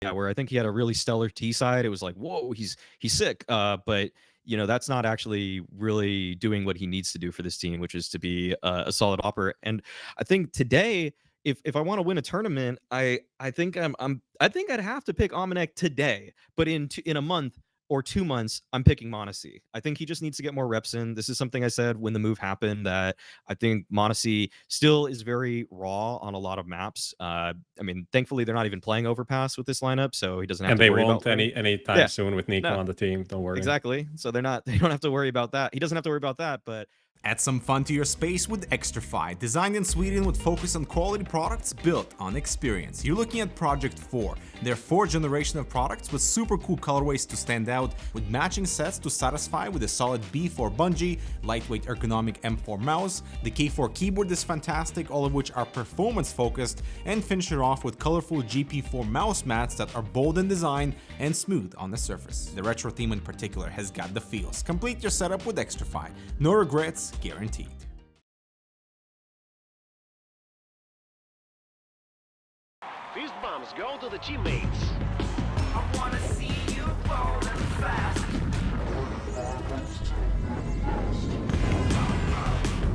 Yeah, where I think he had a really stellar T side. It was like, whoa, he's sick. But that's not actually really doing what he needs to do for this team, which is to be a solid operator. And I think today, if I want to win a tournament, I think I think I'd have to pick Mauisnake today. But in a month or 2 months, I'm picking m0NESY. I think he just needs to get more reps in. This is something I said when the move happened, that I think m0NESY still is very raw on a lot of maps. I mean, thankfully they're not even playing Overpass with this lineup, so he doesn't have And to they worry won't about anytime yeah, soon with Nico no, on the team. Don't worry. exactly. So they don't have to worry about that. He doesn't have to worry about that, but Add some fun to your space with Xtrfy, designed in Sweden with focus on quality products built on experience. You're looking at Project 4, their 4th generation of products with super cool colorways to stand out, with matching sets to satisfy with a solid B4 bungee, lightweight ergonomic M4 mouse, the K4 keyboard is fantastic, all of which are performance focused, and finish it off with colorful GP4 mouse mats that are bold in design and smooth on the surface. The retro theme in particular has got the feels. Complete your setup with Xtrfy. No regrets, guaranteed. Fist bumps go to the teammates. I wanna see you falling fast.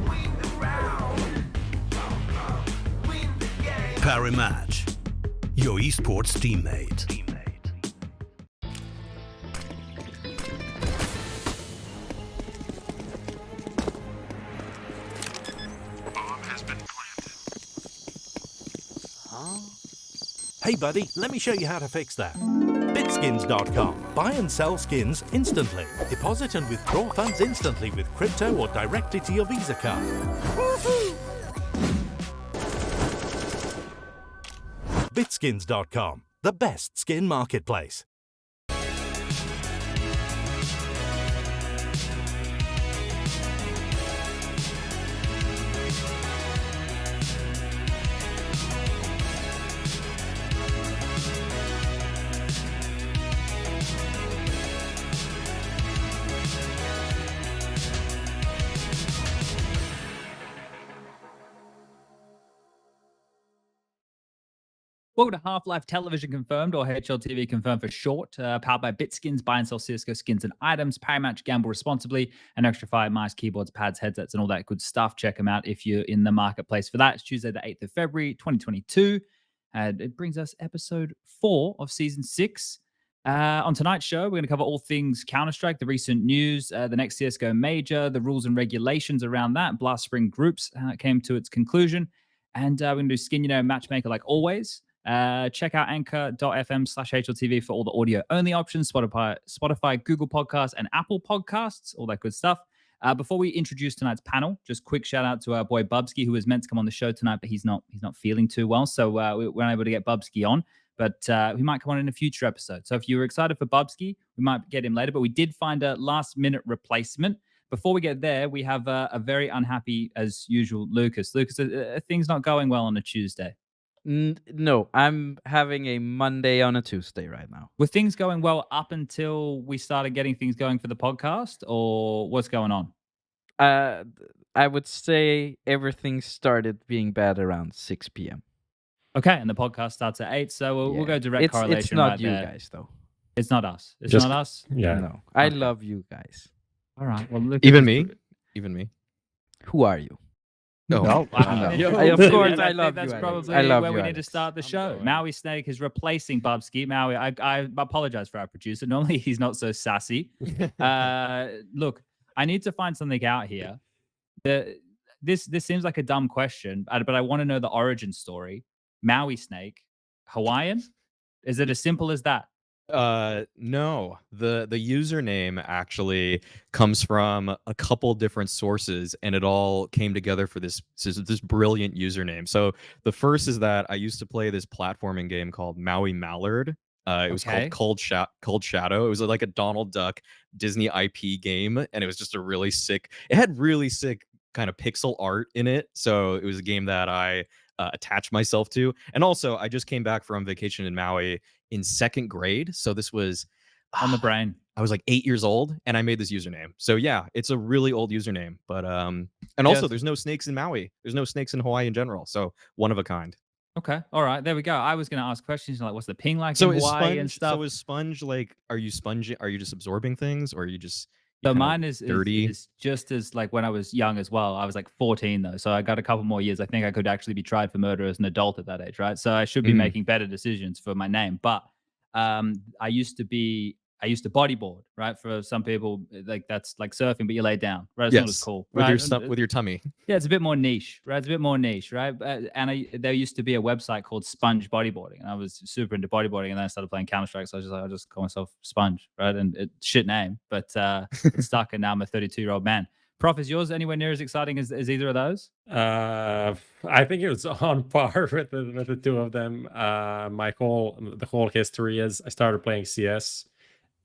Win the round. Win the game. Parry Match, your esports teammate. Hey buddy, let me show you how to fix that. Bitskins.com. Buy and sell skins instantly. Deposit and withdraw funds instantly with crypto or directly to your Visa card. Bitskins.com, the best skin marketplace. Welcome to Half-Life Television Confirmed, or HLTV Confirmed for short, powered by Bitskins. Buy and sell CSGO skins and items. Parry Match, gamble responsibly, and Xtrfy, mice, keyboards, pads, headsets, and all that good stuff. Check them out if you're in the marketplace for that. It's Tuesday, the 8th of February, 2022. And it brings us episode 4 of season 6. On tonight's show, we're going to cover all things Counter-Strike, the recent news, the next CSGO Major, the rules and regulations around that, Blast Spring Groups, how it came to its conclusion. And we're going to do skinionaire Matchmaker like always. Check out anchor.fm/HLTV for all the audio only options, Spotify, Google Podcasts, and Apple Podcasts, all that good stuff. Before we introduce tonight's panel, just quick shout out to our boy Bubsky, who was meant to come on the show tonight, but he's not feeling too well, so we weren't able to get Bubsky on. But he might come on in a future episode. So if you were excited for Bubsky, we might get him later. But we did find a last-minute replacement. Before we get there, we have a very unhappy, as usual, Lukas. Lukas, things not going well on a Tuesday. No, I'm having a Monday on a Tuesday right now. Were things going well up until we started getting things going for the podcast, or what's going on? I would say everything started being bad around 6 p.m. Okay, and the podcast starts at 8, so we'll go direct correlation. It's not right you there. guys, though. It's not us. It's not us? Yeah. No, I love you guys. All right. Well, Lukas, even me. Who are you? No. Wow. Of course, I love that's you. probably I love where you, we need Alex. to start the show. Mauisnake is replacing Bubsky. Maui, I apologize for our producer. Normally, he's not so sassy. Look, I need to find something out here. This seems like a dumb question, but I want to know the origin story. Mauisnake, Hawaiian? Is it as simple as that? No. The username actually comes from a couple different sources, and it all came together for this brilliant username. So the first is that I used to play this platforming game called Maui Mallard. It was called Cold Shadow. It was like a Donald Duck Disney IP game, and it was just it had really sick kind of pixel art in it. So it was a game that I attached myself to. And also, I just came back from vacation in Maui in 2nd grade. So this was on the brain. I was like 8 years old, and I made this username. So yeah, it's a really old username. But and also, there's no snakes in Maui. There's no snakes in Hawaii in general. So one of a kind. Okay. All right. There we go. I was going to ask questions like, what's the ping like So in is Hawaii and sponge? stuff? So is sponge like? Are you sponging? Are you just absorbing things, or are you just you So kind of mine is, dirty? is just as like when I was young as well. I was like 14 though, so I got a couple more years. I think I could actually be tried for murder as an adult at that age, right? So I should be Mm. making better decisions for my name. But I used to bodyboard, right? For some people, like that's like surfing, but you lay down, right? It's not as Yes, cool, with your right? stuff, with your tummy. Yeah, it's a bit more niche, right? It's a bit more niche, right? There used to be a website called Sponge Bodyboarding, and I was super into bodyboarding, and then I started playing Counter Strike, so I was just like, I'll just call myself Sponge, right? And shit name, but it's stuck, and now I'm a 32-year-old man. Prof, is yours anywhere near as exciting as either of those? I think it was on par with the two of them. The whole history is I started playing CS,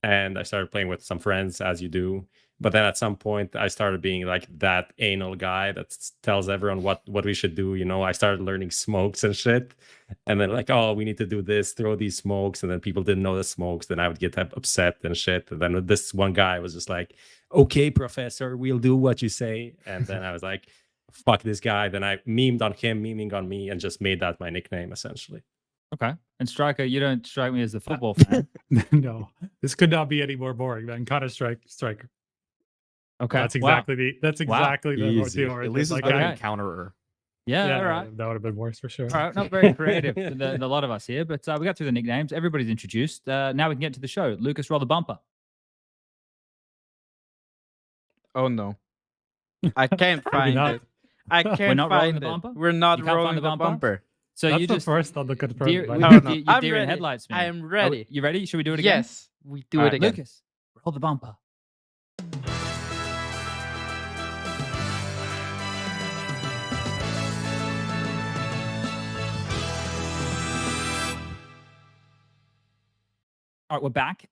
and I started playing with some friends, as you do. But then at some point, I started being like that anal guy that tells everyone what we should do. You know, I started learning smokes and shit, and then like, oh, we need to do this, throw these smokes, and then people didn't know the smokes. Then I would get upset and shit. And then this one guy was just like, "Okay, professor, we'll do what you say." And then I was like, "Fuck this guy." Then I memed on him, memeing on me, and just made that my nickname essentially. Okay. And STYKO, you don't strike me as a football fan. No, this could not be any more boring than Counter Strike Striker. Okay. That's Wow. exactly the Easy. the At least it's like, better okay. than counterer. Yeah, all right. that would have been worse for sure. All right, not very creative, a lot of us here, but we got through the nicknames. Everybody's introduced. Now we can get to the show. Lucas, roll the bumper. Oh no. I can't find not. it. I can't not rolling find the it. bumper? We're not You can't find rolling the the bumper? bumper. So That's you the just first on the confirmed. deer, by with the No, way. no, your I'm deer in ready. headlights, man. I am ready. You ready? Should we do it again? Yes, we do All it right, again. Lucas, roll the bumper. All right, we're back.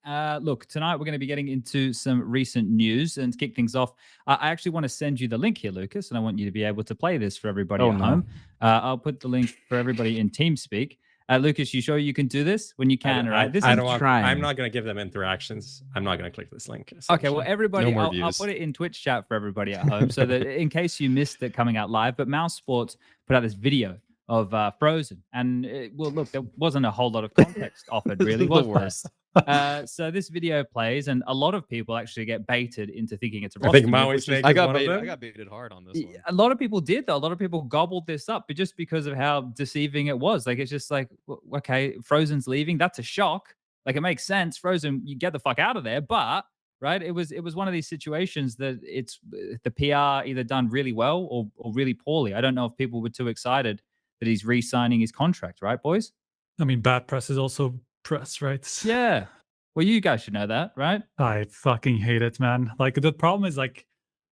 Look, tonight we're going to be getting into some recent news, and to kick things off, I actually want to send you the link here, Lucas, and I want you to be able to play this for everybody Oh, at no. home. I'll put the link for everybody in TeamSpeak. Lucas, you sure you can do this when you can? All right, this I is don't want. trying. I'm not gonna give them interactions. I'm not gonna click this link. okay. Well, everybody, No more I'll views. put it in Twitch chat for everybody at home, so that in case you missed it coming out live. But MOUZ Sports put out this video of Frozen, and well, look, there wasn't a whole lot of context offered, really, The was worst. there? So this video plays, and a lot of people actually get baited into thinking it's a I think roster move, which is- Mauisnake I is got one of baited. them. I got baited hard on this one. a lot of people did, though. A lot of people gobbled this up, but just because of how deceiving it was. Like, it's just like, okay, Frozen's leaving. That's a shock. Like, it makes sense. Frozen, you get the fuck out of there. But right, it was one of these situations that it's the PR either done really well or really poorly. I don't know if people were too excited that he's re-signing his contract, right, boys? I mean, bad press is also press, right? Yeah. Well, you guys should know that, right? I fucking hate it, man. Like, the problem is, like,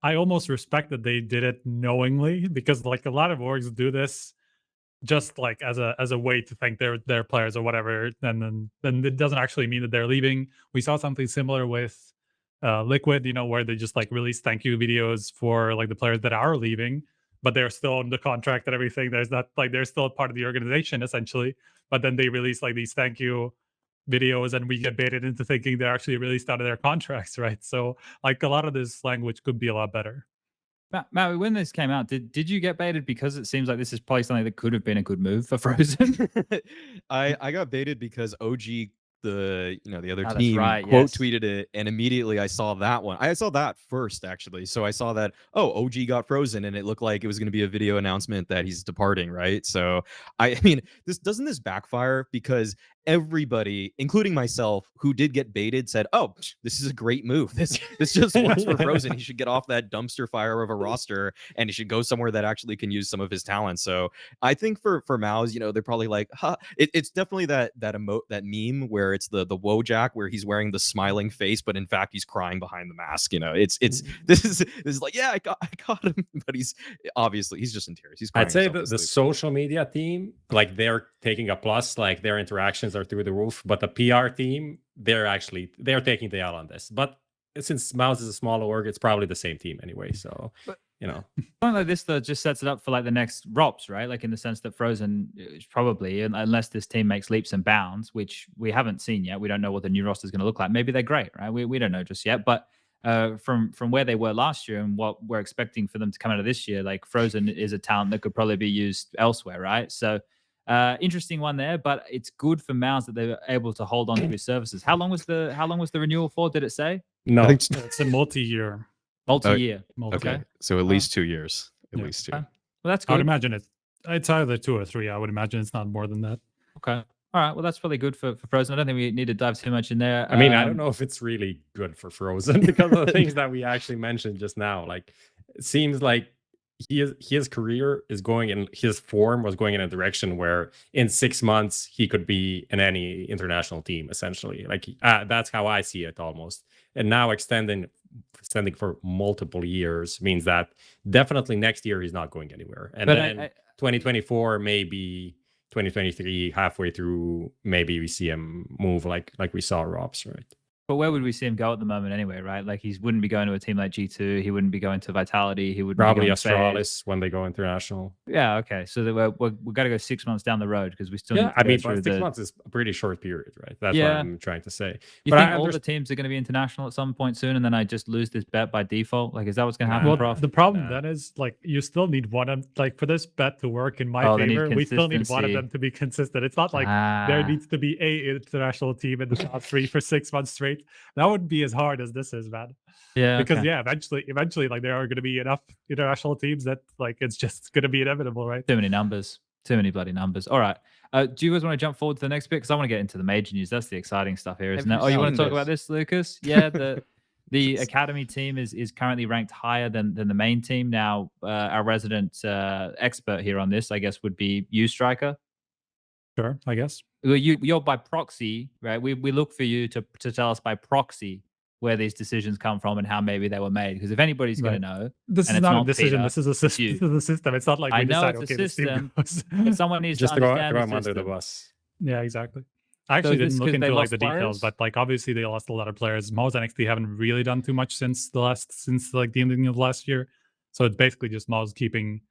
I almost respect that they did it knowingly, because like a lot of orgs do this just like as a way to thank their players or whatever, and then it doesn't actually mean that they're leaving. We saw something similar with Liquid, where they just like release thank you videos for like the players that are leaving, but they're still on the contract and everything. There's not like they're still a part of the organization essentially, but then they release like these thank you videos, and we get baited into thinking they're actually released out of their contracts, right? So like a lot of this language could be a lot better. Maui, when this came out, did you get baited? Because it seems like this is probably something that could have been a good move for Frozen. I got baited because OG, the other that's team, right, quote yes. tweeted it, and immediately I saw that one. I saw that first, actually. So I saw that, oh, OG got frozen, and it looked like it was going to be a video announcement that he's departing, right? So I mean, this backfire, because everybody, including myself, who did get baited, said, "Oh, this is a great move. This just works for Frozen. He should get off that dumpster fire of a roster, and he should go somewhere that actually can use some of his talent." So I think for MOUZ, they're probably like, huh. It's definitely that meme where it's the Wojak where he's wearing the smiling face, but in fact he's crying behind the mask. It's this is like, yeah, I got him, but he's just in tears. He's crying. I'd say himself to the sleep. social media team, like they're taking a plus, like their interactions are through the roof. But the PR team, they're taking the L on this. But since MOUZ is a small org, it's probably the same team anyway. So Something like this though just sets it up for like the next ropz, right? Like in the sense that Frozen is probably, unless this team makes leaps and bounds, which we haven't seen yet. We don't know what the new roster is going to look like. Maybe they're great, right? We don't know just yet. But from where they were last year and what we're expecting for them to come out of this year, like Frozen is a talent that could probably be used elsewhere, right? So Interesting one there, but it's good for MOUZ that they were able to hold on to his services. How long was the renewal for? Did it say? No, I think It's a multi-year. Multi-year. okay. So at least 2 years. At Yeah. least 2. Okay. Well, that's I would good. imagine it's either 2 or 3. I would imagine it's not more than that. Okay. All right. Well, that's probably good for Frozen. I don't think we need to dive too much in there. I mean, I don't know if it's really good for Frozen because of the things that we actually mentioned just now. Like, it seems like his career is going in, his form was going in a direction where in 6 months he could be in any international team, essentially. Like, that's how I see it almost. And now extending for multiple years means that definitely next year he's not going anywhere. And But then 2024, maybe 2023, halfway through, maybe we see him move like we saw ropz, right? But where would we see him go at the moment anyway, right? Like, he wouldn't be going to a team like G2. He wouldn't be going to Vitality. He would Probably be going Astralis when they go international. Yeah, okay. So we've got to go 6 months down the road because we still need to I go mean, through but 6 months is a pretty short period, right? That's what Yeah. I'm trying to say. You But think I all the understand. teams are going to be international at some point soon, and then I just lose this bet by default? Like, is that what's going to happen, Well, Prof? the problem Yeah. then is like you still need one of like for this bet to work in my Oh, they need favor. We still need one of consistency. them to be consistent. It's not like Ah. there needs to be a international team in the top 3 for 6 months straight. That wouldn't be as hard as this is, man. Yeah, Because okay. yeah, eventually, like there are going to be enough international teams that like it's just going to be inevitable, right? Too many numbers. Too many bloody numbers. All right. Do you guys want to jump forward to the next bit? Because I want to get into the major news. That's the exciting stuff here, isn't Have it? you Oh, you want seen to talk this? about this, Lucas? Yeah, the academy team is currently ranked higher than the main team. Now, our resident expert here on this, I guess, would be you, Striker. Sure, I guess. Well, you're by proxy, right? We look for you to tell us by proxy where these decisions come from and how maybe they were made. Because if anybody's going to know, This and is it's not a not decision. Peter, This is a system. you. This is a system. It's not like I we know decide. it's a Okay, this team system, goes. but someone needs Just to throw understand him the under the system. bus. Yeah, exactly. I actually is this didn't look 'cause they into like lost the details, players? but like obviously they lost a lot of players. MOUZ and XT haven't really done too much since like the ending of last year. So it's basically just MOUZ keeping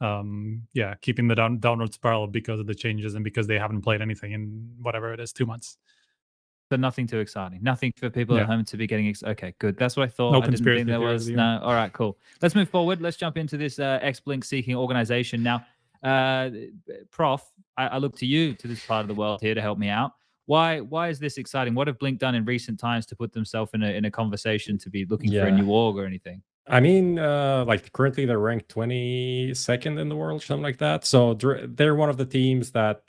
keeping the downward spiral because of the changes and because they haven't played anything in whatever it is, 2 months. So nothing too exciting. Nothing for people at Yeah. home to be getting. Okay, good. That's what I thought. No I didn't conspiracy think there theories was. here. No. All right, cool. Let's move forward. Let's jump into this X-Blink seeking organization now. Prof, I look to you, to this part of the world here, to help me out. Why is this exciting? What have Blink done in recent times to put themselves in a conversation to be looking for a Yeah. new org or anything? I mean, like currently they're ranked 22nd in the world, something like that. So they're one of the teams that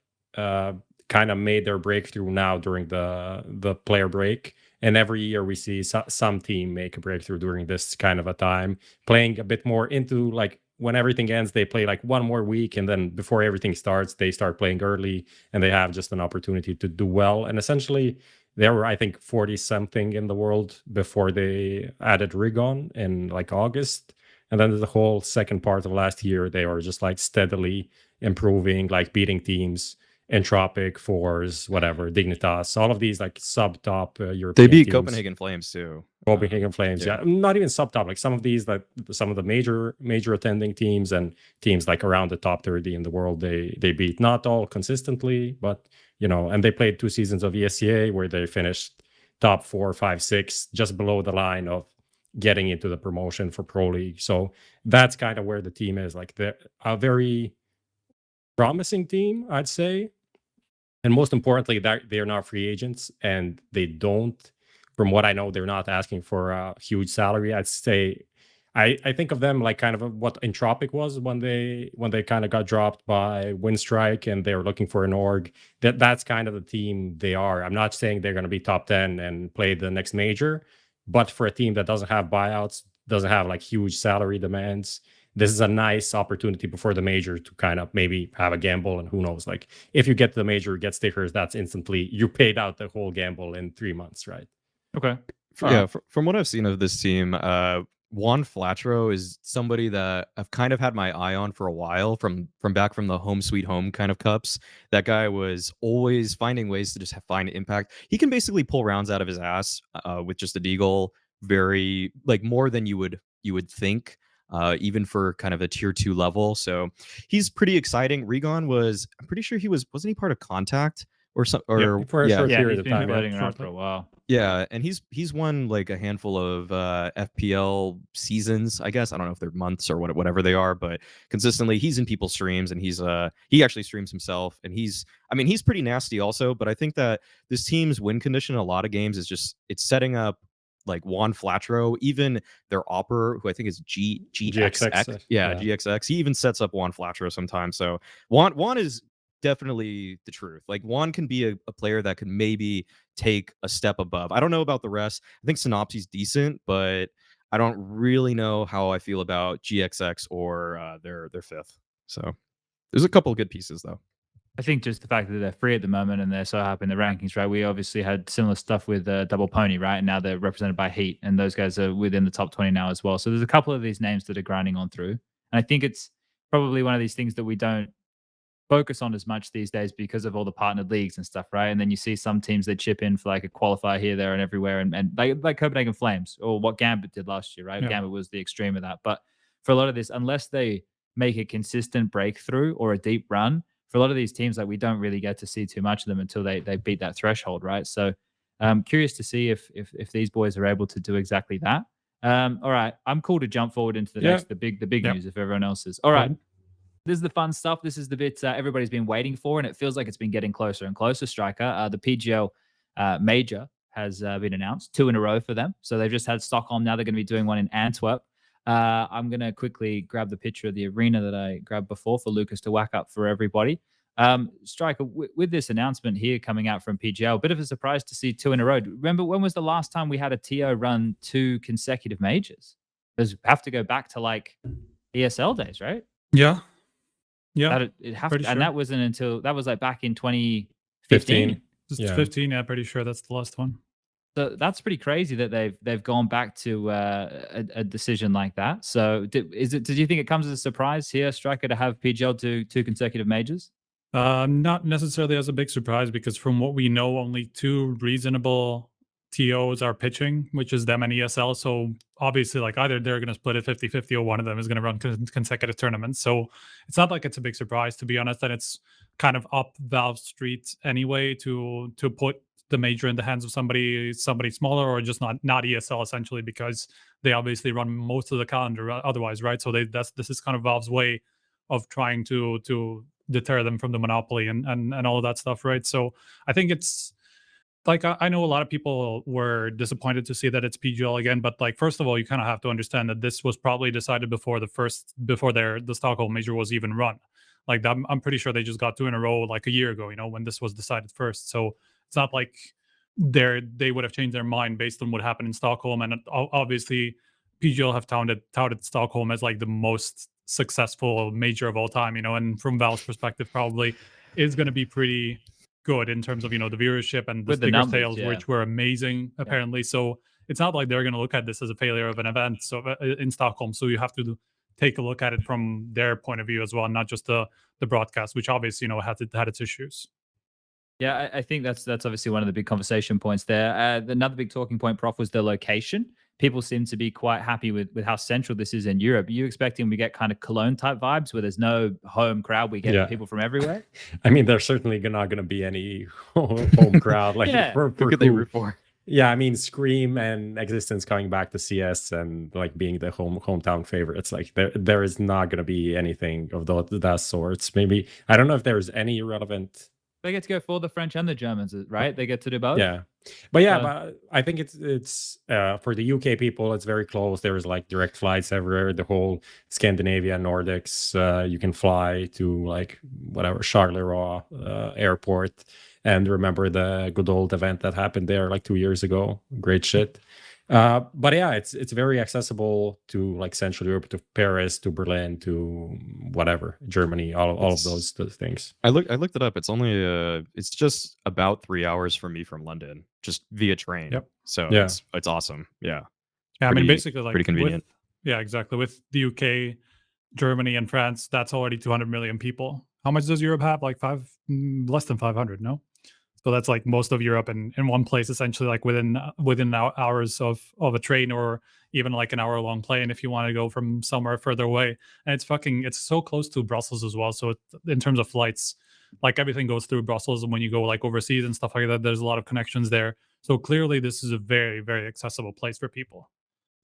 kind of made their breakthrough now during the player break. And every year we see some team make a breakthrough during this kind of a time, playing a bit more into like when everything ends, they play like one more week. And then before everything starts, they start playing early and they have just an opportunity to do well. And essentially, there were, I think, 40 something in the world before they added Rigon in like August. And then the whole second part of last year, they were just like steadily improving, like beating teams, Entropic, Force, whatever, Dignitas, all of these like sub-top European They beat teams. Copenhagen Flames too. Copenhagen Flames, yeah. Not even sub-top, like some of these, like some of the major attending teams and teams like around the top 30 in the world, they beat. Not all consistently, but you know, and they played 2 seasons of ESCA where they finished top 4, 5, 6, just below the line of getting into the promotion for Pro League. So that's kind of where the team is. Like they're a very promising team, I'd say. And most importantly, that they're not free agents and they don't, from what I know, they're not asking for a huge salary. I'd say I think of them like kind of what Entropic was when they kind of got dropped by Winstrike and they were looking for an org. That's kind of the team they are. I'm not saying they're going to be top 10 and play the next major, but for a team that doesn't have buyouts, doesn't have like huge salary demands, this is a nice opportunity before the major to kind of maybe have a gamble. And who knows, like if you get to the major, get stickers, that's instantly, you paid out the whole gamble in 3 months, right? Okay. Yeah, from what I've seen of this team, Juan Flatro is somebody that I've kind of had my eye on for a while from back from the Home Sweet Home kind of cups. That guy was always finding ways to just find impact. He can basically pull rounds out of his ass with just a deagle, very like more than you would think. Even for kind of a tier 2 level. So he's pretty exciting. Rigon was, I'm pretty sure wasn't he part of Contact or some for a short Yeah, period he's of been time. floating Yeah. around for a while. Yeah, and he's won like a handful of FPL seasons, I guess. I don't know if they're months or whatever they are, but consistently he's in people's streams, and he actually streams himself, and he's pretty nasty also. But I think that this team's win condition in a lot of games is just it's setting up like Juan Flatro, even their opper, who I think is GXX. Yeah, GXX. He even sets up Juan Flatro sometimes. So Juan is definitely the truth. Like Juan can be a player that could maybe take a step above. I don't know about the rest. I think Synopsy's decent, but I don't really know how I feel about GXX or their fifth. So there's a couple of good pieces though. I think just the fact that they're free at the moment and they're so high up in the rankings, right? We obviously had similar stuff with Double Pony, right? And now they're represented by Heat, and those guys are within the top 20 now as well. So there's a couple of these names that are grinding on through. And I think it's probably one of these things that we don't focus on as much these days because of all the partnered leagues and stuff, right? And then you see some teams that chip in for like a qualifier here, there, and everywhere, and like Copenhagen Flames or what Gambit did last year, right? Yeah. Gambit was the extreme of that. But for a lot of this, unless they make a consistent breakthrough or a deep run, for a lot of these teams, like we don't really get to see too much of them until they beat that threshold, right? So I'm curious to see if these boys are able to do exactly that. All right, I'm cool to jump forward into the next, the big news if everyone else is. All right. This is the fun stuff. This is the bit everybody's been waiting for, and it feels like it's been getting closer and closer, Striker. The PGL Major has been announced, 2 in a row for them. So they've just had Stockholm. Now they're going to be doing one in Antwerp. I'm going to quickly grab the picture of the arena that I grabbed before for Lukas to whack up for everybody. Striker, with this announcement here coming out from PGL, a bit of a surprise to see 2 in a row. Remember, when was the last time we had a TO run 2 consecutive majors? Does have to go back to like ESL days, right? Yeah. Yeah. And that wasn't until that was like back in 2015. 15, yeah, pretty sure that's the last one. So that's pretty crazy that they've gone back to a decision like that. So did you think it comes as a surprise here, Striker, to have PGL do 2 consecutive majors? Not necessarily as a big surprise, because from what we know, only 2 reasonable TOs are pitching, which is them and ESL. So obviously, like either they're going to split it 50-50 or one of them is going to run consecutive tournaments. So it's not like it's a big surprise, to be honest, that it's kind of up Valve Street anyway to put the major in the hands of somebody smaller, or just not ESL essentially, because they obviously run most of the calendar otherwise, right? So this is kind of Valve's way of trying to deter them from the monopoly and all of that stuff, right? So I think it's like, I know a lot of people were disappointed to see that it's PGL again, but like, first of all, you kind of have to understand that this was probably decided before the Stockholm Major was even run. Like, I'm pretty sure they just got 2 in a row like a year ago, when this was decided first. So it's not like they would have changed their mind based on what happened in Stockholm. And obviously, PGL have touted Stockholm as like the most successful major of all time, and from Valve's perspective, probably is going to be pretty good in terms of the viewership and the sticker sales, which were amazing apparently. So it's not like they're going to look at this as a failure of an event in Stockholm. So you have to take a look at it from their point of view as well, not just the broadcast, which obviously had its issues. Yeah, I think that's obviously one of the big conversation points there. Another big talking point, Prof, was the location. People seem to be quite happy with how central this is in Europe. Are you expecting we get kind of Cologne type vibes where there's no home crowd? We get people from everywhere. I mean, there's certainly not going to be any home crowd. Like, for could they root for? Yeah, I mean, Scream and Existence coming back to CS and like being the hometown favorites. Like, there is not going to be anything of that sorts. Maybe, I don't know if there's any relevant. They get to go for the French and the Germans, right? They get to do both. Yeah, but I think it's for the UK people, it's very close. There's like direct flights everywhere. The whole Scandinavia, Nordics, you can fly to like whatever Charleroi airport. And remember the good old event that happened there like 2 years ago. Great shit. But yeah, it's very accessible to like Central Europe, to Paris, to Berlin, to whatever, Germany, all of those things. I looked it up. It's only it's just about 3 hours from me from London, just via train. Yep. So Yeah. it's awesome. Yeah. Yeah, I mean, basically, like pretty convenient. Yeah, exactly. With the UK, Germany, and France, that's already 200 million people. How much does Europe have? Like less than 500, no? So that's like most of Europe in one place, essentially, like within hours of a train, or even like an hour-long plane if you want to go from somewhere further away. And it's so close to Brussels as well. So in terms of flights, like everything goes through Brussels, and when you go like overseas and stuff like that, there's a lot of connections there. So clearly, this is a very, very accessible place for people.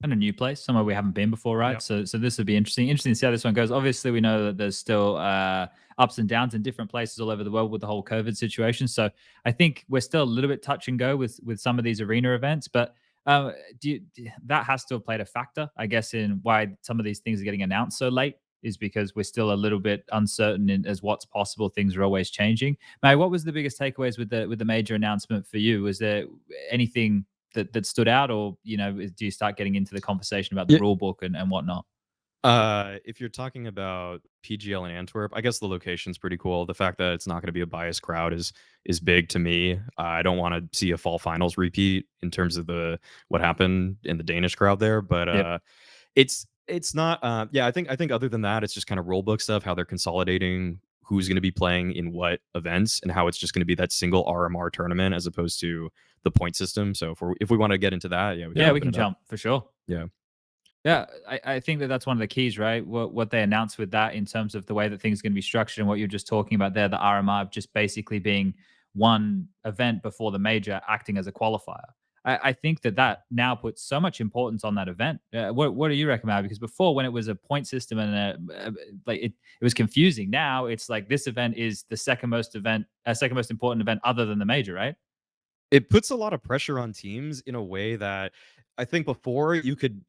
And a new place, somewhere we haven't been before, right? Yeah. So this would be interesting. Interesting to see how this one goes. Obviously, we know that there's still ups and downs in different places all over the world with the whole COVID situation. So I think we're still a little bit touch and go with some of these arena events. But that has to have played a factor, I guess, in why some of these things are getting announced so late, is because we're still a little bit uncertain as what's possible. Things are always changing. May, what was the biggest takeaways with the major announcement for you? Was there anything that stood out, or do you start getting into the conversation about the rule book and whatnot? If you're talking about PGL in Antwerp, I guess the location's pretty cool. The fact that it's not going to be a biased crowd is big to me. I don't want to see a fall finals repeat in terms of what happened in the Danish crowd there, but it's not. I think other than that, it's just kind of rulebook stuff. How they're consolidating who's going to be playing in what events, and how it's just going to be that single RMR tournament as opposed to the point system. So if we want to get into that, we can jump for sure. Yeah, I think that's one of the keys, right? What they announced with that in terms of the way that things are going to be structured, and what you're just talking about there, the RMR just basically being one event before the major, acting as a qualifier. I think that now puts so much importance on that event. What do you recommend? Because before, when it was a point system and it was confusing. Now it's like this event is the second most important event other than the major, right? It puts a lot of pressure on teams in a way that I think before you could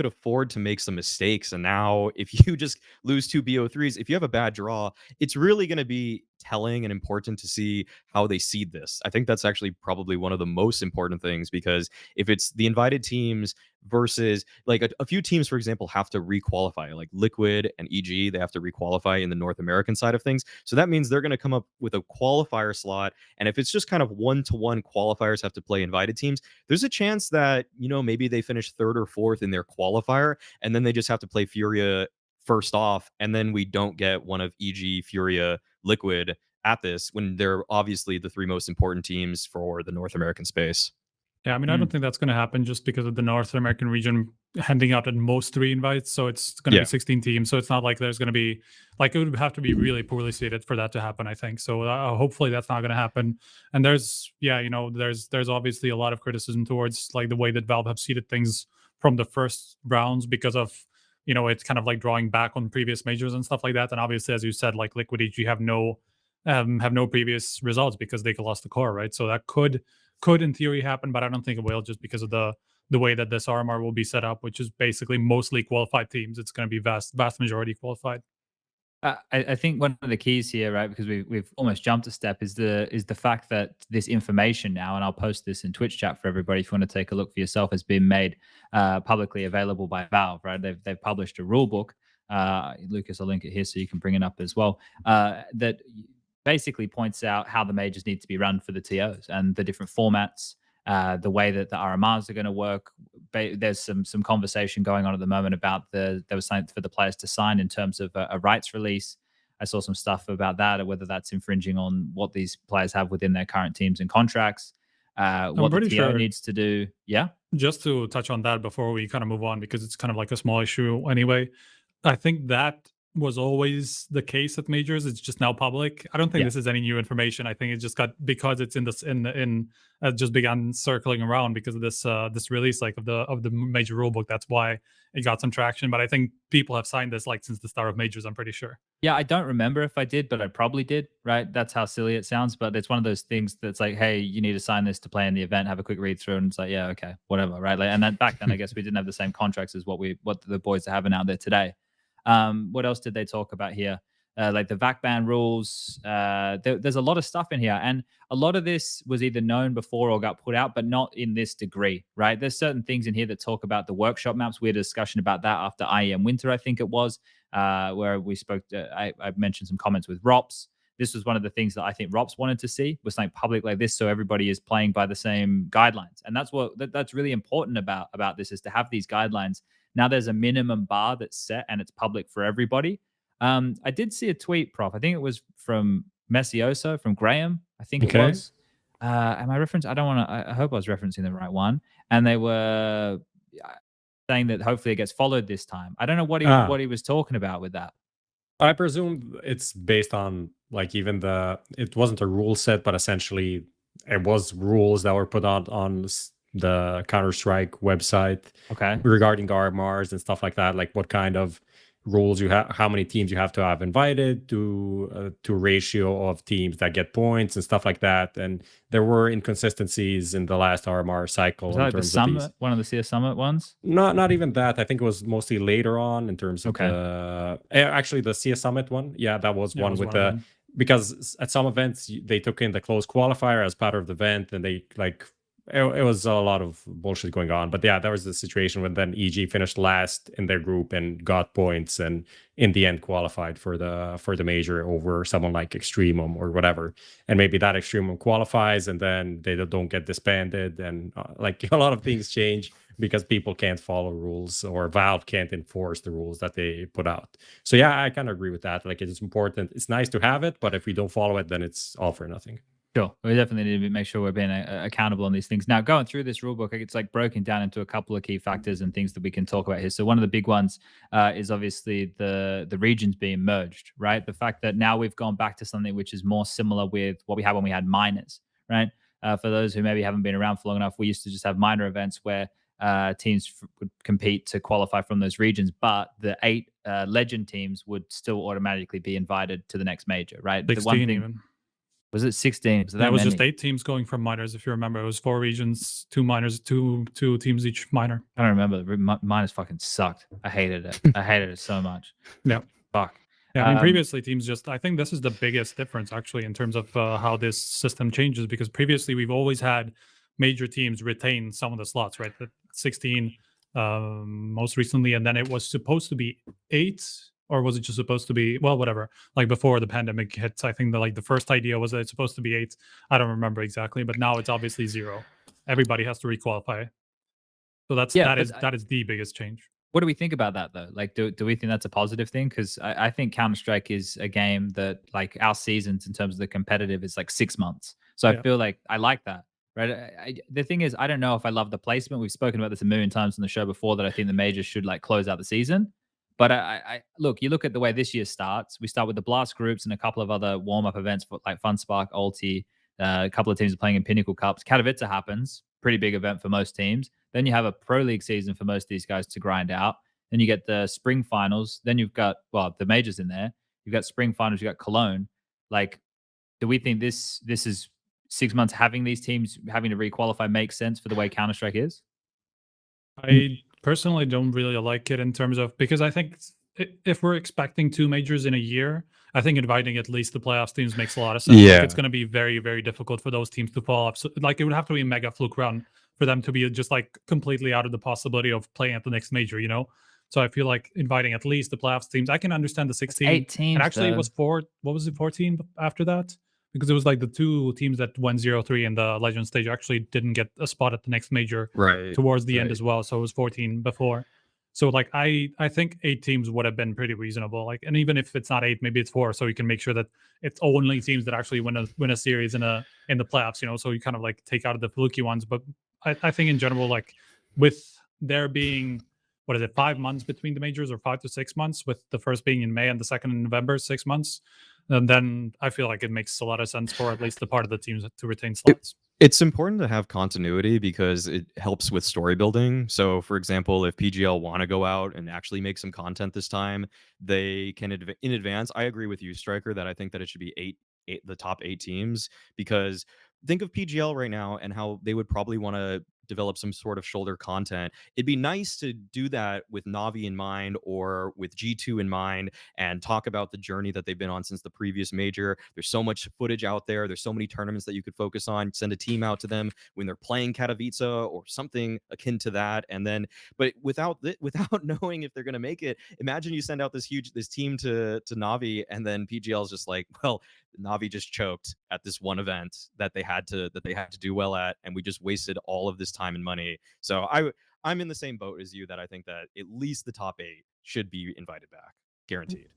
afford to make some mistakes, and now if you just lose two BO3s, if you have a bad draw, it's really going to be telling and important to see how they seed this. I think that's actually probably one of the most important things, because if it's the invited teams versus like a few teams, for example, have to requalify, like Liquid and EG, they have to requalify in the North American side of things. So that means they're going to come up with a qualifier slot, and if it's just kind of one-to-one qualifiers have to play invited teams, there's a chance that maybe they finish third or fourth in their qualifier, and then they just have to play Furia first off, and then we don't get one of EG, Furia, Liquid at this, when they're obviously the three most important teams for the North American space. Yeah, I mean, I don't think that's going to happen just because of the North American region handing out at most 3 invites. So it's going to be 16 teams. So it's not like there's going to be, like, it would have to be really poorly seeded for that to happen, I think. So hopefully that's not going to happen. And there's obviously a lot of criticism towards like the way that Valve have seeded things from the first rounds because of, it's kind of like drawing back on previous majors and stuff like that. And obviously, as you said, like Liquid EG have no previous results because they lost the core, right? So that could in theory happen, but I don't think it will, just because of the way that this RMR will be set up, which is basically mostly qualified teams. It's going to be vast majority qualified. I think one of the keys here, right, because we've almost jumped a step, is the fact that this information now, and I'll post this in Twitch chat for everybody if you want to take a look for yourself, has been made publicly available by Valve, right? They've published a rule book. Lukas, I'll link it here so you can bring it up as well. That basically points out how the majors need to be run for the TOs and the different formats, the way that the RMRs are going to work. There's some conversation going on at the moment about there was something for the players to sign in terms of a rights release. I saw some stuff about that, whether that's infringing on what these players have within their current teams and contracts, what the TO needs to do. Yeah. Just to touch on that before we kind of move on, because it's kind of like a small issue anyway. I think that was always the case at majors. It's just now public. I don't think this is any new information. I think it just got, because it's just began circling around because of this release, like of the major rulebook. That's why it got some traction. But I think people have signed this like since the start of majors, I'm pretty sure. Yeah, I don't remember if I did, but I probably did, right? That's how silly it sounds, but it's one of those things that's like, hey, you need to sign this to play in the event, have a quick read through, and it's like, yeah, okay, whatever, right? Like, and then back then, I guess we didn't have the same contracts as what the boys are having out there today. What else did they talk about here? Like the VAC ban rules. There's a lot of stuff in here, and a lot of this was either known before or got put out, but not in this degree, right? There's certain things in here that talk about the workshop maps. We had a discussion about that after IEM Winter, I think it was, where we spoke. I mentioned some comments with ropz. This was one of the things that I think ropz wanted to see, was something public like this, so everybody is playing by the same guidelines, and that's really important about this, is to have these guidelines. Now there's a minimum bar that's set and it's public for everybody. I did see a tweet, Prof. I think it was from Messioso, from Graham. I think it was. Am I referencing? I hope I was referencing the right one. And they were saying that hopefully it gets followed this time. I don't know what he was talking about with that. I presume it's based on Like even it wasn't a rule set, but essentially it was rules that were put out on the Counter-Strike website regarding RMRs and stuff like that. Like what kind of rules you have, how many teams you have to have invited, to ratio of teams that get points and stuff like that. And there were inconsistencies in the last RMR cycle. Was that like the Summit, one of the CS Summit ones? Not even that. I think it was mostly later on in terms of actually the CS Summit one. Yeah, that was one with the, because at some events they took in the closed qualifier as part of the event, and they like it was a lot of bullshit going on. But yeah, there was the situation when then EG finished last in their group and got points, and in the end qualified for the major over someone like Xtrfy or whatever. And maybe that Xtrfy qualifies, and then they don't get disbanded, and like a lot of things change because people can't follow rules, or Valve can't enforce the rules that they put out. So yeah, I kind of agree with that. Like, it's important. It's nice to have it, but if we don't follow it, then it's all for nothing. Sure. We definitely need to make sure we're being accountable on these things. Now, going through this rulebook, it's like broken down into a couple of key factors and things that we can talk about here. So one of the big ones is obviously the regions being merged, right? The fact that now we've gone back to something which is more similar with what we had when we had minors, right? For those who maybe haven't been around for long enough, we used to just have minor events where teams would compete to qualify from those regions, but the 8 legend teams would still automatically be invited to the next major, right? 16 the one thing, even. Was it 16? Was that was just 8 teams going from minors, if you remember. It was 4 regions, 2 minors, two teams each minor. I don't remember. Minors fucking sucked. I hated it. I hated it so much. Yeah. Fuck. Yeah, I mean, previously teams just, I think this is the biggest difference actually in terms of how this system changes, because previously we've always had major teams retain some of the slots, right? The 16 most recently, and then it was supposed to be 8, or was it just supposed to be, well, whatever, like before the pandemic hits. I think the first idea was that it's supposed to be 8. I don't remember exactly, but now it's obviously 0. Everybody has to requalify. So that is the biggest change. What do we think about that though? Like, do we think that's a positive thing? Because I think Counter-Strike is a game that, like, our seasons in terms of the competitive is like 6 months. So I feel like I like that, right? The thing is, I don't know if I love the placement. We've spoken about this a million times on the show before, that I think the majors should like close out the season. But I look, you look at the way this year starts. We start with the Blast groups and a couple of other warm-up events for like FunSpark, Ulti. A couple of teams are playing in Pinnacle Cups. Katowice happens, pretty big event for most teams. Then you have a Pro League season for most of these guys to grind out. Then you get the spring finals. Then you've got, well, the majors in there. You've got spring finals. You've got Cologne. Like, do we think this is 6 months having these teams having to requalify makes sense for the way Counter-Strike is? I personally don't really like it in terms of, because I think if we're expecting 2 majors in a year, I think inviting at least the playoffs teams makes a lot of sense. Yeah. Like, it's going to be very, very difficult for those teams to fall off. So, like, it would have to be a mega fluke run for them to be just like completely out of the possibility of playing at the next major, you know? So I feel like inviting at least the playoffs teams. I can understand the 16. 8 teams. And actually, it was 4. What was it, 14 after that? Because it was like the 2 teams that went 0-3 in the Legend stage actually didn't get a spot at the next major towards the end as well. So it was 14 before. So like I think 8 teams would have been pretty reasonable. Like, and even if it's not 8, maybe it's 4, so you can make sure that it's only teams that actually win a series in the playoffs, you know. So you kind of like take out of the fluky ones. But I think in general, like, with there being, what is it, 5 months between the majors, or 5 to 6 months, with the first being in May and the second in November, 6 months. And then I feel like it makes a lot of sense for at least the part of the teams to retain slots. It's important to have continuity because it helps with story building. So, for example, if PGL want to go out and actually make some content this time, they can in advance. I agree with you, Striker, that I think that it should be 8, the top 8 teams, because think of PGL right now and how they would probably want to develop some sort of shoulder content. It'd be nice to do that with Navi in mind, or with G2 in mind, and talk about the journey that they've been on since the previous major. There's so much footage out there. There's so many tournaments that you could focus on. Send a team out to them when they're playing Katowice or something akin to that. And then, but without knowing if they're going to make it, imagine you send out this team to Navi, and then PGL is just like, well, Navi just choked at this one event that they had to do well at, and we just wasted all of this time and money. So I'm in the same boat as you, that I think that at least the top 8 should be invited back, guaranteed.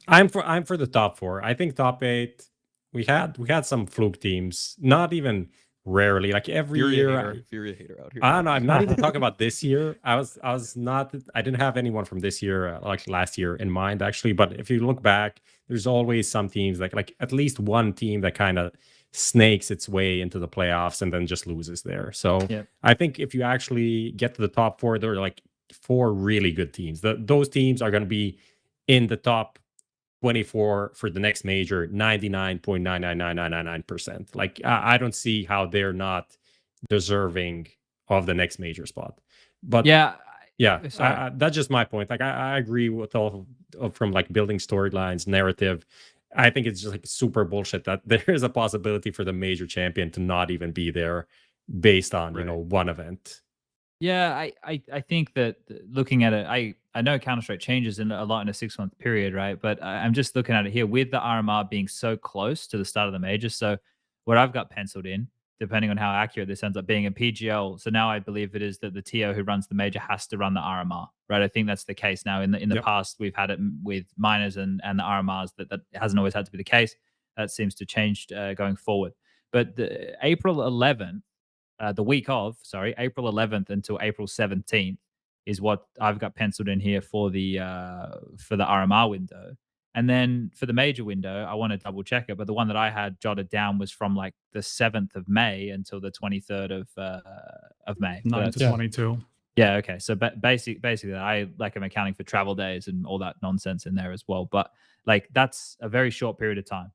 I'm for the top 4. I think top 8, we had some fluke teams, not even rarely. Like every year, Fury hater out here. I don't know. I'm not even talking about this year. I was not. I didn't have anyone from this year, like last year, in mind actually. But if you look back, there's always some teams like at least one team that kind of snakes its way into the playoffs and then just loses there. So I think if you actually get to the top four, there are like 4 really good teams. Those teams are going to be in the top 24 for the next major, 99.99999%. Like I don't see how they're not deserving of the next major spot. But that's just my point. Like I agree with all from like building storylines, narrative. I think it's just like super bullshit that there is a possibility for the major champion to not even be there based on one event. Yeah, I think that looking at it, I know Counter-Strike changes a lot in a 6-month period, right? But I'm just looking at it here with the RMR being so close to the start of the major. So what I've got penciled in, depending on how accurate this ends up being in PGL. So now I believe it is that the TO who runs the major has to run the RMR, right? I think that's the case now. In the past, we've had it with minors and the RMRs that hasn't always had to be the case. That seems to change going forward. But the April 11th, the week of, April 11th until April 17th is what I've got penciled in here for the RMR window. And then for the major window, I want to double check it, but the one that I had jotted down was from like the 7th of May until the 23rd of May. 9 to 22. Yeah, okay. So basically, I like I'm accounting for travel days and all that nonsense in there as well. But like that's a very short period of time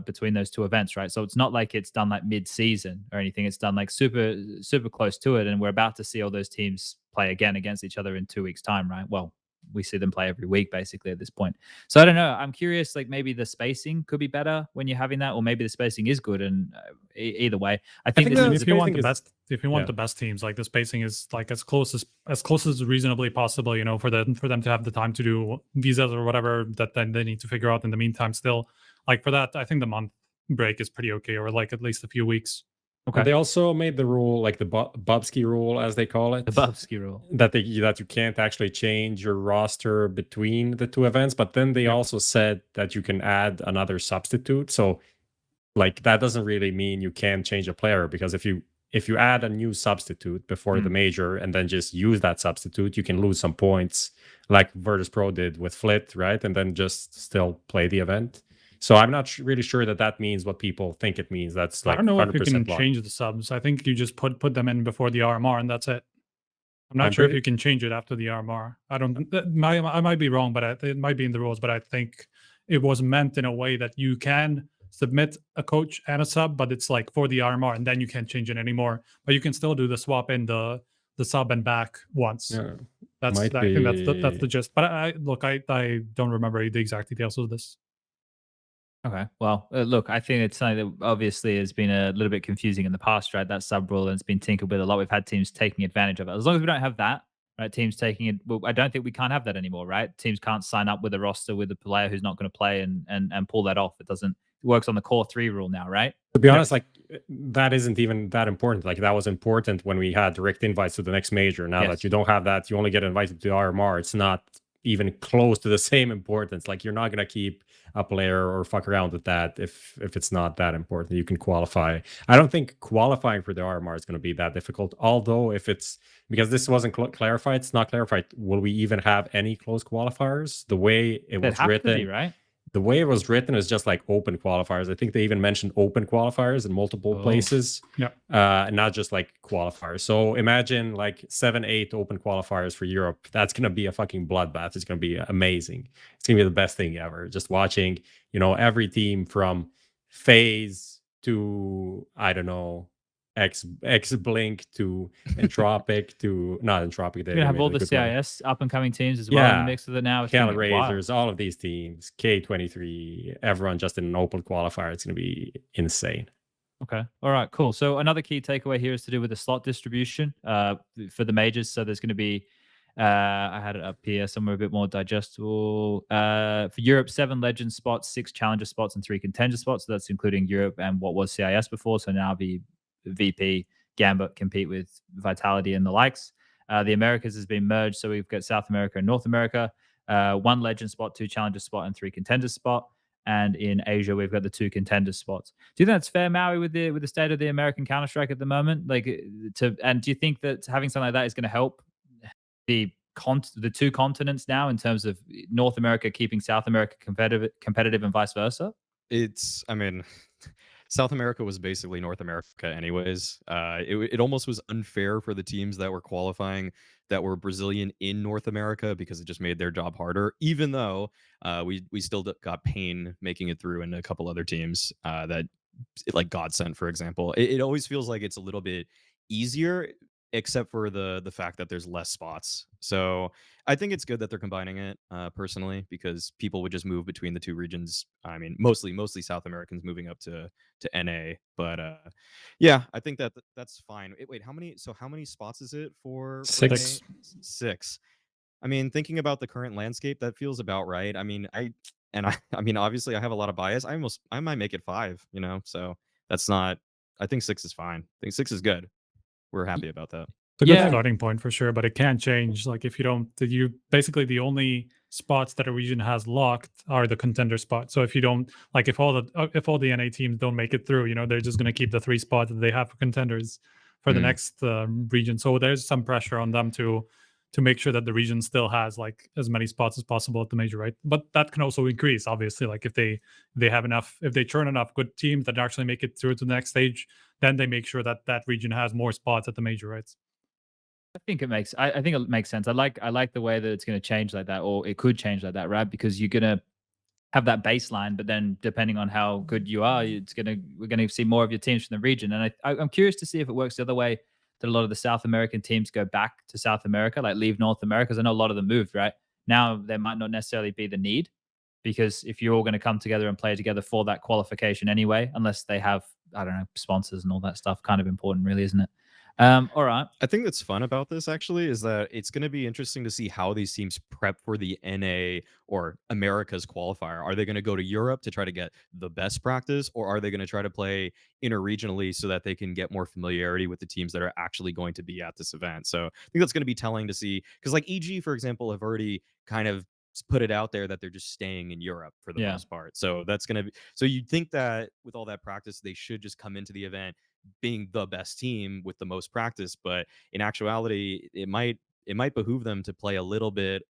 between those 2 events, right? So it's not like it's done like mid-season or anything. It's done like super close to it, and we're about to see all those teams play again against each other in 2 weeks' time, right? Well, we see them play every week basically at this point. So I don't know. I'm curious, like maybe the spacing could be better when you're having that, or maybe the spacing is good. And either way, I think if you want the best teams, like the spacing is like as close as reasonably possible, for them to have the time to do visas or whatever that then they need to figure out in the meantime. Still, like for that, I think the month break is pretty okay, or like at least a few weeks. Okay. And they also made the rule, like the Bubsky rule, as they call it. The Bubsky rule. That you can't actually change your roster between the 2 events. But then they also said that you can add another substitute. So like that doesn't really mean you can't change a player, because if you add a new substitute before the major and then just use that substitute, you can lose some points like Virtus Pro did with Flit, right? And then just still play the event. So I'm not really sure that means what people think it means. That's like I don't know if you can blocked. change the subs. I think you just put them in before the RMR and that's it. I'm not sure if you can change it after the RMR. I might be wrong, but it might be in the rules. But I think it was meant in a way that you can submit a coach and a sub, but it's like for the RMR, and then you can't change it anymore. But you can still do the swap in the sub and back once. Yeah, I think that's the gist. But I don't remember the exact details of this. Okay. Well, look, I think it's something that obviously has been a little bit confusing in the past, right? That sub rule, and it's been tinkered with a lot. We've had teams taking advantage of it. As long as we don't have that, right? Teams taking it. Well, I don't think we can't have that anymore, right? Teams can't sign up with a roster with a player who's not going to play and pull that off. It works on the core 3 rule now, right? To be honest, like that isn't even that important. Like that was important when we had direct invites to the next major. Now that you don't have that, you only get invited to the RMR. It's not even close to the same importance. Like you're not going to keep a player or fuck around with that if it's not that important. You can qualify. I don't think qualifying for the RMR is going to be that difficult. Although if it's, because this wasn't clarified, it's not clarified. Will we even have any close qualifiers? The way it was written, right? The way it was written is just like open qualifiers. I think they even mentioned open qualifiers in multiple places. Yeah. Not just like qualifiers. So imagine like 7-8 open qualifiers for Europe. That's going to be a fucking bloodbath. It's going to be amazing. It's going to be the best thing ever. Just watching, every team from FaZe to, I don't know, X-Blink to Entropic to not Entropic. You're gonna have all the CIS up and coming teams as well in the mix of it now. Razors, all of these teams, K23, everyone just in an open qualifier. It's gonna be insane. Okay. All right, cool. So another key takeaway here is to do with the slot distribution for the majors. So there's going to be, I had it up here somewhere a bit more digestible. For Europe, 7 legend spots, 6 challenger spots, and 3 contender spots. So that's including Europe and what was CIS before. So now VP, Gambit compete with Vitality and the likes. The Americas has been merged. So we've got South America and North America. 1 legend spot, 2 challenger spot, and 3 contender spot. and in Asia we've got the 2 contender spots. Do you think that's fair, Maui, with the state of the American Counter-Strike at the moment? Like, and do you think that having something like that is going to help the 2 continents now in terms of North America keeping South America competitive and vice versa? I mean, South America was basically North America anyways. It almost was unfair for the teams that were qualifying that were Brazilian in North America because it just made their job harder, even though we still got pain making it through, and a couple other teams like Godsent, for example. It always feels like it's a little bit easier, except for the fact that there's less spots. So I think it's good that they're combining it, personally, because people would just move between the 2 regions. I mean, mostly South Americans moving up to NA, but yeah, I think that's fine. Wait, how many spots is it for 6. NA? 6. I mean, thinking about the current landscape, that feels about right. I mean, I mean, obviously I have a lot of bias. I might make it 5, so that's not. I think 6 is fine. I think 6 is good. We're happy about that. It's a good Yeah. starting point for sure, but it can change. Like if you don't, you basically the only spots that a region has locked are the contender spots. So if you don't, like if all the NA teams don't make it through, they're just going to keep the 3 spots that they have for contenders for the next region. So there's some pressure on them to make sure that the region still has like as many spots as possible at the major, right? But that can also increase, obviously. Like if they have enough, if they churn enough good teams that actually make it through to the next stage, then they make sure that that region has more spots at the major, right? I think it makes sense. I like the way that it's going to change like that, or it could change like that, right? Because you're going to have that baseline, but then depending on how good you are, we're going to see more of your teams from the region. And I'm curious to see if it works the other way, that a lot of the South American teams go back to South America, like leave North America. Because I know a lot of them moved, right? Now there might not necessarily be the need, because if you're all going to come together and play together for that qualification anyway, unless they have, I don't know, sponsors and all that stuff, kind of important, really, isn't it? All right. I think that's fun about this actually is that it's going to be interesting to see how these teams prep for the NA or America's qualifier. Are they going to go to Europe to try to get the best practice, or are they going to try to play interregionally so that they can get more familiarity with the teams that are actually going to be at this event? So I think that's going to be telling to see, because like EG, for example, have already kind of put it out there that they're just staying in Europe for the most part. So that's going to be, so you'd think that with all that practice, they should just come into the event being the best team with the most practice, but in actuality it might behoove them to play a little bit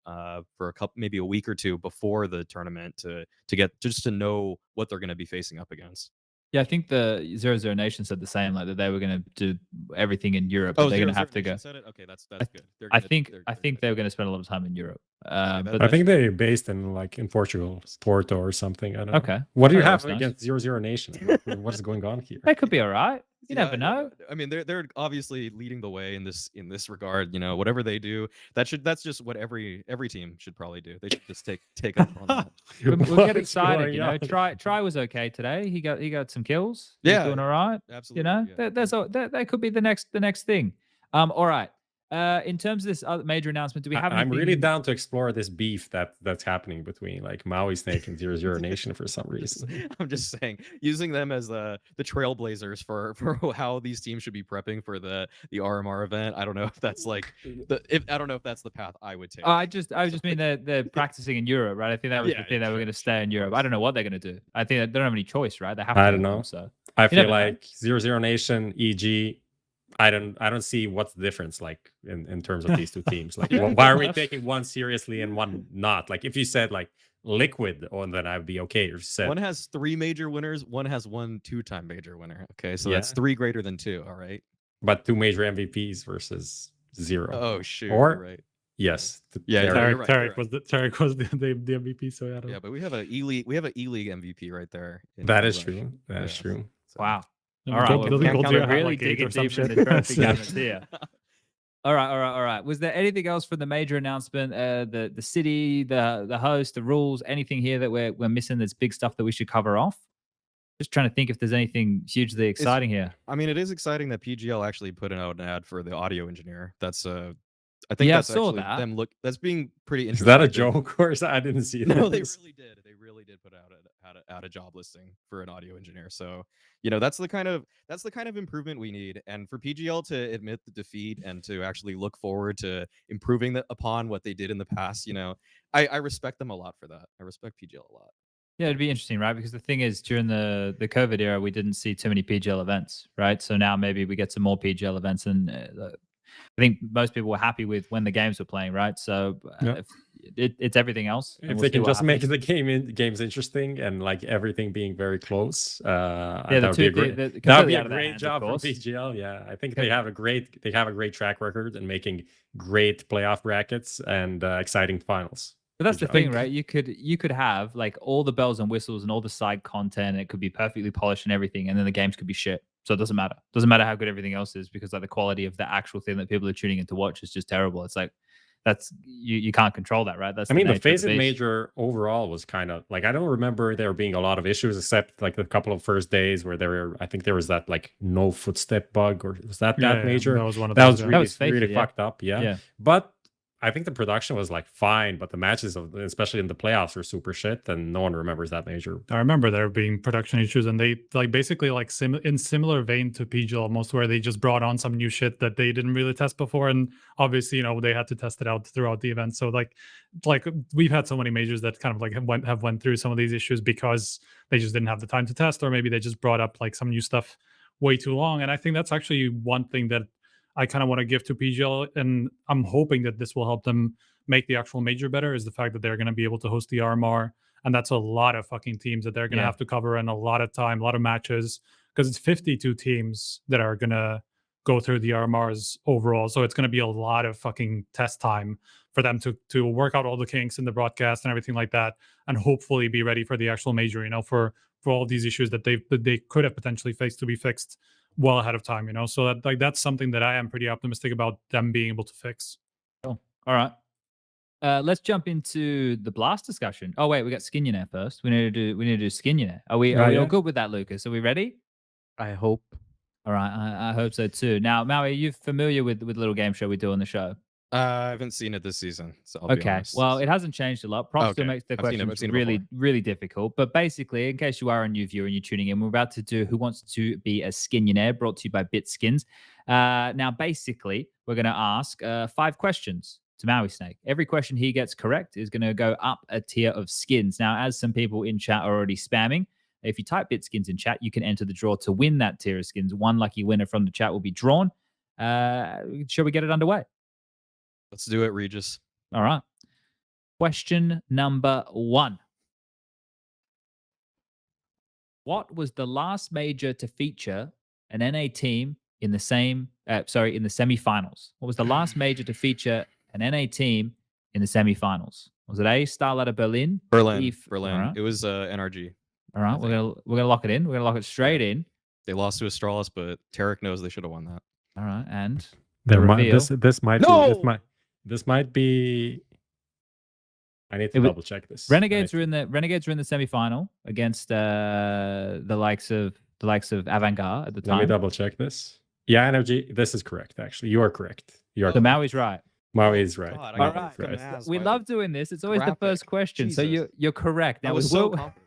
for a couple, maybe a week or 2 before the tournament to get just to know what they're going to be facing up against. Yeah, I think the 00 Nation said the same, like that they were going to do everything in Europe. Oh, they're going to have to Nation go. said it? Okay, that's good. I think they were going to spend a lot of time in Europe. But I think they're based in Portugal, Porto or something. I don't know. Okay. What do you Okay, have that's nice. against 00 Nation? What is going on here? They could be all right. You never know. I mean, they're obviously leading the way in this regard. Whatever they do, that's just what every team should probably do. They should just take up on that. We'll get excited. Try was okay today. He got some kills. He's doing all right. Absolutely. That could be the next thing. All right. In terms of this other major announcement, do we have? I'm anything... really down to explore this beef that's happening between like Mauisnake and 00 Nation for some reason. I'm just saying, using them as the trailblazers for how these teams should be prepping for the RMR event. I don't know if that's like I don't know if that's the path I would take. I just mean they're practicing in Europe, right? I think that was the thing that we're going to stay in Europe. I don't know what they're going to do. I think they don't have any choice, right? They have to. I don't know. So I feel like 00 Nation, EG. I don't see what's the difference like in terms of these 2 teams. Like, why are we taking one seriously and one not? Like, if you said like Liquid, then I'd be okay. If you said one has 3 major winners, one has 1 2-time major winner. Okay, so that's 3 greater than 2. All right, but 2 major MVPs versus 0. Oh shoot! Or you're right. Yes, Tarek was the MVP. So I don't know. But we have a E-League MVP right there. That is true. That is true. So. Wow. All right, we're really digging deep in the trophy cabinets here. All right. Was there anything else from the major announcement? The city, the host, the rules, anything here that we're missing? That's big stuff that we should cover off. Just trying to think if there's anything hugely exciting here. I mean, it is exciting that PGL actually put out an ad for the audio engineer. That's I think that's actually them that's being pretty interesting. Is that a joke or I didn't see that? No, they really did. They really did put out a job listing for an audio engineer. So, that's the kind of improvement we need. And for PGL to admit the defeat and to actually look forward to improving upon what they did in the past, I respect them a lot for that. I respect PGL a lot. Yeah, it'd be interesting, right? Because the thing is, during the COVID era, we didn't see too many PGL events, right? So now maybe we get some more PGL events, and I think most people were happy with when the games were playing, right? So it's everything else. If they can just make the games interesting and like everything being very close, that would be a great job from PGL. Yeah, I think they have a great track record in making great playoff brackets and exciting finals. But that's the thing, right? You could have like all the bells and whistles and all the side content. And it could be perfectly polished and everything, and then the games could be shit. So it doesn't matter. Doesn't matter how good everything else is, because like the quality of the actual thing that people are tuning in to watch is just terrible. It's like that's you can't control that, right? That's the FaZe Major overall was kind of like, I don't remember there being a lot of issues except like a couple of first days where I think there was that like no footstep bug, or was that major? That was one of those. That was really fucked up. Yeah. But I think the production was like fine, but the matches, especially in the playoffs, were super shit, and no one remembers that major. I remember there being production issues, and they like basically like in similar vein to PGL almost, where they just brought on some new shit that they didn't really test before, and obviously they had to test it out throughout the event. So like we've had so many majors that kind of like have went through some of these issues because they just didn't have the time to test, or maybe they just brought up like some new stuff way too long. And I think that's actually one thing that I kind of want to give to PGL, and I'm hoping that this will help them make the actual major better, is the fact that they're going to be able to host the RMR. And that's a lot of fucking teams that they're going to have to cover, and a lot of time, a lot of matches, because it's 52 teams that are going to go through the RMRs overall. So it's going to be a lot of fucking test time for them to work out all the kinks in the broadcast and everything like that, and hopefully be ready for the actual major, for all these issues that they could have potentially faced to be fixed well ahead of time, so that's something that I am pretty optimistic about them being able to fix. Cool. All right, let's jump into the blast discussion. Oh wait, we got skinionaire first. We need to do skinionaire. Are we all good with that, Lukas? Are we ready? I hope. All right, I hope so too. Now, Maui, are you familiar with the little game show we do on the show? I haven't seen it this season, so I'll be honest. Well, it hasn't changed a lot. Props still makes the questions really difficult. But basically, in case you are a new viewer and you're tuning in, we're about to do Who Wants to Be a Skinionaire, brought to you by Bitskins. Now, basically, we're going to ask 5 questions to Mauisnake. Every question he gets correct is going to go up a tier of skins. Now, as some people in chat are already spamming, if you type Bitskins in chat, you can enter the draw to win that tier of skins. One lucky winner from the chat will be drawn. Shall we get it underway? Let's do it, Regis. All right. Question number 1. What was the last major to feature an NA team in the semifinals? What was the last major to feature an NA team in the semifinals? Was it A, Starlight Berlin? Berlin. Right. It was NRG. All right, we're gonna lock it in. We're gonna lock it straight in. They lost to Astralis, but Tarek knows they should have won that. All right, and this might be. I need to double check this. Renegades were in the semifinal against the likes of Avantgarde at the time. Let me double check this. Yeah, energy. This is correct. Actually, you are correct. So Maui's right. Maui is right. God, all right. We love doing this. It's always the first question. Jesus. So you're correct. Now I was so confident.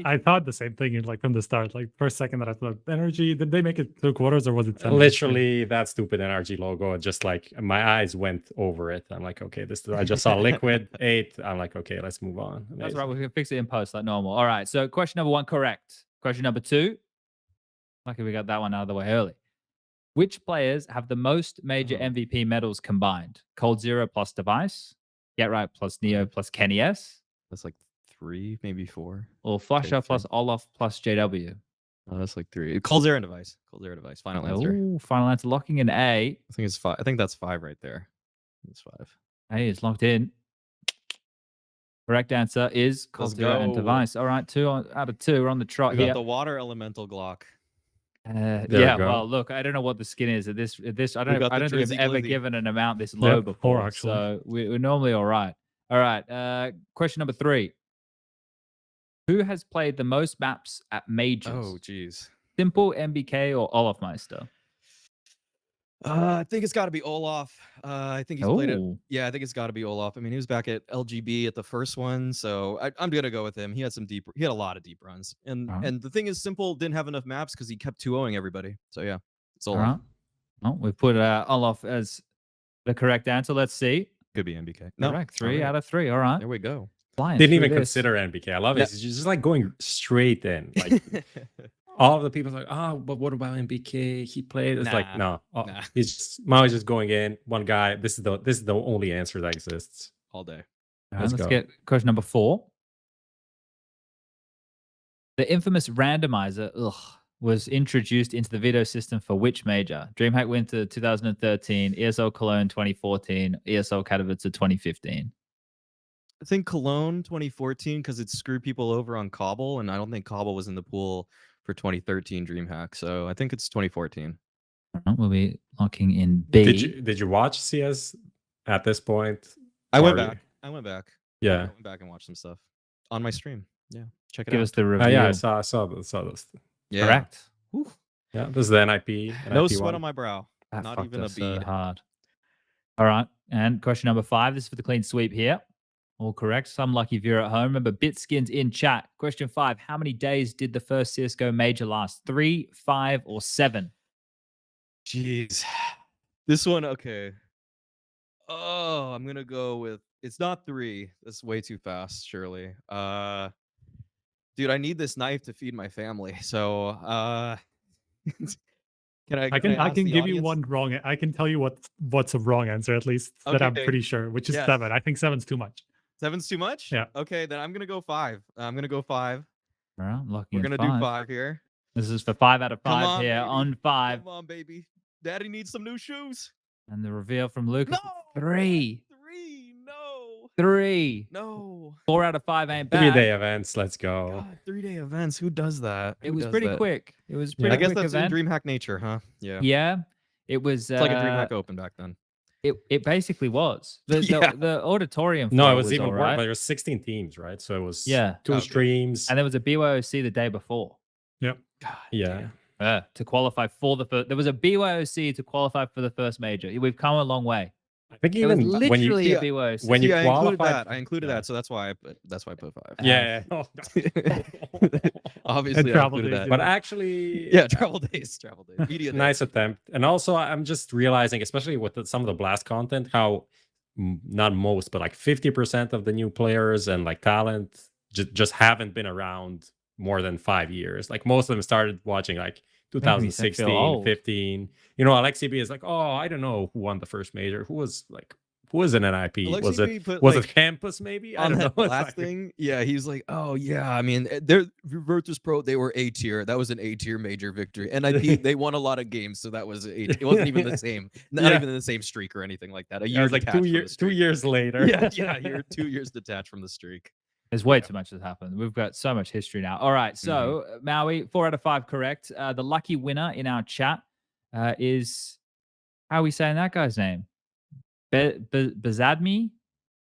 I thought the same thing like from the start. Like first second that I thought energy, did they make it 2 quarters or was it 10? Literally that stupid NRG logo, just like my eyes went over it. I'm like, okay, I just saw liquid 8. I'm like, okay, let's move on. Amazing. That's right, we can fix it in post like normal. All right, so question number 1 correct. Question number 2, lucky we got that one out of the way early. Which players have the most major MVP medals combined? Cold Zero plus Device, Get Right plus Neo plus Kenny S. That's like 3, maybe 4. Or Flusher plus Olaf plus JW. Oh, that's like 3. Cold Zero Device. Final answer. Oh, final answer. Locking in A. I think it's 5. I think that's 5 right there. It's 5. A is locked in. Correct answer is Cold Zero and Device. All right, 2 out of 2. We're on the trot here. The Water Elemental Glock. Well, look, I don't know what the skin is at this. I don't think we've ever given an amount this low before. Actually. So we're normally all right. All right. Question number 3. Who has played the most maps at majors? Oh, geez. Simple, MBK, or Olafmeister? I think it's got to be Olaf. I think he's played it. Yeah, I think it's got to be Olaf. I mean, he was back at LGB at the first one, so I'm gonna go with him. He had a lot of deep runs, and the thing is, Simple didn't have enough maps because he kept 2-0ing everybody. So yeah, it's Olaf. Well, we've put Olaf as the correct answer. Let's see. Could be MBK. Correct. 3 out of 3. All right. There we go. Flying Didn't through even this. consider NBK. I love Yeah. it. He's just like going straight in. Like all of the people are like, oh, but what about NBK? He played. It's like, no, nah. he's just Maui's just going in. One guy. This is the only answer that exists. All day. All right, Let's let's go. get question number 4. The infamous randomizer was introduced into the veto system for which major? DreamHack Winter 2013, ESL Cologne 2014, ESL Katowice 2015. I think Cologne 2014 because it screwed people over on Cobble, and I don't think Cobble was in the pool for 2013 DreamHack. So I think it's 2014. All right, we'll be locking in B. Did you watch CS at this point? I went Or- back. I went back. Yeah. I went back and watched some stuff on my stream. Yeah, check it Give out. us the review. Oh yeah, I saw those. Yeah. Correct. Yeah, this is the NIP. No NIP sweat one. on my brow. That Not fucked even a us so bead. hard. All right. And question number 5. This is for the clean sweep here. All correct. Some lucky viewer at home. Remember, Bitskins in chat. Question 5. How many days did the first CSGO major last? 3, 5, or 7? Jeez. This one, okay. Oh, I'm gonna go with it's not 3. That's way too fast, surely. Dude, I need this knife to feed my family. So can I I can ask the give you audience? one wrong. I can tell you what's a wrong answer at least that I'm Okay. pretty sure, which is Yes. 7. I think 7's too much. 7's too much? Yeah. Okay, then I'm gonna go 5. I'm gonna go 5. All right. Locking We're in gonna 5. do 5 here. This is for 5 out of Come 5 on, here baby. on 5. Come on, baby. Daddy needs some new shoes. And the reveal from Lukas. No! 3. 3. No. 3. No. 4 out of 5 ain't bad. 3-day events. Let's go. God, 3-day events. Who does that? It Who was does pretty that? quick. It was Yeah. pretty I guess quick that's event. in DreamHack nature, huh? Yeah. Yeah. It was It's like a DreamHack Open back then. it basically was. The Yeah. the auditorium No, it floor was even all more. right. But there was 16 teams, right? So it was Yeah. 2 Okay. streams. And there was a BYOC the day before. Yep. God, Yeah. damn. To qualify for the first. There was a BYOC to qualify for the first major. We've come a long way. I think It was even when you literally Yeah. a BYOC. when you See, I included qualified- that. I included Yeah. that, so that's why I put 5. yeah. Obviously, I travel included days, that. But actually, Yeah, travel days. Media days. nice attempt. And also, I'm just realizing, especially with some of the blast content, how not most, but like 50% of the new players and like talent just haven't been around more than 5 years. Like most of them started watching like Makes me feel 2016, old. 15. You know, Alexi B is like, oh, I don't know who won the first major. Who was an NIP? Alexi Was B it put, was like, it Campus maybe? I on don't that know. It's last like- thing, yeah, he's like, oh yeah, I mean, they're Virtus Pro, they were A tier. That was an A tier major victory. NIP, they won a lot of games, so that was it wasn't even the same, not Yeah. even the same streak or anything like that. A Yeah, year it was like detached 2 from the years 2 streak. years later. Yeah, you're 2 years detached from the streak. There's way too much has happened. We've got so much history now. All right. So, Maui, 4 out of 5 correct. The lucky winner in our chat is, how are we saying that guy's name? Bazadmi?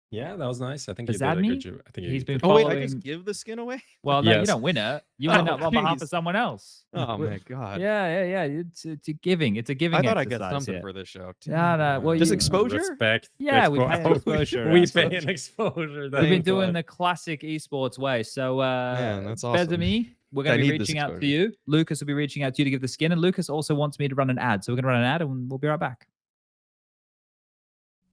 Yeah, that was nice. I think you Is did that a me? good job. I think you He's did been Oh wait, I following- just give the skin away? Well, no, you Yes. don't win it. You Oh, win it on behalf of please. someone else. Oh my god. Yeah. It's a giving. It's a giving I thought I'd exercise get something here. for this show. No. Well, Just you- exposure? Respect. Yeah, we pay an exposure. We That's pay what- an exposure. We've been thank doing God. the classic esports way. So, Man, that's awesome. Bezami, we're I going to be need this reaching out to exposure. you. Lucas will be reaching out to you to give the skin. And Lucas also wants me to run an ad. So we're going to run an ad and we'll be right back.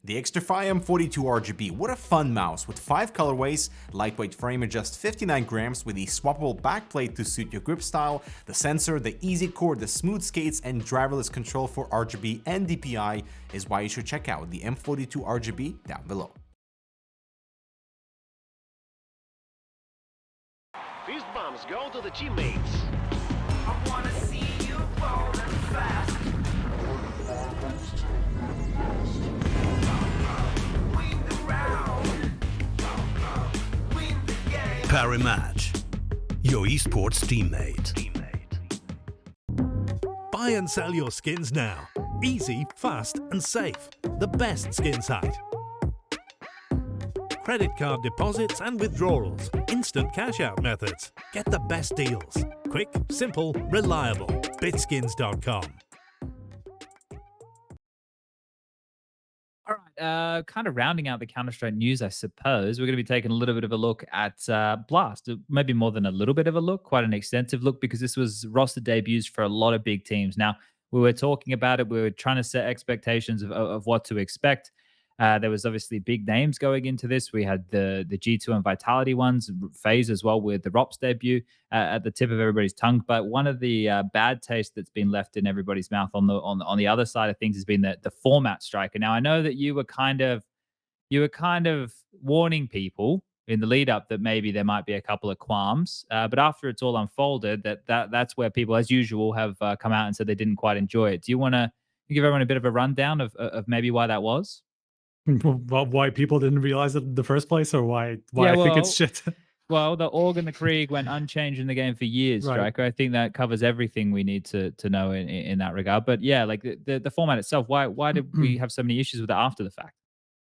The Xtrfy M42 RGB, what a fun mouse with 5 colorways, lightweight frame at just 59 grams with a swappable backplate to suit your grip style, the sensor, the easy core, the smooth skates, and driverless control for RGB and DPI is why you should check out the M42 RGB down below. Fist bumps go to the teammates. I wanna see you rolling fast. Win the round. Win the game. Parry Match, your esports teammate. Buy and sell your skins now. Easy, fast, and safe. The best skin site. Credit card deposits and withdrawals. Instant cash out methods. Get the best deals. Quick, simple, reliable. Bitskins.com. All right. Kind of rounding out the Counter-Strike news, I suppose. We're going to be taking a little bit of a look at Blast. Maybe more than a little bit of a look, quite an extensive look, because this was roster debuts for a lot of big teams. Now, we were talking about it. We were trying to set expectations of what to expect. There was obviously big names going into this. We had the G2 and Vitality ones, FaZe as well with the ropz debut at the tip of everybody's tongue. But one of the bad taste that's been left in everybody's mouth on the other side of things has been the format striker. Now I know that you were kind of warning people in the lead up that maybe there might be a couple of qualms, but after it's all unfolded, that's where people, as usual, have come out and said they didn't quite enjoy it. Do you want to give everyone a bit of a rundown of maybe why that was? Why people didn't realize it in the first place, or why I think it's shit? Well, the org and the Krieg went unchanged in the game for years, Right. STYKO. I think that covers everything we need to know in that regard. But yeah, like the format itself, why did we have so many issues with it after the fact?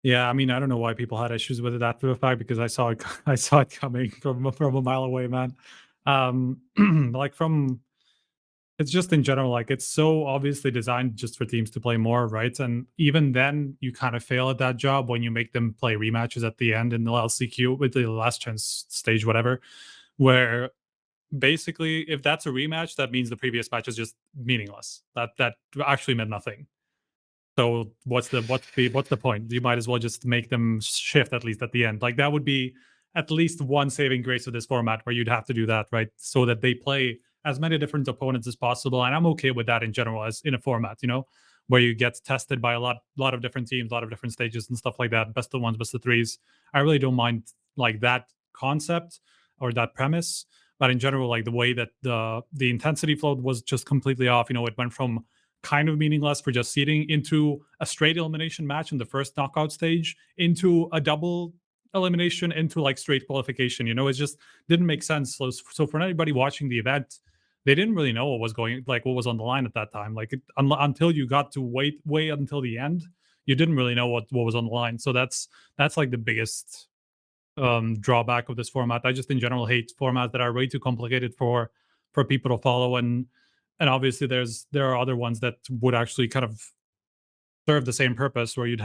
Yeah, I mean, I don't know why people had issues with it after the fact, because I saw it coming from a mile away, man. Like it's just in general, like it's so obviously designed just for teams to play more, right? And even then, you kind of fail at that job when you make them play rematches at the end in the LCQ with the last chance stage, whatever, where basically if that's a rematch, that means the previous match is just meaningless. That actually meant nothing. So what's the point? You might as well just make them shift at least at the end. Like that would be at least one saving grace of this format, where you'd have to do that, right? So that they play as many different opponents as possible. And I'm okay with that in general, as in a format, where you get tested by a lot of different teams, a lot of different stages and stuff like that. Best of ones, best of threes. I really don't mind like that concept or that premise. But in general, like the way that the intensity flow was just completely off. It went from kind of meaningless for just seeding into a straight elimination match in the first knockout stage, into a double elimination, into like straight qualification. It just didn't make sense. So for anybody watching the event, they didn't really know what was on the line at that time. Like until you got to wait until the end, you didn't really know what was on the line. So that's like the biggest drawback of this format. I just in general hate formats that are way too complicated for people to follow, and obviously there are other ones that would actually kind of serve the same purpose, where you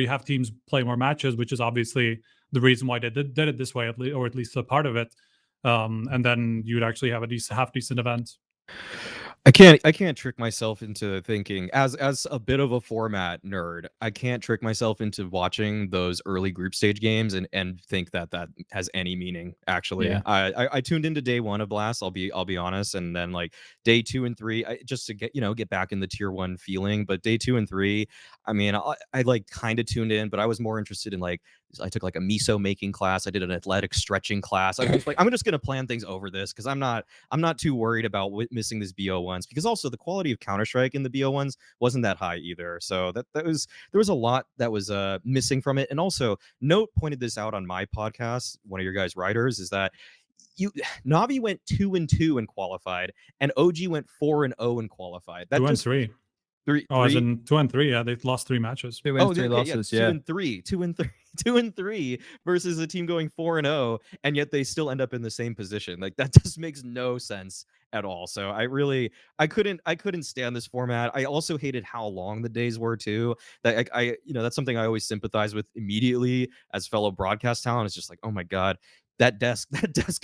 have teams play more matches, which is obviously the reason why they did it this way, or at least a part of it. And then you'd actually have a half decent event. I can't trick myself into thinking, as a bit of a format nerd, I can't trick myself into watching those early group stage games and think that has any meaning. Actually, Yeah. I tuned into day 1 of Blast. I'll be honest, and then like day 2 and 3, just to get back in the tier 1 feeling. But day 2 and 3, I mean, I like kind of tuned in, but I was more interested in like, I took like a miso making class. I did an athletic stretching class. I was like, I'm just gonna plan things over this, because I'm not too worried about missing this BO1s, because also the quality of Counter-Strike in the BO1s wasn't that high either. So there was a lot that was missing from it. And also, Note pointed this out on my podcast, one of your guys' writers, is that Navi went 2-2 and qualified, and OG went 4-0 and qualified. That 2 and just 3. Three, Oh, as in 2 and 3. Yeah, they lost 3 matches. 2 wins, 3 losses. 2 and 3, 2 and 3, 2 and 3 versus a team going 4-0, and yet they still end up in the same position. Like that just makes no sense at all. So I couldn't stand this format. I also hated how long the days were too. That I that's something I always sympathize with immediately as fellow broadcast talent. It's just like, oh my god, that desk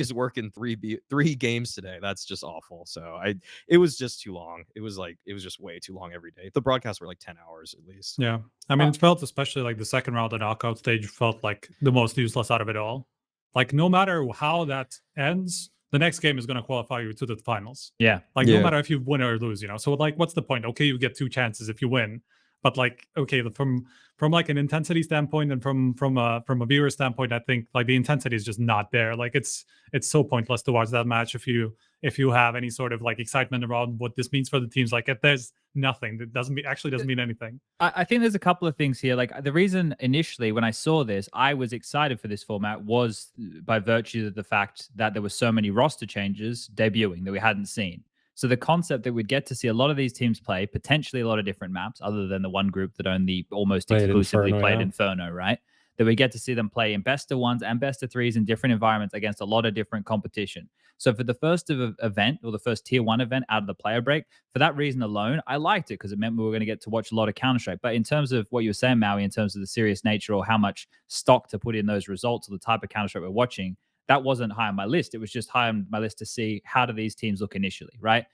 is working 3 games today. That's just awful. So it was just too long. It was just way too long every day. The broadcasts were like 10 hours at least. Yeah, I mean, it felt, especially like the second round, the knockout stage, felt like the most useless out of it all. Like no matter how that ends, the next game is going to qualify you to the finals. Yeah. Like no matter if you win or lose, So like, what's the point? Okay, you get 2 chances if you win, but like, okay, from like an intensity standpoint and from a viewer standpoint, I think like the intensity is just not there. Like it's so pointless to watch that match if you have any sort of like excitement around what this means for the teams. Like if there's nothing, that doesn't mean anything. I think there's a couple of things here. Like the reason initially when I saw this, I was excited for this format was by virtue of the fact that there were so many roster changes debuting that we hadn't seen. So the concept that we'd get to see a lot of these teams play potentially a lot of different maps, other than the one group that only almost exclusively played Inferno, right? That we get to see them play in best of 1s and best of 3s in different environments against a lot of different competition. So for the first event, or the first tier 1 event out of the player break, for that reason alone, I liked it, because it meant we were going to get to watch a lot of Counter-Strike. But in terms of what you were saying, Maui, in terms of the serious nature or how much stock to put in those results or the type of Counter-Strike we're watching, that wasn't high on my list. It was just high on my list to see how do these teams look initially, right?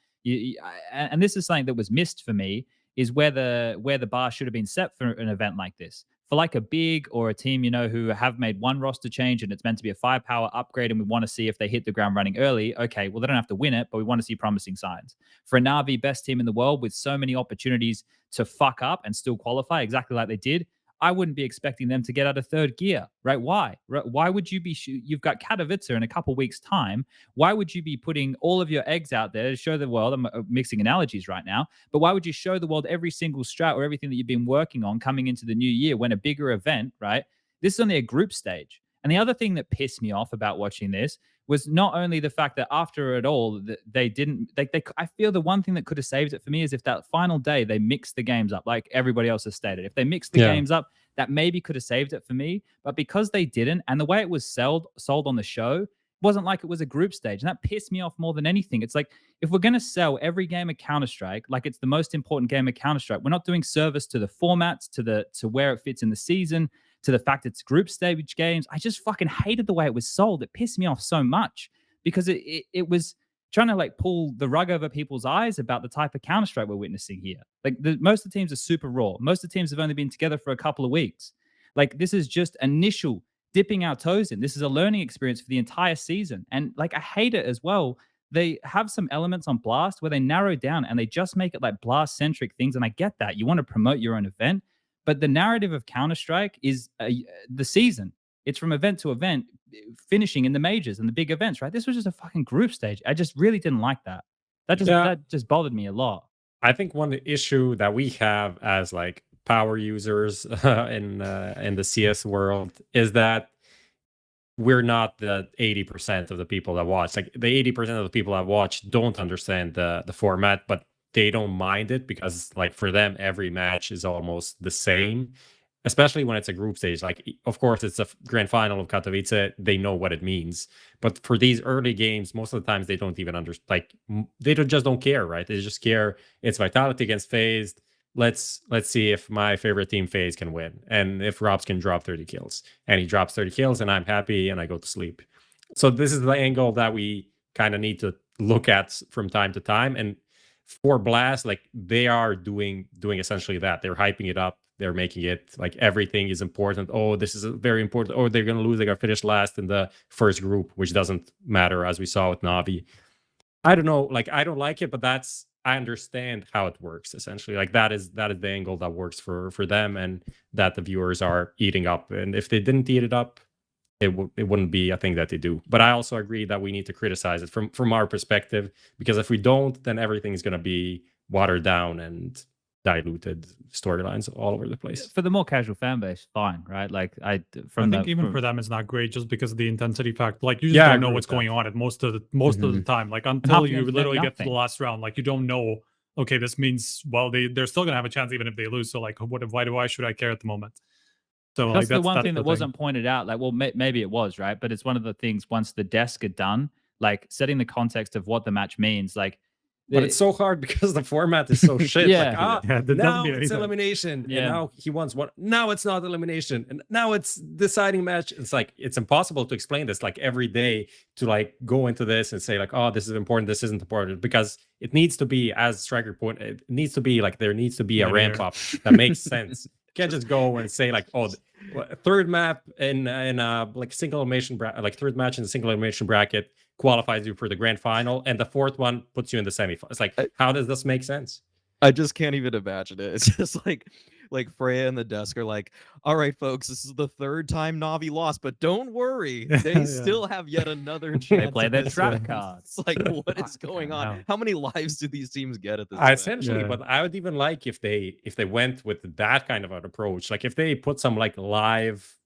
And this is something that was missed for me is where the bar should have been set for an event like this. For like a big or a team, who have made one roster change and it's meant to be a firepower upgrade and we want to see if they hit the ground running early, okay, well, they don't have to win it, but we want to see promising signs. For a NAVI, best team in the world with so many opportunities to fuck up and still qualify exactly like they did, I wouldn't be expecting them to get out of third gear, right? Why? Why would you be? You've got Katowice in a couple weeks' time. Why would you be putting all of your eggs out there to show the world? I'm mixing analogies right now, but why would you show the world every single strat or everything that you've been working on coming into the new year when a bigger event, right? This is only a group stage. And the other thing that pissed me off about watching this was not only the fact that after it all, they didn't. I feel the one thing that could have saved it for me is if that final day they mixed the games up, like everybody else has stated. If they mixed the games up, that maybe could have saved it for me. But because they didn't, and the way it was sold on the show wasn't like it was a group stage, and that pissed me off more than anything. It's like, if we're going to sell every game of Counter-Strike like it's the most important game of Counter-Strike, we're not doing service to the formats, to where it fits in the season, to the fact it's group stage games. I just fucking hated the way it was sold. It pissed me off so much because it was trying to like pull the rug over people's eyes about the type of Counter-Strike we're witnessing here. Like most of the teams are super raw. Most of the teams have only been together for a couple of weeks. Like this is just initial dipping our toes in. This is a learning experience for the entire season. And like I hate it as well. They have some elements on Blast where they narrow down and they just make it like Blast-centric things. And I get that. You want to promote your own event. But the narrative of Counter-Strike is the season. It's from event to event, finishing in the majors and the big events, right? This was just a fucking group stage. I just really didn't like that. That just bothered me a lot. I think one issue that we have as like power users in the CS world is that we're not the 80% of the people that watch. Like the 80% of the people that watch don't understand the format, but they don't mind it because like for them every match is almost the same, especially when it's a group stage. Like of course it's a grand final of Katowice, they know what it means, but for these early games most of the times they don't even understand. Like they just don't care, right? They just care it's Vitality against FaZe. Let's see if my favorite team FaZe can win and if ropz can drop 30 kills, and he drops 30 kills and I'm happy and I go to sleep. So this is the angle that we kind of need to look at from time to time. And for Blast, like they are doing essentially that. They're hyping it up. They're making it like everything is important. Oh, this is very important. Oh, they're gonna lose. They're gonna finish last in the first group, which doesn't matter, as we saw with Navi. I don't know. Like I don't like it, but I understand how it works. Essentially, like that is the angle that works for them, and that the viewers are eating up. And if they didn't eat it up, it wouldn't be a thing that they do. But I also agree that we need to criticize it from our perspective, because if we don't, then everything is going to be watered down and diluted storylines all over the place. For the more casual fan base, fine, right? Like I think even for them it's not great just because of the intensity factor. Like you just don't know what's going on at most of the time. Like until you literally get to the last round, like you don't know. Okay, this means they're still gonna have a chance even if they lose. So like, why should I care at the moment? So that's the one thing that wasn't pointed out. Like, well, maybe it was, right? But it's one of the things once the desk are done, like setting the context of what the match means. Like, but it's so hard because the format is so shit. Yeah. Like, now it's elimination. Yeah. And now he wants one. Now it's not elimination. And now it's deciding match. It's like, it's impossible to explain this like every day, to like go into this and say like, oh, this is important, this isn't important, because it needs to be, as Striker point, it needs to be like, there needs to be a ramp up that makes sense. Can't just go and say like, oh, third map in like single elimination like third match in the single elimination bracket qualifies you for the grand final, and the fourth one puts you in the semifinal. It's like, how does this make sense? I just can't even imagine it. It's just like Freya and the desk are like, all right, folks, this is the third time Navi lost, but don't worry, they still have yet another chance. They play their trap cards. It's like, what is going on? How many lives do these teams get at this essentially? But I would even like if they went with that kind of an approach, like if they put some like live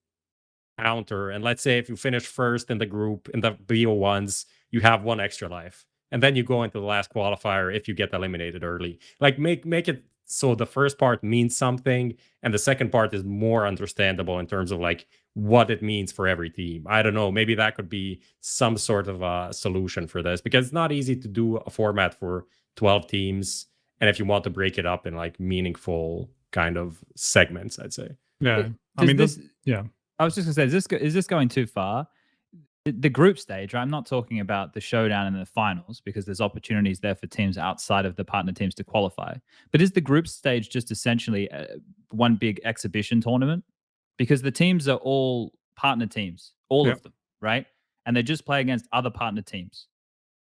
counter, and let's say if you finish first in the group in the BO1s, you have one extra life, and then you go into the last qualifier if you get eliminated early. Like make it so the first part means something and the second part is more understandable in terms of like what it means for every team. I don't know, maybe that could be some sort of a solution for this, because it's not easy to do a format for 12 teams, and if you want to break it up in like meaningful kind of segments, I'd say. I mean, I was just gonna say, is this going too far? the group stage, right? I'm not talking about the showdown and the finals because there's opportunities there for teams outside of the partner teams to qualify. But is the group stage just essentially one big exhibition tournament? Because the teams are all partner teams, all of them, right? And they just play against other partner teams.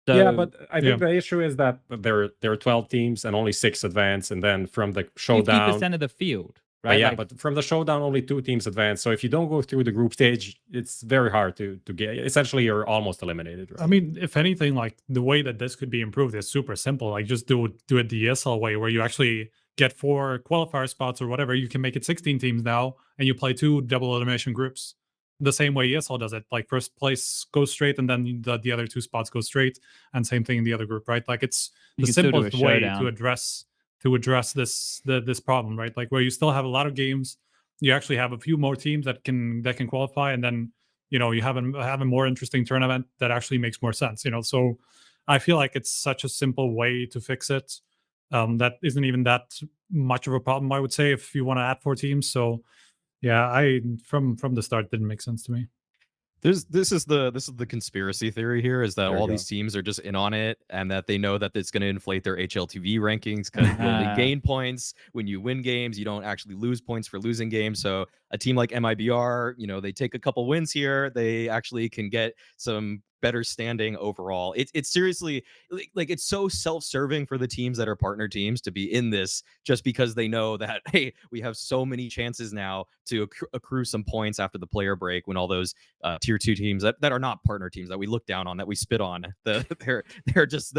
So, yeah, but I think the issue is that there are 12 teams and only 6 advance, and then from the showdown, 50% of the field. Right? Yeah, but from the showdown, only 2 teams advance. So if you don't go through the group stage, it's very hard to get. Essentially, you're almost eliminated. Right? I mean, if anything, like the way that this could be improved is super simple. Like just do it the ESL way, where you actually get 4 qualifier spots or whatever. You can make it 16 teams now, and you play 2 double elimination groups. The same way ESL does it. Like first place goes straight, and then the other 2 spots go straight, and same thing in the other group, right? Like it's the simplest way to address this problem, right? Like where you still have a lot of games, you actually have a few more teams that can qualify, and then you have a more interesting tournament that actually makes more sense. So I feel like it's such a simple way to fix it. That isn't even that much of a problem, I would say, if you want to add 4 teams. So yeah, I from the start didn't make sense to me. This is the conspiracy theory here, is that all these teams are just in on it, and that they know that it's going to inflate their HLTV rankings because you only gain points when you win games. You don't actually lose points for losing games. So a team like MIBR, they take a couple wins here, they actually can get some better standing overall. It's seriously like it's so self-serving for the teams that are partner teams to be in this, just because they know that, hey, we have so many chances now to accrue some points after the player break, when all those tier 2 teams that are not partner teams, that we look down on, that we spit on, they're just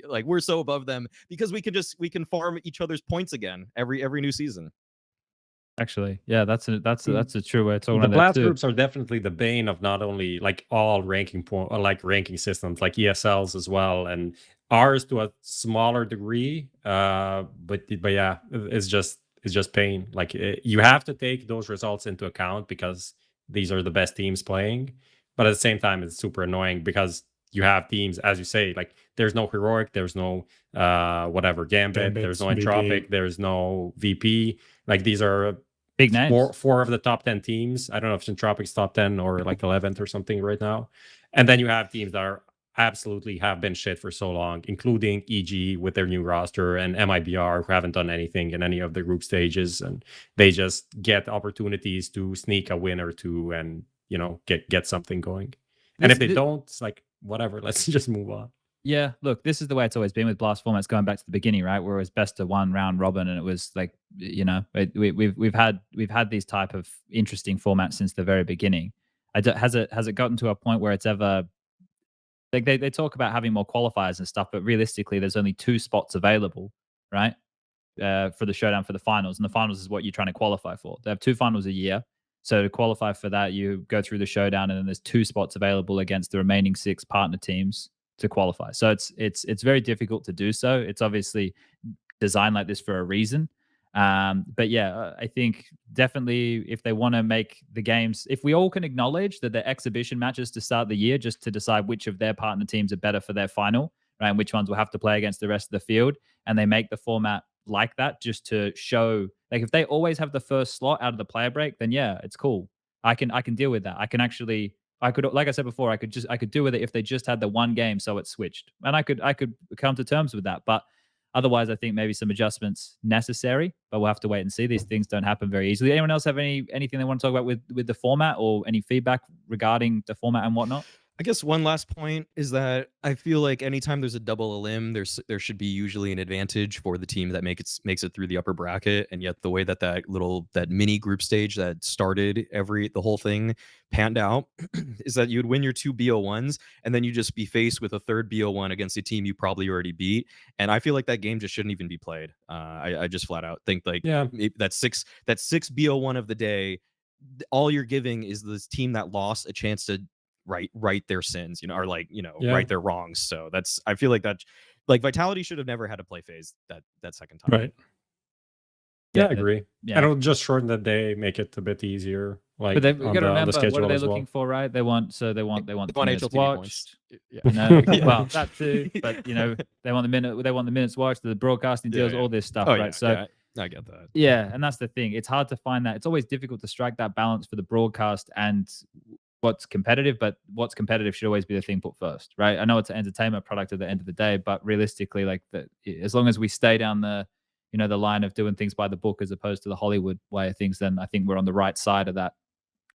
like, we're so above them because we can farm each other's points again every new season. Actually, yeah, that's a true way of talking the about blast that too. groups are definitely the bane of not only like all ranking ranking systems, like ESLs as well, and ours to a smaller degree. But yeah, it's just pain. Like you have to take those results into account because these are the best teams playing, but at the same time, it's super annoying because you have teams, as you say, like there's no heroic, there's no Gambit, there's no Entropic, there's no VP. Like these are big names. Four of the top 10 teams. I don't know if Entropic's top 10 or like 11th or something right now. And then you have teams that are absolutely have been shit for so long, including EG with their new roster, and MIBR, who haven't done anything in any of the group stages, and they just get opportunities to sneak a win or two and get something going. And if they don't, it's like whatever, let's just move on. Yeah, look, this is the way it's always been with blast formats, going back to the beginning, right? Where it was best of 1 round robin, and it was like, we've had these type of interesting formats since the very beginning. Has it gotten to a point where it's ever like they talk about having more qualifiers and stuff, but realistically, there's only 2 spots available, right? For the showdown, for the finals, and the finals is what you're trying to qualify for. They have 2 finals a year. So to qualify for that, you go through the showdown, and then there's 2 spots available against the remaining 6 partner teams to qualify. So it's very difficult to do so. It's obviously designed like this for a reason. But yeah, I think definitely if they want to make the games, if we all can acknowledge that they're exhibition matches to start the year, just to decide which of their partner teams are better for their final, right, and which ones will have to play against the rest of the field, and they make the format like that just to show, like if they always have the first slot out of the player break, then yeah, it's cool. I can deal with that. I could, like I said before, I could do with it if they just had the 1 game, so it switched, and I could come to terms with that. But otherwise, I think maybe some adjustments necessary. But we'll have to wait and see. These things don't happen very easily. Anyone else have anything they want to talk about with the format, or any feedback regarding the format and whatnot? I guess one last point is that I feel like anytime there's a double elim, there should be usually an advantage for the team that makes it through the upper bracket. And yet the way that mini group stage that started the whole thing panned out is that you would win your 2 BO1s, and then you just be faced with a 3rd BO1 against a team you probably already beat. And I feel like that game just shouldn't even be played. I just flat out think like that 6 BO1 of the day, all you're giving is this team that lost a chance to right their sins, or right their wrongs. So I feel like that, like Vitality should have never had to play FaZe that second time. Right. Yeah, I agree. Yeah. It'll just shorten the day, make it a bit easier. Like, but they've got to remember, what are they looking for, right? They want minutes watched. Well, that too. But they want the minutes watched, the broadcasting deals, all this stuff, right? So I get that. Yeah, and that's the thing. It's hard to find that. It's always difficult to strike that balance for the broadcast and what's competitive, but what's competitive should always be the thing put first, right? I know it's an entertainment product at the end of the day, but realistically, like as long as we stay down the the line of doing things by the book as opposed to the Hollywood way of things, then I think we're on the right side of that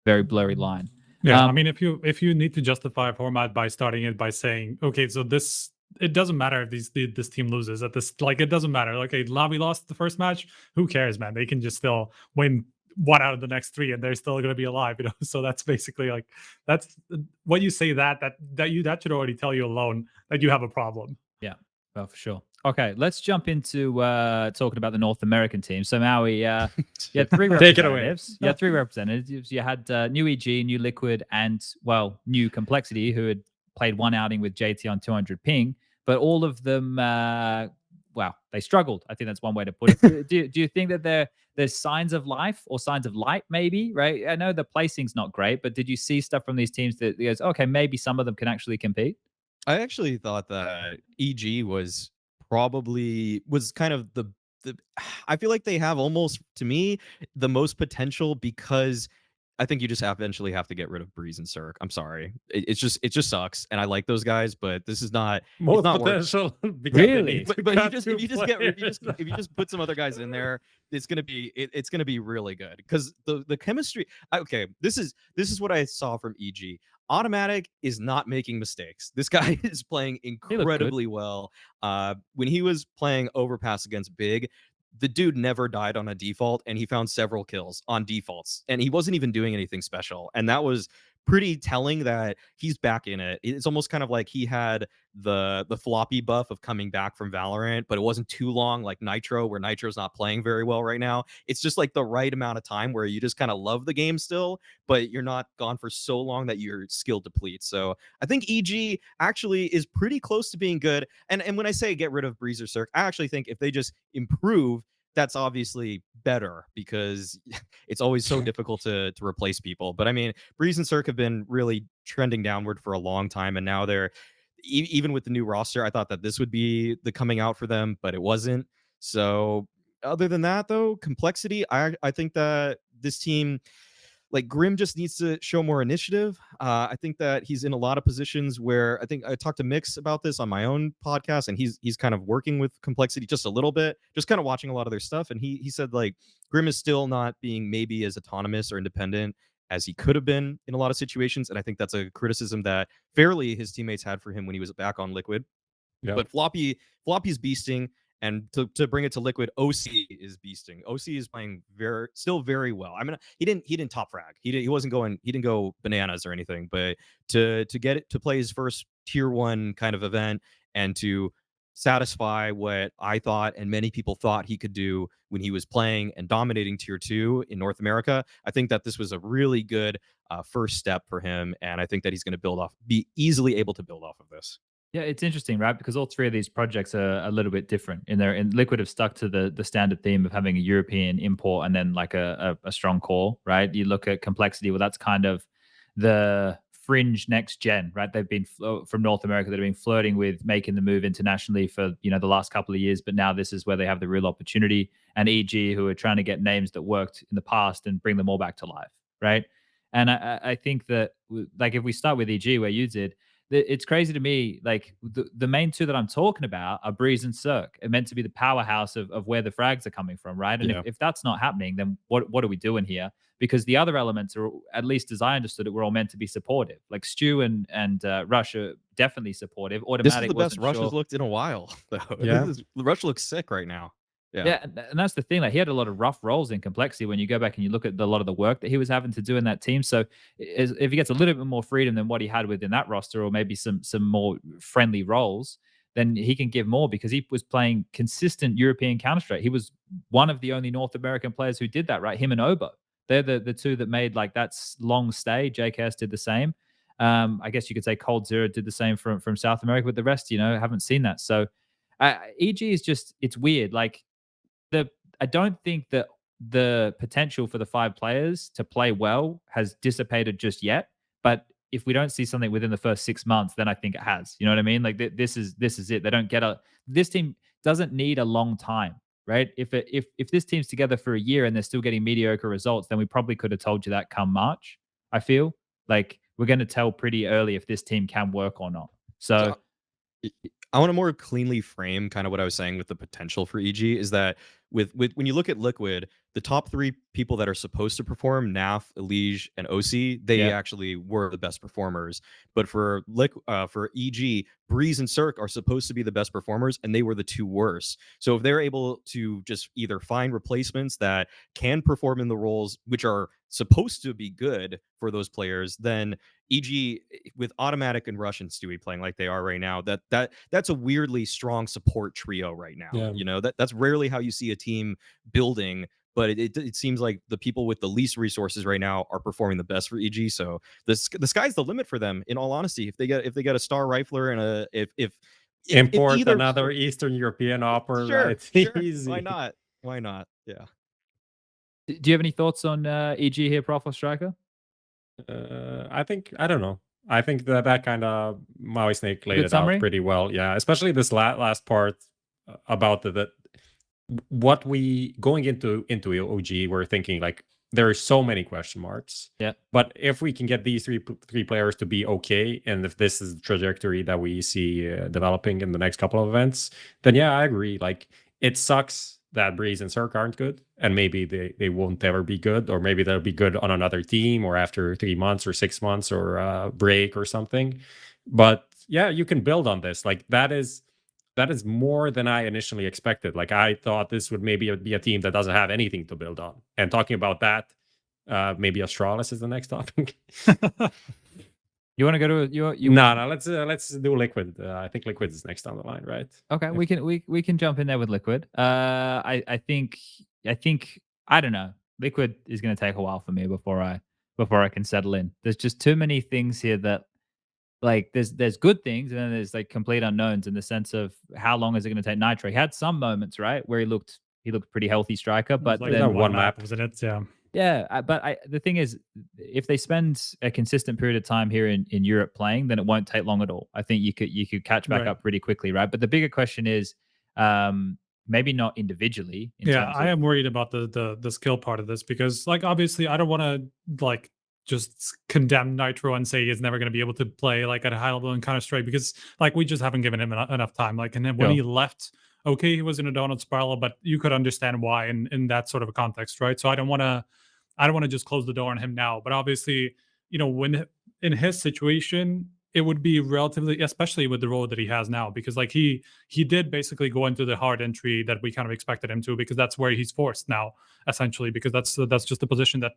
very blurry line. Yeah, I mean, if you need to justify a format by starting it by saying, okay, so this, it doesn't matter if this team loses at this, like it doesn't matter. Okay, Lavi lost the first match. Who cares, man? They can just still win one out of the next three, and they're still going to be alive. So that's basically like that's when you say that should already tell you alone that you have a problem. Yeah, well, for sure. Okay, let's jump into talking about the North American team. So Maui, you had three representatives. You had three representatives. You had New EG, New Liquid, and New Complexity, who had played one outing with JT on 200 ping. But all of them, they struggled. I think that's one way to put it. do you think that there's signs of life or signs of light? Maybe, right? I know the placing's not great, but did you see stuff from these teams that goes, okay, maybe some of them can actually compete? I actually thought that EG was kind of the I feel like they have almost, to me, the most potential, because I think you just eventually have to get rid of Breeze and Cirque. I'm sorry. It just sucks. And I like those guys, but this is not More not potential. Really? But if you just put some other guys in there, it's gonna be really good, because the chemistry. Okay, this is what I saw from EG. Automatic is not making mistakes. This guy is playing incredibly well. When he was playing Overpass against Big, the dude never died on a default, and he found several kills on defaults, and he wasn't even doing anything special. And that was pretty telling that he's back in it. It's almost kind of like he had the floppy buff of coming back from Valorant, but it wasn't too long like Nitro, where Nitro's not playing very well right now. It's just like the right amount of time where you just kind of love the game still, but you're not gone for so long that your skill depletes. So I think EG actually is pretty close to being good. And when I say get rid of Breeze or Cirque, I actually think if they just improve, that's obviously better, because it's always so difficult to replace people. But I mean, Breeze and Cirque have been really trending downward for a long time, and now they're even with the new roster. I thought that this would be the coming out for them, but it wasn't. So other than that, though, Complexity, I think that this team, like, Grim just needs to show more initiative. I think that he's in a lot of positions where, I think I talked to Mix about this on my own podcast, and he's kind of working with Complexity just a little bit, just kind of watching a lot of their stuff. And he said, like, Grim is still not being maybe as autonomous or independent as he could have been in a lot of situations. And I think that's a criticism that fairly his teammates had for him when he was back on Liquid. Yep. But Floppy's beasting. And to bring it to Liquid, OC is beasting. OC is playing still very well. I mean, he didn't top frag. He didn't go bananas or anything. But to get it to play his first tier 1 kind of event, and to satisfy what I thought and many people thought he could do when he was playing and dominating tier 2 in North America, I think that this was a really good first step for him. And I think that he's going to be easily able to build off of this. Yeah, it's interesting, right? Because all three of these projects are a little bit different. In Liquid have stuck to the standard theme of having a European import and then like a strong core, right? You look at Complexity, well, that's kind of the fringe next gen, right? They've been from North America, they've been flirting with making the move internationally for the last couple of years, but now this is where they have the real opportunity. And EG, who are trying to get names that worked in the past and bring them all back to life, right? And I think that, like, if we start with EG where you did, it's crazy to me. Like, the main two that I'm talking about are Breeze and Cirque. It's meant to be the powerhouse of where the frags are coming from, right? And if that's not happening, then what are we doing here? Because the other elements are, at least as I understood it, were all meant to be supportive. Like Stu and Rush are definitely supportive. Automatic, this is the best Rush has looked in a while, though. Yeah. Rush looks sick right now. Yeah, and that's the thing. Like, he had a lot of rough roles in Complexity when you go back and you look at a lot of the work that he was having to do in that team. So if he gets a little bit more freedom than what he had within that roster, or maybe some more friendly roles, then he can give more, because he was playing consistent European Counter-Strike. He was one of the only North American players who did that, right? Him and Obo. They're the two that made like that long stay. JKS did the same. I guess you could say Cold Zero did the same from South America, but the rest, haven't seen that. So EG is just, it's weird. Like, I don't think that the potential for the 5 players to play well has dissipated just yet. But if we don't see something within the first 6 months, then I think it has. You know what I mean? Like, this is it. They don't get this team doesn't need a long time, right? If this team's together for a year and they're still getting mediocre results, then we probably could have told you that come March. I feel like we're going to tell pretty early if this team can work or not. So I want to more cleanly frame kind of what I was saying with the potential for EG is that with when you look at Liquid, the top 3 people that are supposed to perform, NAF, Elige, and OC, they actually were the best performers. But for EG, Breeze and Cirque are supposed to be the best performers, and they were the 2 worst. So if they're able to just either find replacements that can perform in the roles which are supposed to be good for those players, then EG with Automatic and Rush and Stewie playing like they are right now, that's a weirdly strong support trio right now. Yeah. You know, that's rarely how you see a team building, but it seems like the people with the least resources right now are performing the best for EG. So the sky's the limit for them. In all honesty, if they get a star rifler and if Import either another Eastern European opera, sure, right? sure. Easy. Why not? Yeah. do you have any thoughts on EG here, Prof or Striker? I don't know. I think that kind of Mauisnake laid Good it summary? out pretty well. Yeah, especially this last part about the what we going into OG, we're thinking like there are so many question marks. Yeah. But if we can get these three players to be okay, and if this is the trajectory that we see developing in the next couple of events, then yeah, I agree. Like it sucks that Breeze and Cirque aren't good, and maybe they won't ever be good, or maybe they'll be good on another team or after 3 months or 6 months or a break or something. But yeah, you can build on this. Like that is more than I initially expected. Like I thought this would maybe be a team that doesn't have anything to build on. And talking about that, maybe Astralis is the next topic. You want to go to you? No. Let's do Liquid. I think Liquid is next on the line, right? Okay, we can jump in there with Liquid. I think I don't know. Liquid is going to take a while for me before I can settle in. There's just too many things here that like there's good things and then there's like complete unknowns in the sense of how long is it going to take Nitro. He had some moments right where he looked pretty healthy Striker, but like then that one map wasn't it? Yeah. Yeah, but the thing is, if they spend a consistent period of time here in Europe playing, then it won't take long at all. I think you could catch back up pretty quickly, right? But the bigger question is, maybe not individually. Yeah, I am worried about the skill part of this because, like, obviously, I don't want to like just condemn Nitro and say he's never going to be able to play like at a high level in Counter-Strike because, like, we just haven't given him enough time. Like, and then when he left. Okay, he was in a donut spiral, but you could understand why in that sort of a context, right? So I don't want to just close the door on him now. But obviously, you know, when in his situation, it would be relatively, especially with the role that he has now, because like he did basically go into the hard entry that we kind of expected him to, because that's where he's forced now, essentially, because that's just the position that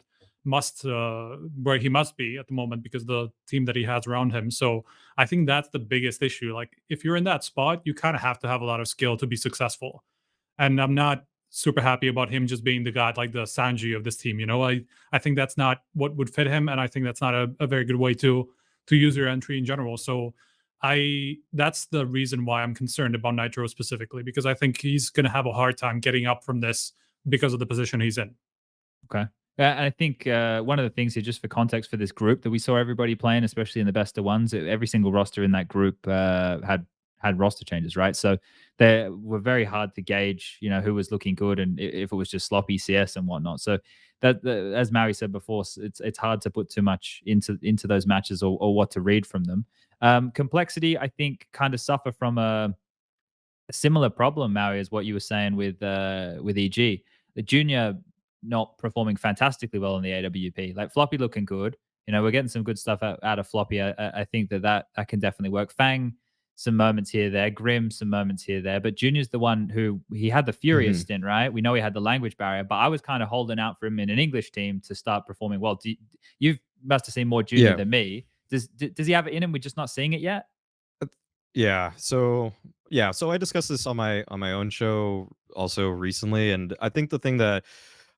where he must be at the moment because the team that he has around him. So I think that's the biggest issue. Like if you're in that spot, you kind of have to have a lot of skill to be successful. And I'm not super happy about him just being the guy like the Sanji of this team. You know, I think that's not what would fit him, and I think that's not a very good way to use your entry in general. So that's the reason why I'm concerned about Nitro specifically, because I think he's going to have a hard time getting up from this because of the position he's in. Okay. I think one of the things here, just for context for this group that we saw everybody playing, especially in the best of ones, every single roster in that group had roster changes, right? So they were very hard to gauge, you know, who was looking good and if it was just sloppy CS and whatnot. So that as Maui said before, it's hard to put too much into those matches or what to read from them. Complexity, I think, kind of suffer from a similar problem, Maui, as what you were saying with EG. The junior not performing fantastically well in the AWP. Like Floppy looking good. You know, we're getting some good stuff out of Floppy. I think that can definitely work. Fang, some moments here, there. Grim, some moments here, there. But Junior's the one who he had the Furious stint, right? We know he had the language barrier, but I was kind of holding out for him in an English team to start performing well. You must have seen more Junior than me. Does he have it in him? We're just not seeing it yet? Yeah. So I discussed this on my own show also recently, and I think the thing that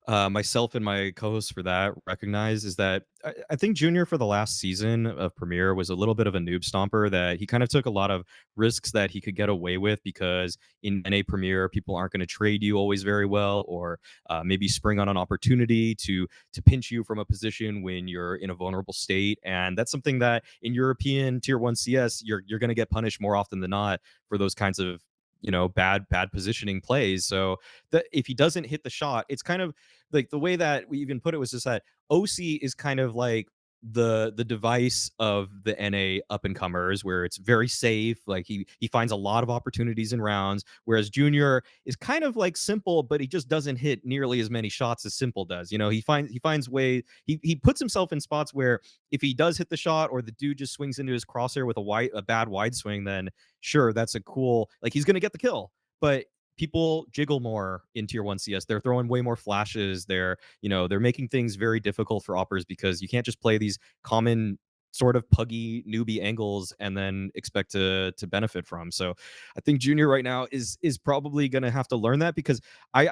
myself and my co-host for that recognize is that I think Junior for the last season of Premier was a little bit of a noob stomper, that he kind of took a lot of risks that he could get away with because in NA Premier people aren't going to trade you always very well, or maybe spring on an opportunity to pinch you from a position when you're in a vulnerable state. And that's something that in European tier 1 CS you're going to get punished more often than not for those kinds of, you know, bad positioning plays. So that if he doesn't hit the shot, it's kind of like the way that we even put it was just that OC is kind of like the device of the NA up and comers, where it's very safe. Like he finds a lot of opportunities in rounds, whereas Junior is kind of like Simple, but he just doesn't hit nearly as many shots as Simple does. You know, he finds ways. He puts himself in spots where if he does hit the shot, or the dude just swings into his crosshair with a bad wide swing, then sure, that's a cool, like, he's gonna get the kill. But people jiggle more in tier 1 CS. They're throwing way more flashes. They're making things very difficult for oppers, because you can't just play these common sort of puggy newbie angles and then expect to benefit from. So I think Junior right now is probably going to have to learn that, because I'm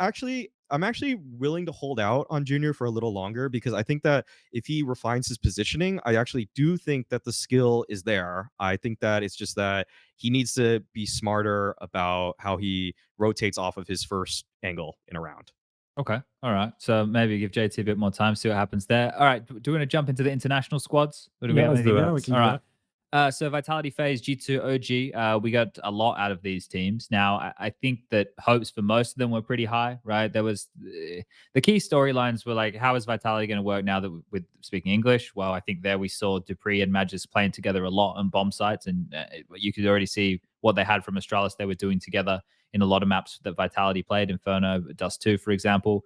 actually willing to hold out on Junior for a little longer, because I think that if he refines his positioning, I actually do think that the skill is there. I think that it's just that he needs to be smarter about how he rotates off of his first angle in a round. Okay. All right. So maybe give JT a bit more time, see what happens there. All right. Do we want to jump into the international squads? Or do we have let's do anything that. We else? can All do right. So Vitality, FaZe, G2, OG, we got a lot out of these teams. Now, I think that hopes for most of them were pretty high, right? There was the key storylines were like, how is Vitality going to work now that with speaking English? Well, I think there we saw Dupree and Magis playing together a lot on bomb sites, and you could already see what they had from Astralis they were doing together in a lot of maps that Vitality played, Inferno, Dust 2, for example.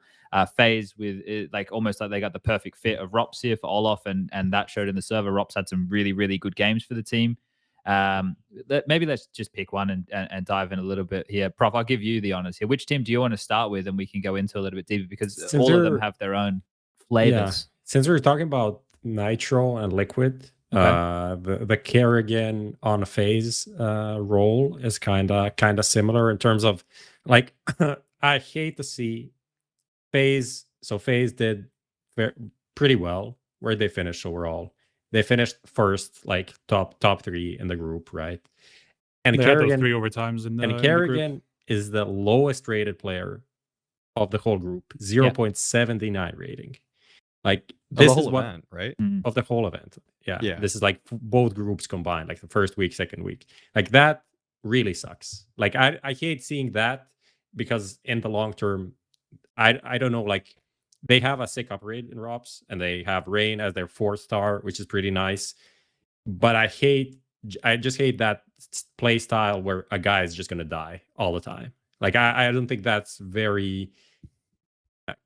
FaZe with like almost like they got the perfect fit of ropz here for Olof, and that showed in the server. ropz had some really, really good games for the team. Maybe let's just pick one and dive in a little bit here. Prof, I'll give you the honors here. Which team do you want to start with? And we can go into a little bit deeper, because all of them have their own flavors. Since we're talking about Nitro and Liquid, the karrigan on a FaZe role is kind of similar in terms of, like, I hate to see FaZe. So FaZe did pretty well. Where they finished overall? They finished first, like top 3 in the group, right? And they had those karrigan 3 overtimes in the and in the group. karrigan is the lowest rated player of the whole group, 0.79 rating. Like, this of the is whole what event, right? of the whole event. Yeah. This is like both groups combined, like the first week, second week. Like, that really sucks. Like, I hate seeing that, because in the long term, I don't know, like, they have a sick upgrade in ropz, and they have Rain as their 4th star, which is pretty nice. But I just hate that play style where a guy is just gonna die all the time. Like, I don't think that's very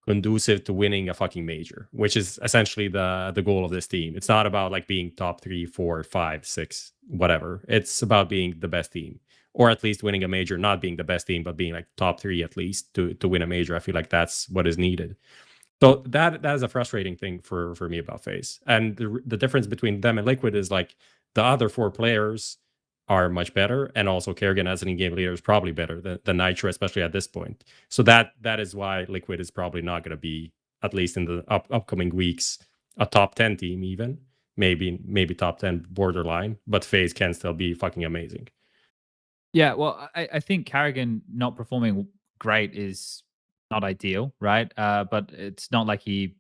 conducive to winning a fucking major, which is essentially the goal of this team. It's not about like being top 3, 4, 5, 6, whatever. It's about being the best team, or at least winning a major, not being the best team, but being like top 3 at least to win a major. I feel like that's what is needed. So that is a frustrating thing for me about FaZe. And the difference between them and Liquid is, like, the other 4 players are much better, and also karrigan as an in-game leader is probably better than Nitro, especially at this point. So that is why Liquid is probably not going to be, at least in the upcoming weeks, a top 10 team even. Maybe top 10 borderline, but FaZe can still be fucking amazing. Yeah, well, I think karrigan not performing great is not ideal, right? But it's not like he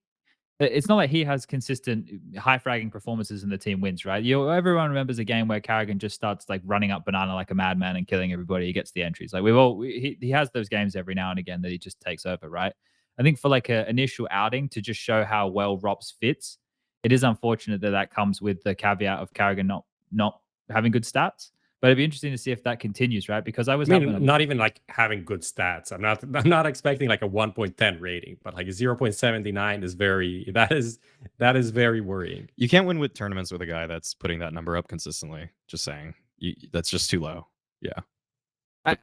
has consistent high fragging performances and the team wins, right? Everyone remembers a game where karrigan just starts like running up banana like a madman and killing everybody. He gets the entries. Like, he has those games every now and again that he just takes over, right? I think for like an initial outing to just show how well ropz fits, it is unfortunate that comes with the caveat of karrigan not having good stats. But it'd be interesting to see if that continues, right? Because not even like having good stats. I'm not expecting like a 1.10 rating, but like a 0.79 is that is very worrying. You can't win with tournaments with a guy that's putting that number up consistently. Just saying, that's just too low. Yeah.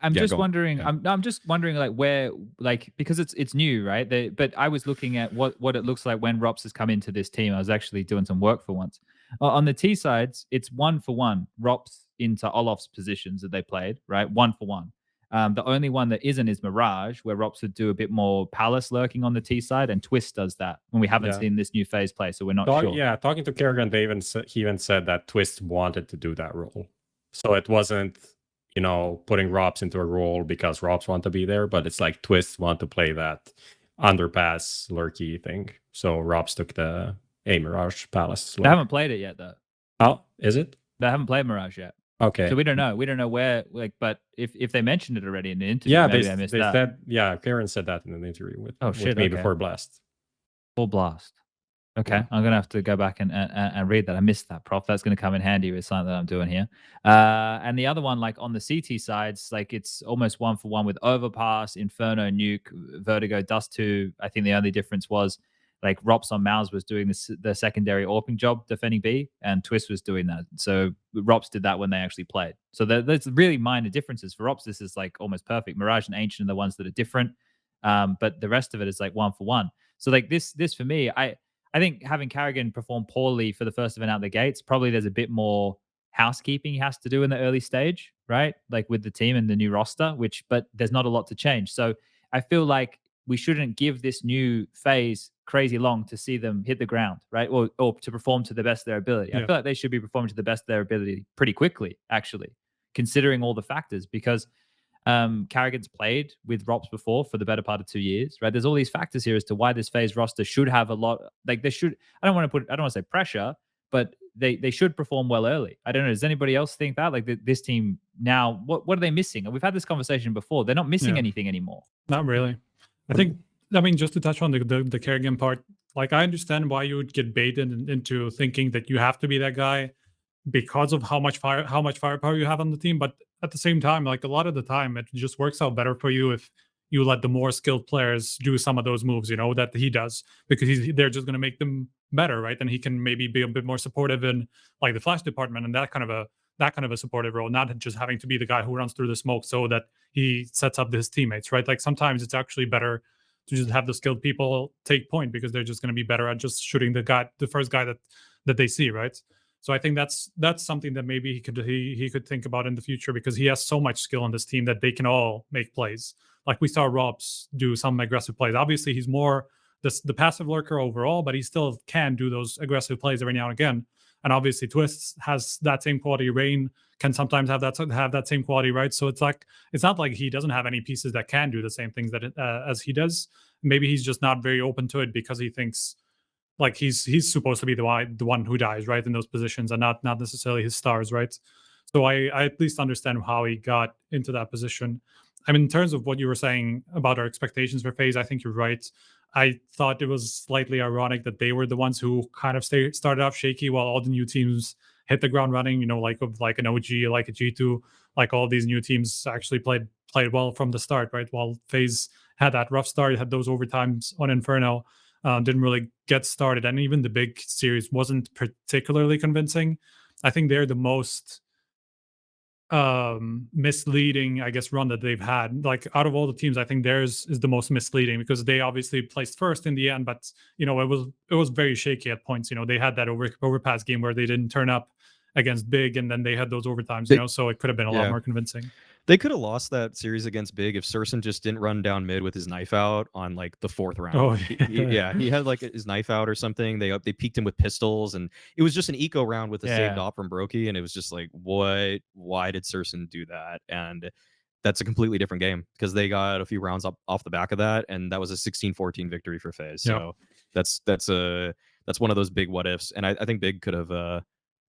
I'm just wondering. Yeah. I'm just wondering, like, where, like, because it's new, right? But I was looking at what it looks like when ropz has come into this team. I was actually doing some work for once. On the T sides, it's 1-for-1 ropz into Olof's positions that they played, right? 1-for-1. The only one that isn't is Mirage, where ropz would do a bit more Palace lurking on the T side, and Twist does that when we haven't seen this new FaZe play, so we're not sure. Yeah, talking to karrigan, he even said that Twist wanted to do that role, so it wasn't, putting ropz into a role because ropz want to be there, but it's like Twist want to play that underpass lurky thing. So ropz took the Mirage Palace. They haven't played it yet, though. Oh, is it? They haven't played Mirage yet. Okay. So we don't know. We don't know where, like, but if they mentioned it already in the interview, maybe I missed that. Said, Karen said that in an interview with me before Blast. Full Blast. Okay, I'm gonna have to go back and read that. I missed that, Prof. That's gonna come in handy with something that I'm doing here. And the other one, like on the CT sides, like it's almost 1-for-1 with Overpass, Inferno, Nuke, Vertigo, Dust2. I think the only difference was like ropz on MOUZ was doing the secondary AWPing job defending B, and Twist was doing that. So ropz did that when they actually played. So there's really minor differences. For ropz, this is like almost perfect. Mirage and Ancient are the ones that are different, but the rest of it is like 1-for-1. So like this for me, I think having karrigan perform poorly for the first event out the gates, probably there's a bit more housekeeping he has to do in the early stage, right? Like with the team and the new roster, but there's not a lot to change. So I feel like we shouldn't give this new phase crazy long to see them hit the ground, right? Or to perform to the best of their ability. Yeah. I feel like they should be performing to the best of their ability pretty quickly, actually, considering all the factors, because karrigan's played with ropz before for the better part of 2 years, right? There's all these factors here as to why this phase roster should have a lot. Like they should. I don't want to say pressure, but they should perform well early. I don't know. Does anybody else think that? Like this team now, what are they missing? We've had this conversation before. They're not missing anything anymore. Not really. I mean, just to touch on the karrigan part, like I understand why you would get baited into thinking that you have to be that guy because of how much firepower you have on the team, but at the same time, like a lot of the time, it just works out better for you if you let the more skilled players do some of those moves, that he does, because they're just going to make them better, right? And he can maybe be a bit more supportive in like the flash department and that kind of a supportive role, not just having to be the guy who runs through the smoke so that he sets up his teammates, right? Like sometimes it's actually better to just have the skilled people take point because they're just going to be better at just shooting the first guy that they see, right? So I think that's something that maybe he could think about in the future, because he has so much skill on this team that they can all make plays. Like we saw ropz do some aggressive plays. Obviously, he's more the passive lurker overall, but he still can do those aggressive plays every now and again. And obviously, Twist has that same quality. Rain can sometimes have that same quality, right? So it's not like he doesn't have any pieces that can do the same things that as he does. Maybe he's just not very open to it because he thinks like he's supposed to be the one who dies, right, in those positions, and not necessarily his stars, right? So I at least understand how he got into that position. I mean, in terms of what you were saying about our expectations for FaZe, I think you're right. I thought it was slightly ironic that they were the ones who kind of started off shaky while all the new teams hit the ground running, like an OG, like a G2, like all these new teams actually played well from the start, right? While FaZe had that rough start, had those overtimes on Inferno, didn't really get started, and even the big series wasn't particularly convincing. I think they're the most misleading, I guess, run that they've had. Like out of all the teams, I think theirs is the most misleading because they obviously placed first in the end, but it was very shaky at points. They had that overpass game where they didn't turn up against Big, and then they had those overtimes. So it could have been a lot more convincing. They could have lost that series against Big if Surson just didn't run down mid with his knife out on like the 4th round. Oh, he had like his knife out or something. They peeked him with pistols, and it was just an eco round with a saved off from Brokey, and it was just like, what? Why did Surson do that? And that's a completely different game because they got a few rounds off the back of that, and that was a 16-14 victory for FaZe. So that's one of those big what ifs, and I think Big could have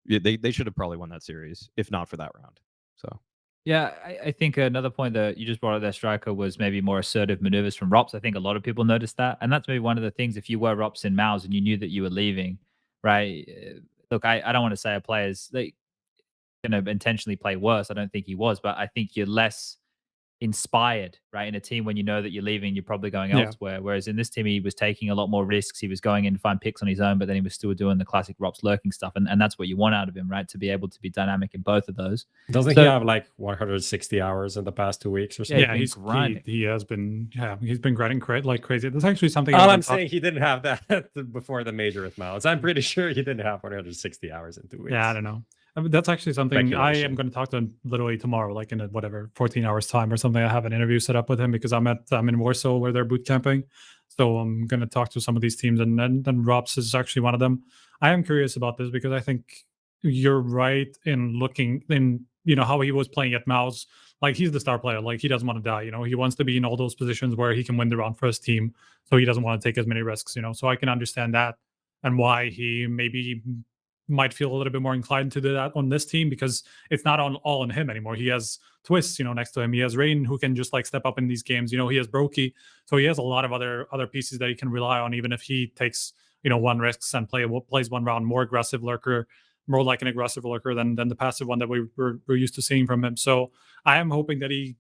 they should have probably won that series if not for that round. So. Yeah, I think another point that you just brought up there, STYKO, was maybe more assertive maneuvers from ropz. I think a lot of people noticed that. And that's maybe one of the things, if you were ropz in MOUZ and you knew that you were leaving, right? Look, I don't want to say a player's going to intentionally play worse. I don't think he was, but I think you're less inspired, right? In a team when you know that you're leaving, you're probably going elsewhere. Whereas in this team, he was taking a lot more risks. He was going in to find picks on his own, but then he was still doing the classic ropz lurking stuff. And that's what you want out of him, right? To be able to be dynamic in both of those. Doesn't he have like 160 hours in the past 2 weeks or something? Yeah, he's grinding. He has been, he's been grinding like crazy. That's actually something. I'm saying he didn't have that before the major with MOUZ. I'm pretty sure he didn't have 160 hours in 2 weeks. Yeah, I don't know. I mean, that's actually something I am going to talk to him literally tomorrow, like in 14 hours time or something. I have an interview set up with him because I'm in Warsaw where they're boot camping. So I'm going to talk to some of these teams, and ropz is actually one of them. I am curious about this because I think you're right in looking in, how he was playing at MOUZ. Like he's the star player. Like he doesn't want to die. He wants to be in all those positions where he can win the round for his team. So he doesn't want to take as many risks, So I can understand that and why he maybe might feel a little bit more inclined to do that on this team because it's not all on him anymore. He has Twist, next to him. He has Rain who can just like step up in these games. He has Brokey. So he has a lot of other pieces that he can rely on, even if he takes, one risks and plays one round more aggressive lurker, more like an aggressive lurker than the passive one that we're used to seeing from him. So I am hoping that he,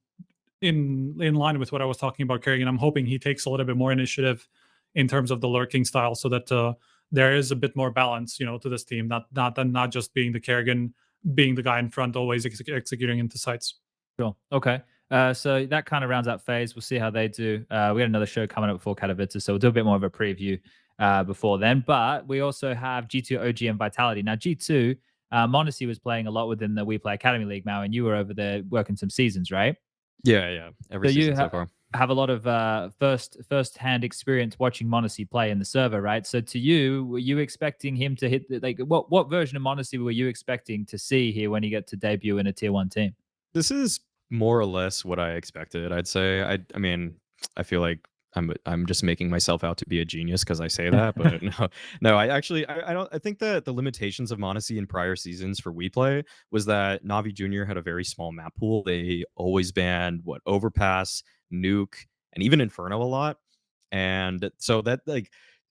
in line with what I was talking about karrigan, I'm hoping he takes a little bit more initiative in terms of the lurking style, so that there is a bit more balance, to this team. Not just being the karrigan, being the guy in front, always executing into sites. Sure. Okay. So that kind of rounds out FaZe. We'll see how they do. We got another show coming up before Katowice, so we'll do a bit more of a preview before then. But we also have G2, OG, and Vitality. Now, G2, Monacy was playing a lot within the We Play Academy League, Mau, and you were over there working some seasons, right? Yeah. Every season so far. Have a lot of first-hand experience watching Monacy play in the server, right? So to you, were you expecting him to hit what version of Monacy were you expecting to see here when he got to debut in a tier 1 team? This is more or less what I expected. I'd say. I mean, I feel like I'm just making myself out to be a genius because I say that, but no. I actually I don't. I think that the limitations of Monacy in prior seasons for WePlay was that Navi Junior had a very small map pool. They always banned Overpass, Nuke, and even Inferno a lot, and so that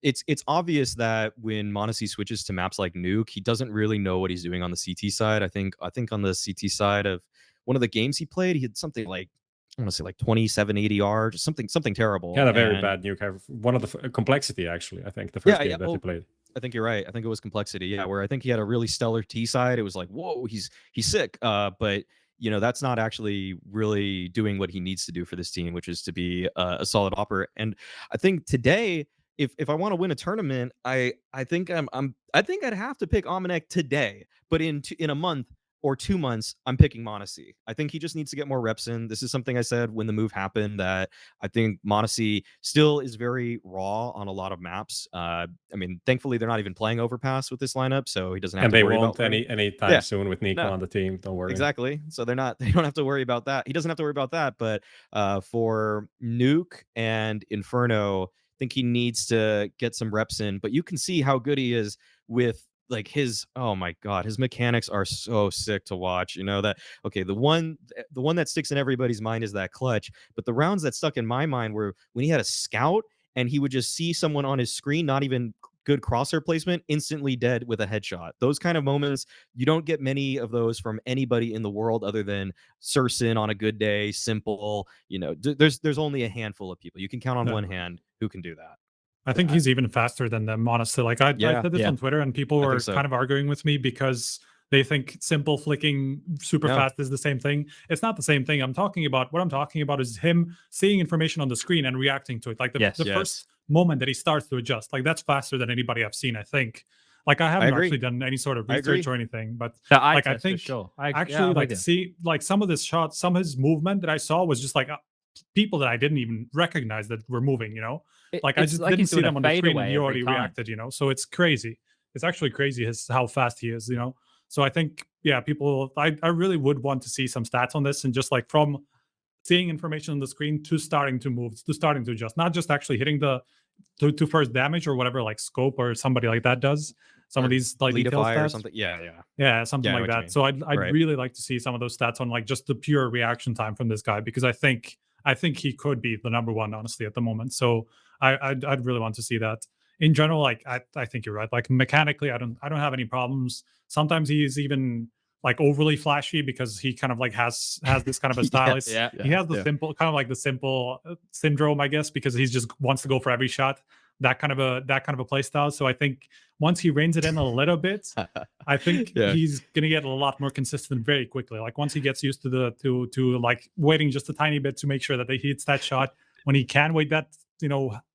it's obvious that when Monacy switches to maps like Nuke, he doesn't really know what he's doing on the CT side. I think on the CT side of one of the games he played, he had something like, I want to say like 27 ADR, just something terrible. He had a very bad nuke. One of the complexity, actually, I think, the first game that he played. I think you're right. I think it was complexity. Yeah, where I think he had a really stellar T side. It was like, whoa, he's sick. But that's not actually really doing what he needs to do for this team, which is to be a solid operator. And I think today, if I want to win a tournament, I think I'd have to pick Mauisnake today. But in a month or 2 months, I'm picking Monacy. I think he just needs to get more reps in. This is something I said when the move happened, that I think Monacy still is very raw on a lot of maps. I mean, thankfully they're not even playing Overpass with this lineup, so he doesn't have to worry about any time soon with Nico on the team. Don't worry. Exactly. So they don't have to worry about that. He doesn't have to worry about that. But for Nuke and Inferno, I think he needs to get some reps in. But you can see how good he is with his, oh my god, his mechanics are so sick to watch. The one that sticks in everybody's mind is that clutch, but the rounds that stuck in my mind were when he had a scout and he would just see someone on his screen, not even good crosshair placement, instantly dead with a headshot. Those kind of moments, you don't get many of those from anybody in the world other than Sursin on a good day. Simple, there's only a handful of people. You can count on one hand who can do that. I think he's even faster than them, honestly. I said this on Twitter, and people were kind of arguing with me because they think simple flicking super fast is the same thing. It's not the same thing. What I'm talking about is him seeing information on the screen and reacting to it. The first moment that he starts to adjust, that's faster than anybody I've seen, I think. I haven't actually done any sort of research or anything, but I think see some of this shots, some of his movement that I saw was just people that I didn't even recognize that were moving, I just didn't see them on the screen and he already reacted, so it's crazy. It's actually crazy how fast he is, So I think, people, I really would want to see some stats on this, and just from seeing information on the screen to starting to move, to starting to adjust, not just actually hitting the to first damage or whatever, Scope or somebody like that does. Some of these detail stats or something. Something like that. So I'd really like to see some of those stats on just the pure reaction time from this guy, because I think he could be the number one, honestly, at the moment. So I'd really want to see that. In general, I think you're right. Mechanically, I don't have any problems. Sometimes he's even overly flashy because he kind of has this kind of a style. He has the simple, kind of the simple syndrome, I guess, because he just wants to go for every shot. That kind of a play style. So I think once he reins it in a little bit, I think he's gonna get a lot more consistent very quickly. Once he gets used to waiting just a tiny bit to make sure that he hits that shot when he can wait that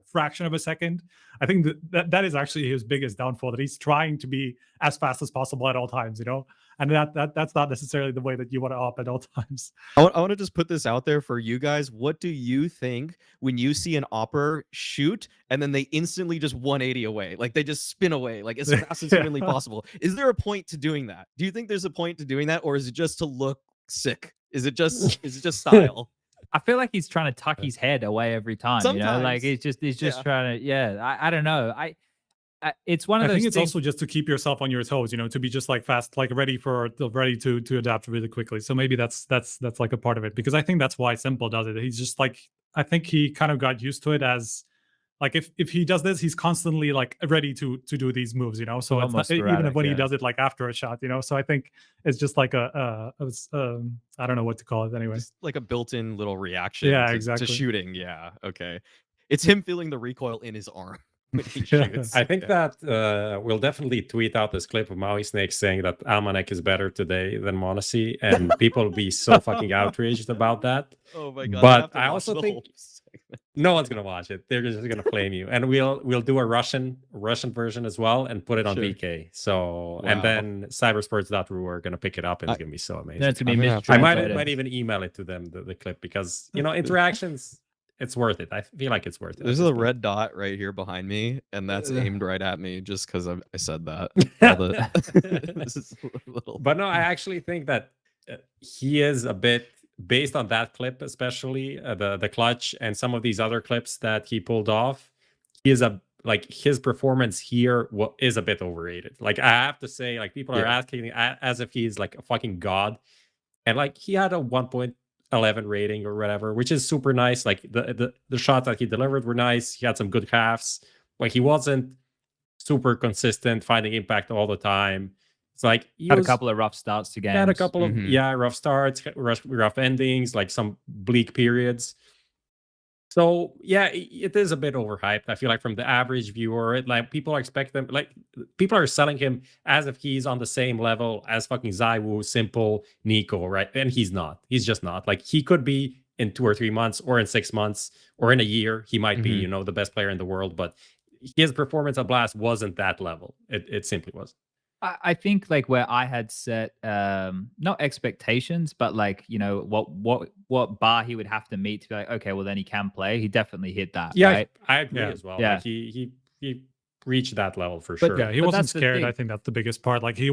fraction of a second. I think that is actually his biggest downfall, that he's trying to be as fast as possible at all times, and that's not necessarily the way that you want to op at all times. I want to just put this out there for you guys. What do you think when you see an opper shoot and then they instantly just 180 away, they just spin away as fast as humanly possible? Is there a point to doing that? Do you think there's a point to doing that, or is it just to look sick? Is it just style? I feel like he's trying to tuck his head away every time. Sometimes. He's just trying to. I don't know. It's one of those. I think it's also just to keep yourself on your toes, to be just fast, ready to adapt really quickly. So maybe that's a part of it, because I think that's why Simple does it. He's just I think he kind of got used to it as like if he does this, he's constantly like ready to do these moves, you know. So A lot it's more not, even sporadic, if when he yeah. does it like after a shot, you know. So I think it's just like I don't know what to call it anyway. Just like a built-in little reaction Yeah, to exactly. shooting. Yeah, okay. It's him feeling the recoil in his arm when he Yeah. shoots. I think Yeah. that we'll definitely tweet out this clip of Mauisnake saying that Almanac is better today than Monacy, and people will be so fucking outraged about that. Oh my god. But I I watch also the think whole segment. no one's gonna watch it. They're just gonna flame you, and we'll do a Russian version as well and put it on Sure. VK. So Wow. and then cybersports.ru are gonna pick it up, and it's gonna be so amazing. Then it's gonna I'm be gonna have to I check might, that out. might even email it to them the clip because you know interactions. It's worth it. I feel like it's worth it. There's a red dot right here behind me, and that's aimed right at me just because I said that. This is a little. But no, I actually think that he is a bit based on that clip, especially the clutch and some of these other clips that he pulled off. He is his performance here is a bit overrated. Like I have to say, like people are asking as if he's like a fucking god, and like he had a 1.11 rating or whatever, which is super nice. Like the shots that he delivered were nice. He had some good halves. Like he wasn't super consistent, finding impact all the time. It's like he had a couple of rough starts to games. Had a couple of rough starts, rough endings, like some bleak periods. So yeah, it is a bit overhyped. I feel like from the average viewer, like people expect them, like people are selling him as if he's on the same level as fucking ZywOo, Simple, Nico, right? And he's not. He's just not. Like he could be in 2 or 3 months, or in 6 months, or in a year. He might be, you know, the best player in the world, but his performance at Blast wasn't that level. It simply wasn't. I think like where I had set not expectations, but like, you know, what bar he would have to meet to be like, okay, well then he can play. He definitely hit that. Yeah, right? I agree as well. Yeah. Like he reached that level for But sure. yeah, he But wasn't that's the scared. thing. I think that's the biggest part. Like he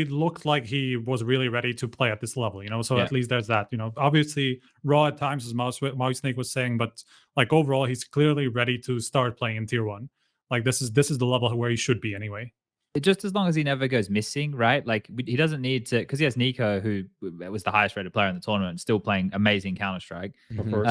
looked like he was really ready to play at this level, you know. So Yeah. at least there's that, you know. Obviously raw at times, as Mauisnake was saying, but like overall, he's clearly ready to start playing in tier 1. Like this is the level where he should be anyway. Just as long as he never goes missing, right? Like he doesn't need to, because he has Nico, who was the highest rated player in the tournament, still playing amazing Counter-Strike. Of course.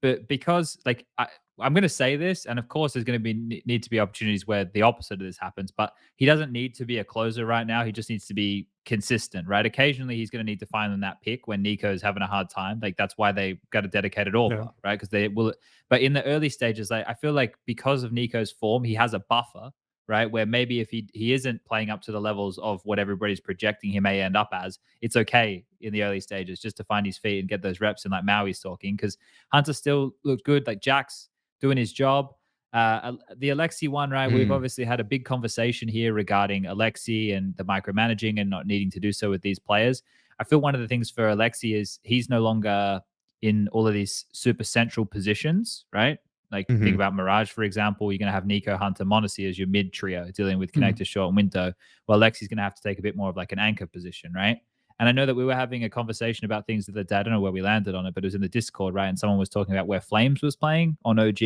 But because like I'm going to say this, and of course there's going to need to be opportunities where the opposite of this happens, but he doesn't need to be a closer right now. He just needs to be consistent, right? Occasionally he's going to need to find them that pick when Nico's having a hard time. Like that's why they got a dedicated AWPer, right? Because they will. But in the early stages, I feel like because of Nico's form, he has a buffer, right? Where maybe if he isn't playing up to the levels of what everybody's projecting he may end up as, it's okay in the early stages just to find his feet and get those reps in like Maui's talking, because Hunter still looked good. Like Jack's doing his job. The Alexi one, right? We've obviously had a big conversation here regarding Alexi and the micromanaging and not needing to do so with these players. I feel one of the things for Alexi is he's no longer in all of these super central positions, right? Like think about Mirage, for example. You're going to have Nico, Hunter, Monacy as your mid trio dealing with connector, short, and window. Well, Alexi's going to have to take a bit more of like an anchor position, right? And I know that we were having a conversation about things the other day. I don't know where we landed on it, but it was in the Discord, right? And someone was talking about where Flames was playing on OG.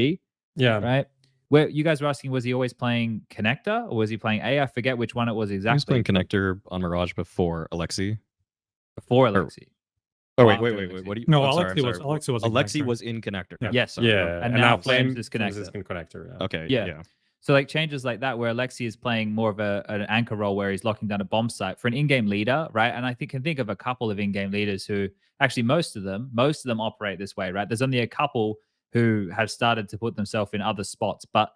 Yeah. Right? Where you guys were asking, was he always playing connector or was he playing A? I forget which one it was exactly. He was playing connector on Mirage before Alexi. Before Alexi. Oh, After wait. Alexi. What do you? No, I'm sorry, Alexi was in Alexi connector. was in connector. Yeah. Yes. Yeah. And now Flames is connector. connector. Yeah. Okay. Yeah. Yeah. So like changes like that where Alexi is playing more of an anchor role where he's locking down a bomb site for an in-game leader, right? And I can think of a couple of in-game leaders who actually most of them operate this way, right? There's only a couple who have started to put themselves in other spots, but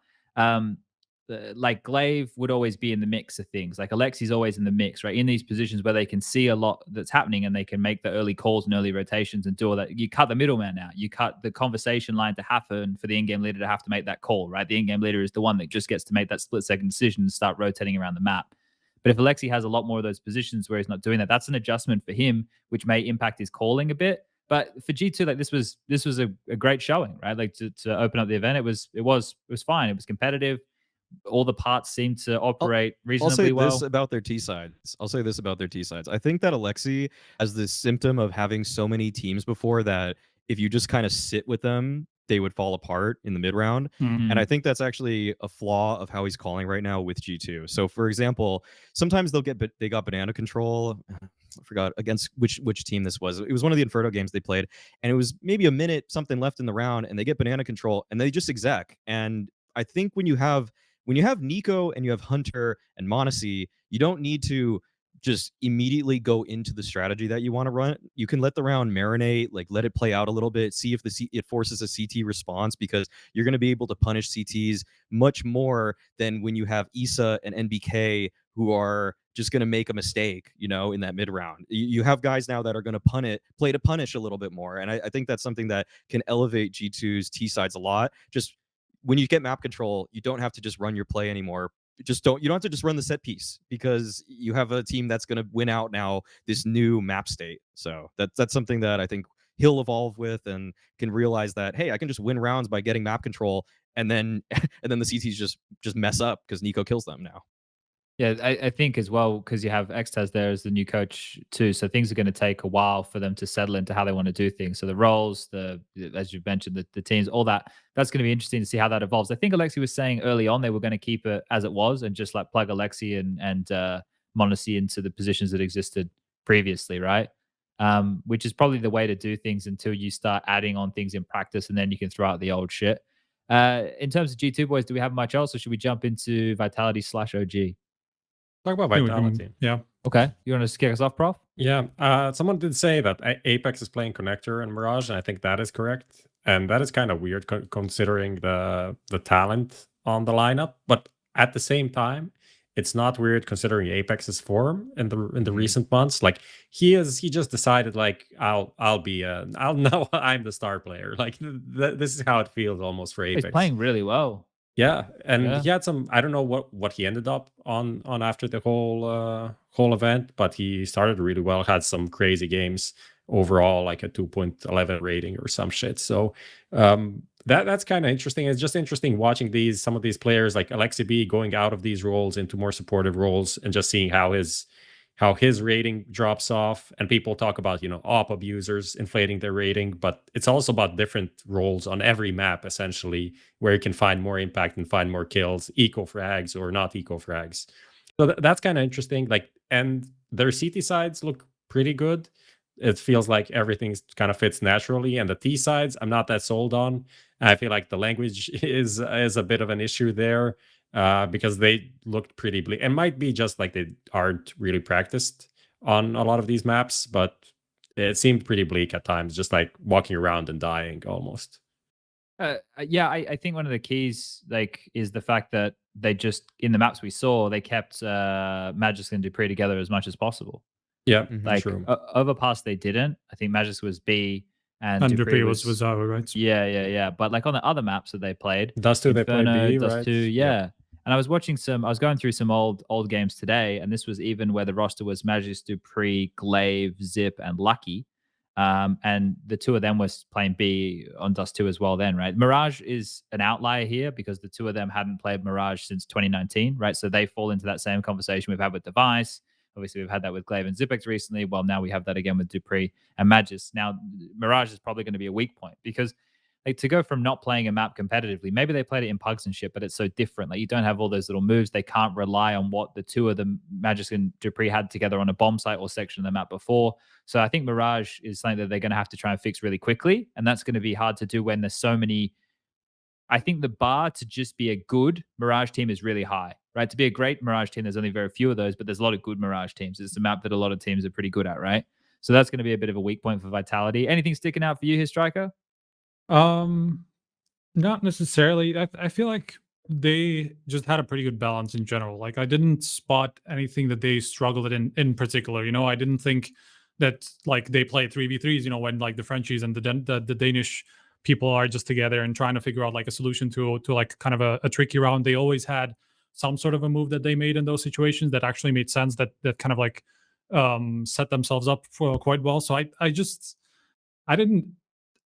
like Glaive would always be in the mix of things. Like Alexi's always in the mix, right? In these positions where they can see a lot that's happening and they can make the early calls and early rotations and do all that. You cut the middleman out. You cut the conversation line to happen for the in-game leader to have to make that call, right? The in-game leader is the one that just gets to make that split-second decision and start rotating around the map. But if Alexi has a lot more of those positions where he's not doing that, that's an adjustment for him, which may impact his calling a bit. But for G2, like this was a great showing, right? Like to open up the event, it was fine. It was competitive. All the parts seem to operate reasonably well. I'll say this about their T sides. I think that Alexi has this symptom of having so many teams before that if you just kind of sit with them they would fall apart in the mid round. And I think that's actually a flaw of how he's calling right now with G2. So for example, sometimes they got banana control. I forgot against which team this was. It was one of the Inferno games they played, and it was maybe a minute something left in the round, and they get banana control and they just exec. And I think when you have Nico and you have Hunter and Monacy, you don't need to just immediately go into the strategy that you want to run. You can let the round marinate, like let it play out a little bit, see if it forces a CT response, because you're going to be able to punish CTs much more than when you have Issa and NBK who are just going to make a mistake, in that mid round. You have guys now that are going to play to punish a little bit more. And I think that's something that can elevate G2's T sides a lot. Just when you get map control, you don't have to just run your play anymore. You don't have to just run the set piece, because you have a team that's going to win out now this new map state. So that's something that I think he'll evolve with, and can realize that, hey, I can just win rounds by getting map control, and then the CTs just mess up because Nico kills them now. Yeah, I think as well, because you have Xtaz there as the new coach too, so things are going to take a while for them to settle into how they want to do things. So the roles, as you mentioned, the teams, all that's going to be interesting to see how that evolves. I think Alexi was saying early on they were going to keep it as it was and just like plug Alexi and Monacy into the positions that existed previously, right? Which is probably the way to do things until you start adding on things in practice, and then you can throw out the old shit. In terms of G2 boys, do we have much else, or should we jump into Vitality/OG? Talk about Vitality. Yeah. Okay. You want to kick us off, Prof? Yeah. Someone did say that Apex is playing Connector and Mirage, and I think that is correct. And that is kind of weird considering the talent on the lineup. But at the same time, it's not weird considering Apex's form in the recent months. Like he just decided like I'll know I'm the star player. Like this is how it feels almost for Apex. He's playing really well. Yeah, and he had some. I don't know what he ended up on after the whole event, but he started really well. Had some crazy games overall, like a 2.11 rating or some shit. So that's kind of interesting. It's just interesting watching some of these players like Alexi B going out of these roles into more supportive roles, and just seeing how his rating drops off. And people talk about, op abusers inflating their rating, but it's also about different roles on every map, essentially, where you can find more impact and find more kills, eco frags or not eco frags. So that's kind of interesting. Like, and their CT sides look pretty good. It feels like everything kind of fits naturally. And the T sides, I'm not that sold on. I feel like the language is a bit of an issue there. Because they looked pretty bleak. It might be just like they aren't really practiced on a lot of these maps, but it seemed pretty bleak at times, just like walking around and dying almost. Yeah, I think one of the keys is the fact that they just, in the maps we saw, they kept Magisk and Dupree together as much as possible. Yeah, true. Overpass they didn't. I think Magisk was B and Dupree was A, right? Yeah. But like on the other maps that they played, Dust 2 they played B, Dust right? 2, yeah. And I was going through some old games today, and this was even where the roster was Magisk, Dupree, Glaive, Zip, and Lucky. And the two of them was playing B on Dust 2 as well then, right? Mirage is an outlier here because the two of them hadn't played Mirage since 2019, right? So they fall into that same conversation we've had with Device. Obviously, we've had that with Glaive and Zipex recently. Well, now we have that again with Dupree and Magisk. Now, Mirage is probably going to be a weak point because to go from not playing a map competitively, maybe they played it in pugs and shit, but it's so different. Like you don't have all those little moves. They can't rely on what the two of them, Magisk and Dupree, had together on a bomb site or section of the map before. So I think Mirage is something that they're going to have to try and fix really quickly. And that's going to be hard to do when there's so many. I think the bar to just be a good Mirage team is really high, right? To be a great Mirage team, there's only very few of those, but there's a lot of good Mirage teams. It's a map that a lot of teams are pretty good at, right? So that's going to be a bit of a weak point for Vitality. Anything sticking out for you here, STYKO? Not necessarily. I feel like they just had a pretty good balance in general. Like I didn't spot anything that they struggled in particular. I didn't think that like they play 3v3s, when like the Frenchies and the Danish people are just together and trying to figure out like a solution to like kind of a tricky round. They always had some sort of a move that they made in those situations that actually made sense, that kind of like set themselves up for quite well. So I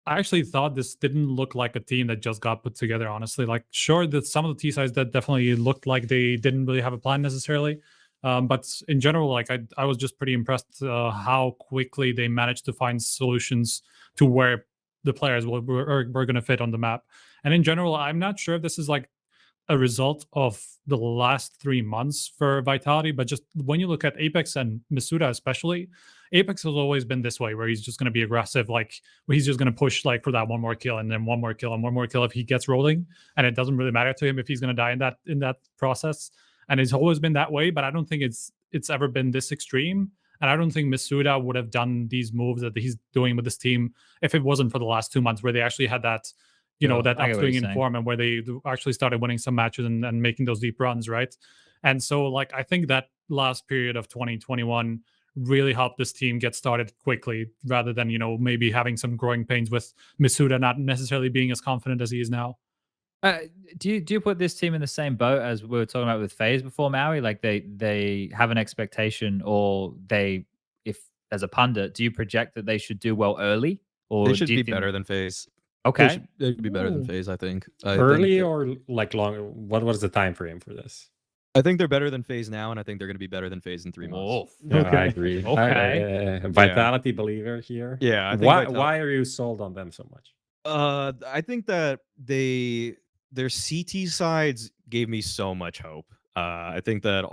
actually thought this didn't look like a team that just got put together, honestly. Like, sure, that some of the T sides that definitely looked like they didn't really have a plan necessarily. But in general, like I was just pretty impressed how quickly they managed to find solutions to where the players were going to fit on the map. And in general, I'm not sure if this is like a result of the last 3 months for Vitality, but just when you look at Apex and Masuda especially, Apex has always been this way, where he's just going to be aggressive, like he's just going to push like for that one more kill and then one more kill and one more kill if he gets rolling, and it doesn't really matter to him if he's going to die in that process. And it's always been that way, but I don't think it's ever been this extreme. And I don't think Masuda would have done these moves that he's doing with this team if it wasn't for the last 2 months, where they actually had that, that upswing in form, and where they actually started winning some matches and making those deep runs, right? And so, like, I think that last period of 2021 really helped this team get started quickly, rather than, maybe having some growing pains with Masuda not necessarily being as confident as he is now. Do you put this team in the same boat as we were talking about with FaZe before, Maui? Like they have an expectation, or if as a pundit, do you project that they should do well early, or they should do you be better than FaZe? Okay, they should be better than FaZe, I think. Early or like long? What was the time frame for this? I think they're better than FaZe now, and I think they're going to be better than FaZe in 3 months. Yeah, I agree. Okay. Vitality believer here. Yeah. I think why are you sold on them so much? I think that their CT sides gave me so much hope. I think that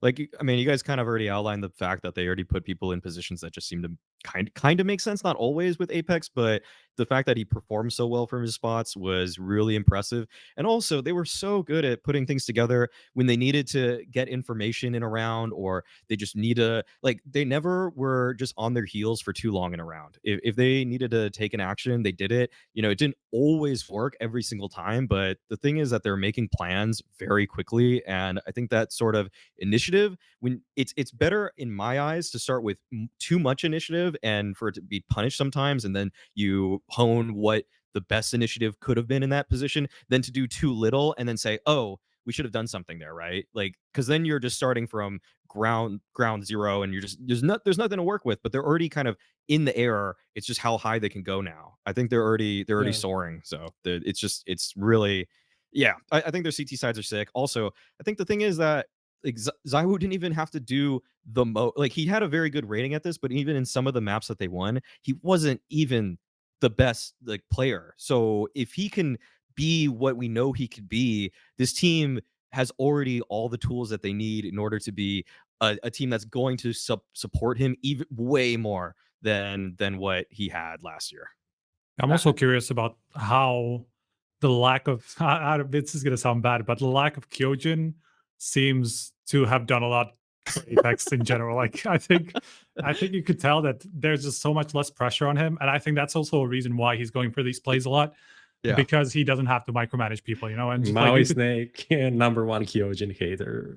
you guys kind of already outlined the fact that they already put people in positions that just seem to kind of make sense. Not always with Apex, but the fact that he performed so well from his spots was really impressive. And also, they were so good at putting things together when they needed to get information in a round, or they just need to, they never were just on their heels for too long in a round. If they needed to take an action, they did it. It didn't always work every single time, but the thing is that they're making plans very quickly. And I think that sort of initiative, when it's better in my eyes to start with too much initiative and for it to be punished sometimes, and then you hone what the best initiative could have been in that position, than to do too little and then say, oh, we should have done something there, right? Like, because then you're just starting from ground zero, and you're just there's nothing to work with. But they're already kind of in the air. It's just how high they can go now. I think they're already soaring. So it's really, yeah. I think their CT sides are sick. Also, I think the thing is that ZywOo didn't even have to do the he had a very good rating at this, but even in some of the maps that they won, he wasn't even the best player. So if he can be what we know he could be, this team has already all the tools that they need in order to be a team that's going to support him even way more than what he had last year. I'm also curious about how the lack of this is going to sound bad, but the lack of Kyojin seems to have done a lot for Apex in general. Like, I think you could tell that there's just so much less pressure on him, and I think that's also a reason why he's going for these plays a lot. Yeah. Because he doesn't have to micromanage people, and Mauisnake, number one Kyojin hater.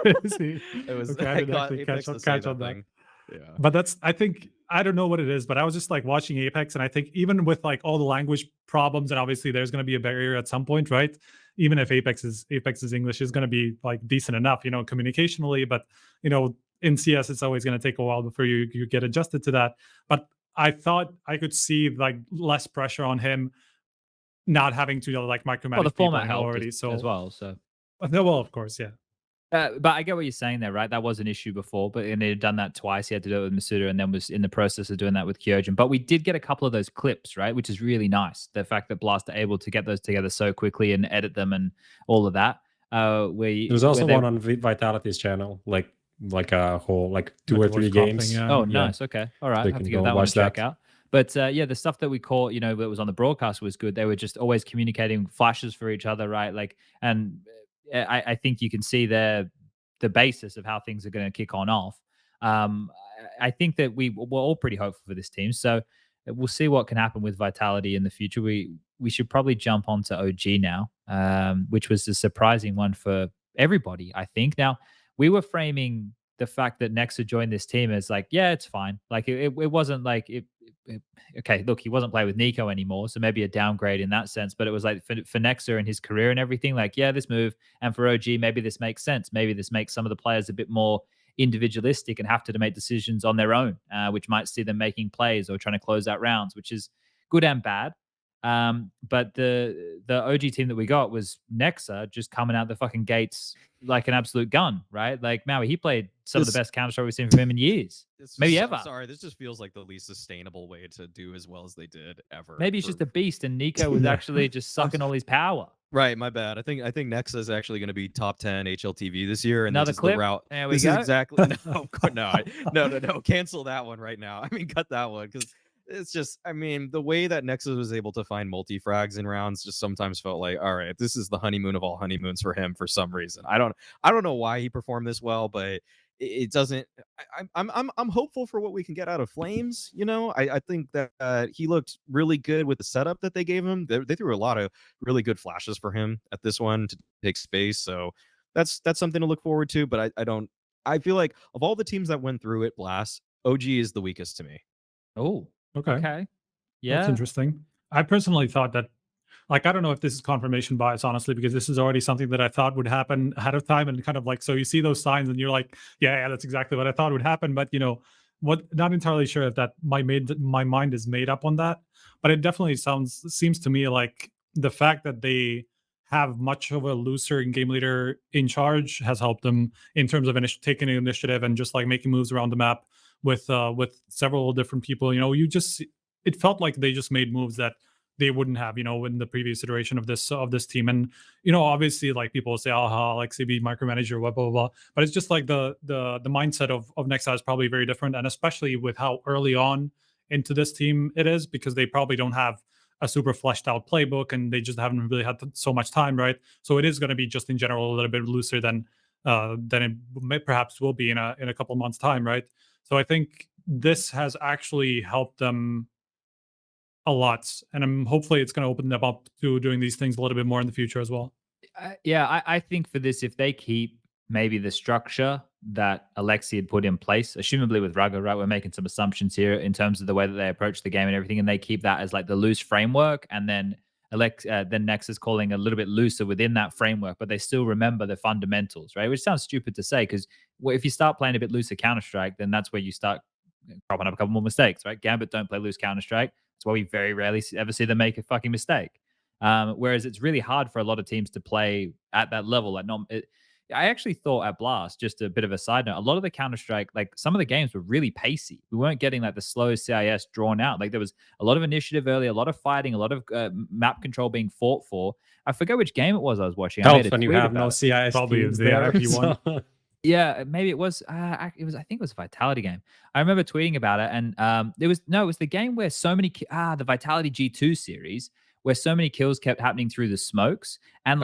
It was okay, I didn't catch on that. Yeah. But I don't know what it is, but I was just watching Apex, and I think even with all the language problems, and obviously there's going to be a barrier at some point, right? Even if Apex's English is going to be decent enough, communicationally, but in CS it's always going to take a while before you get adjusted to that. But I thought I could see less pressure on him, not having to micromanage the format people helped already. as well. So well, of course, yeah. But I get what you're saying there, right? That was an issue before, but and they'd done that twice. He had to do it with Masuda, and then was in the process of doing that with Kyojin. But we did get a couple of those clips, right? Which is really nice. The fact that Blast are able to get those together so quickly and edit them and all of that. There's also one on Vitality's channel, like a whole 2 or 3 games. Yeah. Oh, nice. Okay, all right. I have to give that one a check out. But the stuff that we caught, that was on the broadcast was good. They were just always communicating flashes for each other, right? And I think you can see the basis of how things are going to kick on off. I think that we're all pretty hopeful for this team. So we'll see what can happen with Vitality in the future. We should probably jump onto OG now, which was a surprising one for everybody, I think. Now, we were framing the fact that Nexa joined this team as yeah, it's fine. It wasn't okay, look, he wasn't playing with Nico anymore, so maybe a downgrade in that sense. But it was for Nexa and his career and everything, yeah, this move. And for OG, maybe this makes sense. Maybe this makes some of the players a bit more individualistic and have to make decisions on their own, which might see them making plays or trying to close out rounds, which is good and bad. But the OG team that we got was Nexa just coming out the fucking gates like an absolute gun, right? Like Maui, he played some of the best Counter-Strike we've seen from him in years. Maybe ever. I'm sorry, this just feels like the least sustainable way to do as well as they did ever. Maybe he's just a beast, and Nico was actually just sucking all his power. Right, my bad. I think Nexa is actually going to be top 10 HLTV this year, and Another this is clip. the route. There we this go. is exactly no. Cancel that one right now. I mean, cut that one because it's just. I mean, the way that Nexa was able to find multi frags in rounds just sometimes felt like, all right, this is the honeymoon of all honeymoons for him for some reason. I don't know why he performed this well, but it doesn't. I'm hopeful for what we can get out of Flames. You know, I think that he looked really good with the setup that they gave him. They threw a lot of really good flashes for him at this one to take space. So that's something to look forward to. But I feel like of all the teams that went through it, Blast, OG is the weakest to me. Oh, Okay. okay. Yeah. That's interesting. I personally thought that, like, I don't know if this is confirmation bias, honestly, because this is already something that I thought would happen ahead of time, and kind of like, so you see those signs and you're like, yeah, that's exactly what I thought would happen. But not entirely sure if that my mind is made up on that. But it definitely seems to me like the fact that they have much of a looser game leader in charge has helped them in terms of taking initiative and just like making moves around the map with several different people. It felt like they just made moves that they wouldn't have, in the previous iteration of this team. And obviously, like, people say, like CB micromanager, blah blah blah. But it's just like the mindset of Nexa is probably very different, and especially with how early on into this team it is, because they probably don't have a super fleshed out playbook, and they just haven't really had so much time, right? So it is going to be just in general a little bit looser than it perhaps will be in a couple months' time, right? So I think this has actually helped them a lot, and hopefully it's going to open them up to doing these things a little bit more in the future as well. I think for this, if they keep maybe the structure that Alexi had put in place, assumably with Rugger, right? We're making some assumptions here in terms of the way that they approach the game and everything, and they keep that as like the loose framework, and then Nex is calling a little bit looser within that framework, but they still remember the fundamentals, right? Which sounds stupid to say, because if you start playing a bit looser Counter-Strike, then that's where you start cropping up a couple more mistakes, right? Gambit don't play loose Counter-Strike. That's why we very rarely ever see them make a fucking mistake. Whereas it's really hard for a lot of teams to play at that level. I actually thought at Blast, just a bit of a side note, a lot of the Counter-Strike, like some of the games were really pacey. We weren't getting like the slow CIS drawn out. Like there was a lot of initiative early, a lot of fighting, a lot of map control being fought for. I forget which game it was I was watching. Helps when you have no CIS. Probably teams the there, RP one. Yeah, maybe it was. I think it was a Vitality game. I remember tweeting about it, and it was the game where so many the Vitality G2 series, where so many kills kept happening through the smokes, and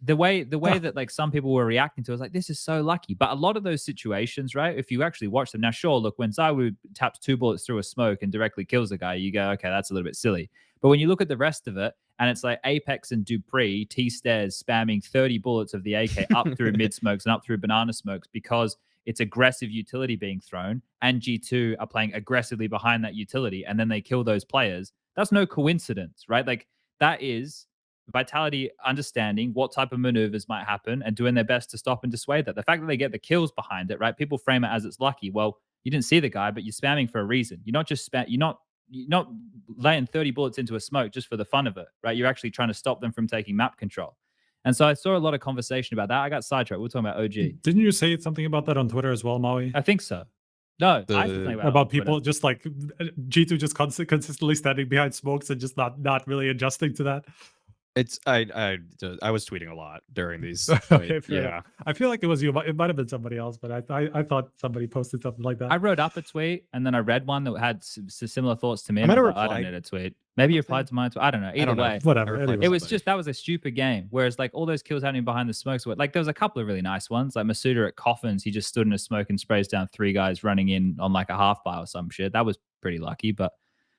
the way that like some people were reacting to it was like, this is so lucky. But a lot of those situations, right? If you actually watch them now, sure, look, when Zywoo taps 2 bullets through a smoke and directly kills a guy, you go, okay, that's a little bit silly. But when you look at the rest of it, and it's like Apex and Dupree T-stairs spamming 30 bullets of the AK up through mid smokes and up through banana smokes because it's aggressive utility being thrown, and G2 are playing aggressively behind that utility, and then they kill those players. That's no coincidence, right? Like that is Vitality understanding what type of maneuvers might happen and doing their best to stop and dissuade that. The fact that they get the kills behind it, right? People frame it as it's lucky. Well, you didn't see the guy, but you're spamming for a reason. You're not just you're not laying 30 bullets into a smoke just for the fun of it, right? You're actually trying to stop them from taking map control. And so I saw a lot of conversation about that. I got sidetracked. We're talking about OG. Didn't you say something about that on Twitter as well, Maui? I think so. No, I think about people just like G2 just consistently standing behind smokes and just not really adjusting to that. It's I was tweeting a lot during these. Okay, yeah, I feel like it was you. It might have been somebody else, but I thought somebody posted something like that. I wrote up a tweet and then I read one that had similar thoughts to me. I don't need a tweet. Maybe you replied to mine. I don't know. Either way, whatever. It was just that was a stupid game. Whereas like all those kills happening behind the smokes were like there was a couple of really nice ones. Like Masuda at Coffins, he just stood in a smoke and sprays down 3 guys running in on like a half bar or some shit. That was pretty lucky, but.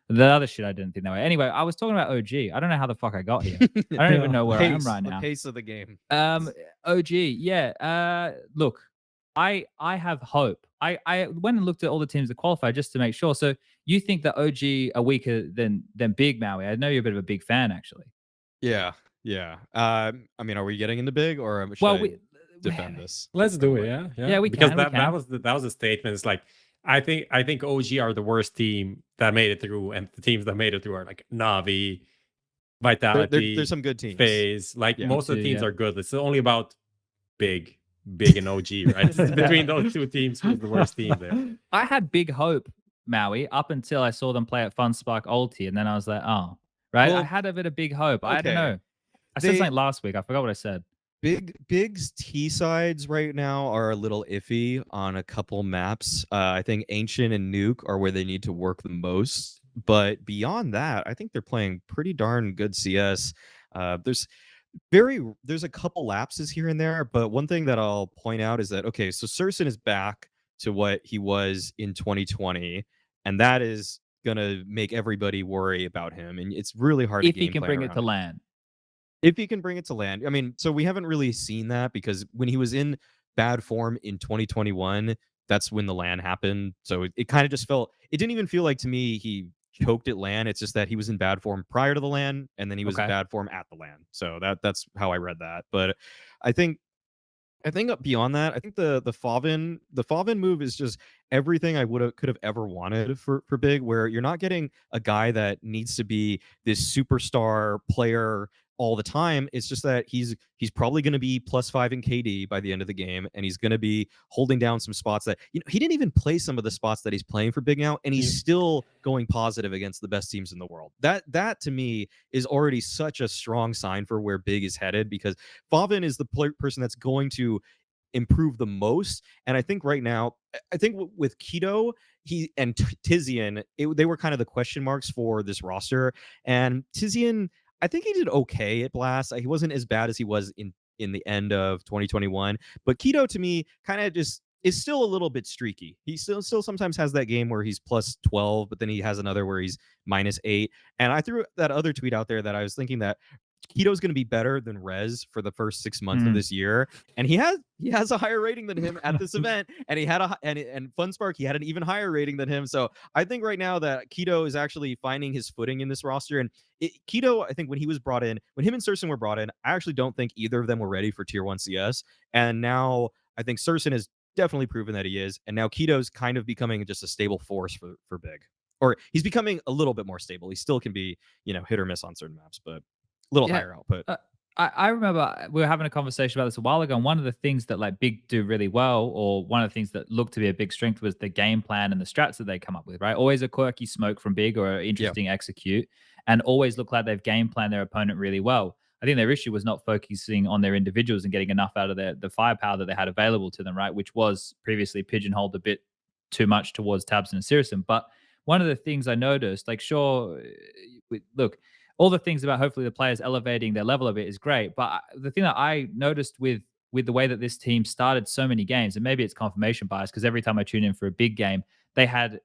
The other shit I didn't think that way. Anyway, I was talking about OG. I don't know how the fuck I got here. I don't even know where I am right now. The pace of the game. OG, yeah. Look, I have hope. I went and looked at all the teams that qualified just to make sure. So you think that OG are weaker than Big Maui? I know you're a bit of a big fan, actually. Yeah. I mean, are we getting into Big or should I defend this? Let's do it. Yeah. We because can. that was a statement. It's like. I think OG are the worst team that made it through, and the teams that made it through are like Navi, Vitality, there's some good teams. FaZe. Like Yeah. most of the teams Yeah. are good. It's only about big and OG, right? Between those two teams, who's the worst team there? I had big hope, Maui, up until I saw them play at FunSpark Ulti, and then I was like, oh, right. I Well, had a bit of big hope. I don't okay. know. I said They- something last week. I forgot what I said. Big's T sides right now are a little iffy on a couple maps. I think Ancient and Nuke are where they need to work the most. But beyond that, I think they're playing pretty darn good CS. There's a couple lapses here and there, but one thing that I'll point out is that okay, so Surson is back to what he was in 2020, and that is gonna make everybody worry about him, and it's really hard If to he game can plan bring it around to land. if he can bring it to land. I mean, so we haven't really seen that because when he was in bad form in 2021, that's when the LAN happened. So it kind of just felt, it didn't even feel like to me he choked at LAN. It's just that he was in bad form prior to the LAN and then he was in Okay. bad form at the LAN. So that's how I read that. But I think beyond that, I think the Favin move is just everything I could have ever wanted for Big, where you're not getting a guy that needs to be this superstar player all the time. It's just that he's probably going to be +5 in KD by the end of the game, and he's going to be holding down some spots that he didn't even play some of the spots that he's playing for Big now, and he's still going positive against the best teams in the world. That to me is already such a strong sign for where Big is headed, because Favin is the person that's going to improve the most. And I think right now, I think with Keto, he and Tizian, they were kind of the question marks for this roster. And Tizian, I think he did okay at Blast. He wasn't as bad as he was in the end of 2021. But Keto, to me, kind of just is still a little bit streaky. He still sometimes has that game where he's +12, but then he has another where he's -8. And I threw that other tweet out there that I was thinking that Keto's going to be better than Rez for the first 6 months of this year, and he has a higher rating than him at this event, and he had and FunSpark, he had an even higher rating than him. So I think right now that Keto is actually finding his footing in this roster. And Keto, I think when he was brought in, when him and Surson were brought in, I actually don't think either of them were ready for Tier 1 CS. And now I think Surson has definitely proven that he is, and now Keto's kind of becoming just a stable force for Big. Or he's becoming a little bit more stable. He still can be, hit or miss on certain maps, but little higher output. I remember we were having a conversation about this a while ago, and one of the things that like Big do really well, or one of the things that looked to be a big strength, was the game plan and the strats that they come up with, right? Always a quirky smoke from Big or an interesting execute, and always look like they've game planned their opponent really well. I think their issue was not focusing on their individuals and getting enough out of the firepower that they had available to them, right? Which was previously pigeonholed a bit too much towards tabseN and syrsoN. But one of the things I noticed, like, sure, look, all the things about hopefully the players elevating their level a bit is great. But the thing that I noticed with the way that this team started so many games, and maybe it's confirmation bias, because every time I tune in for a big game, they had,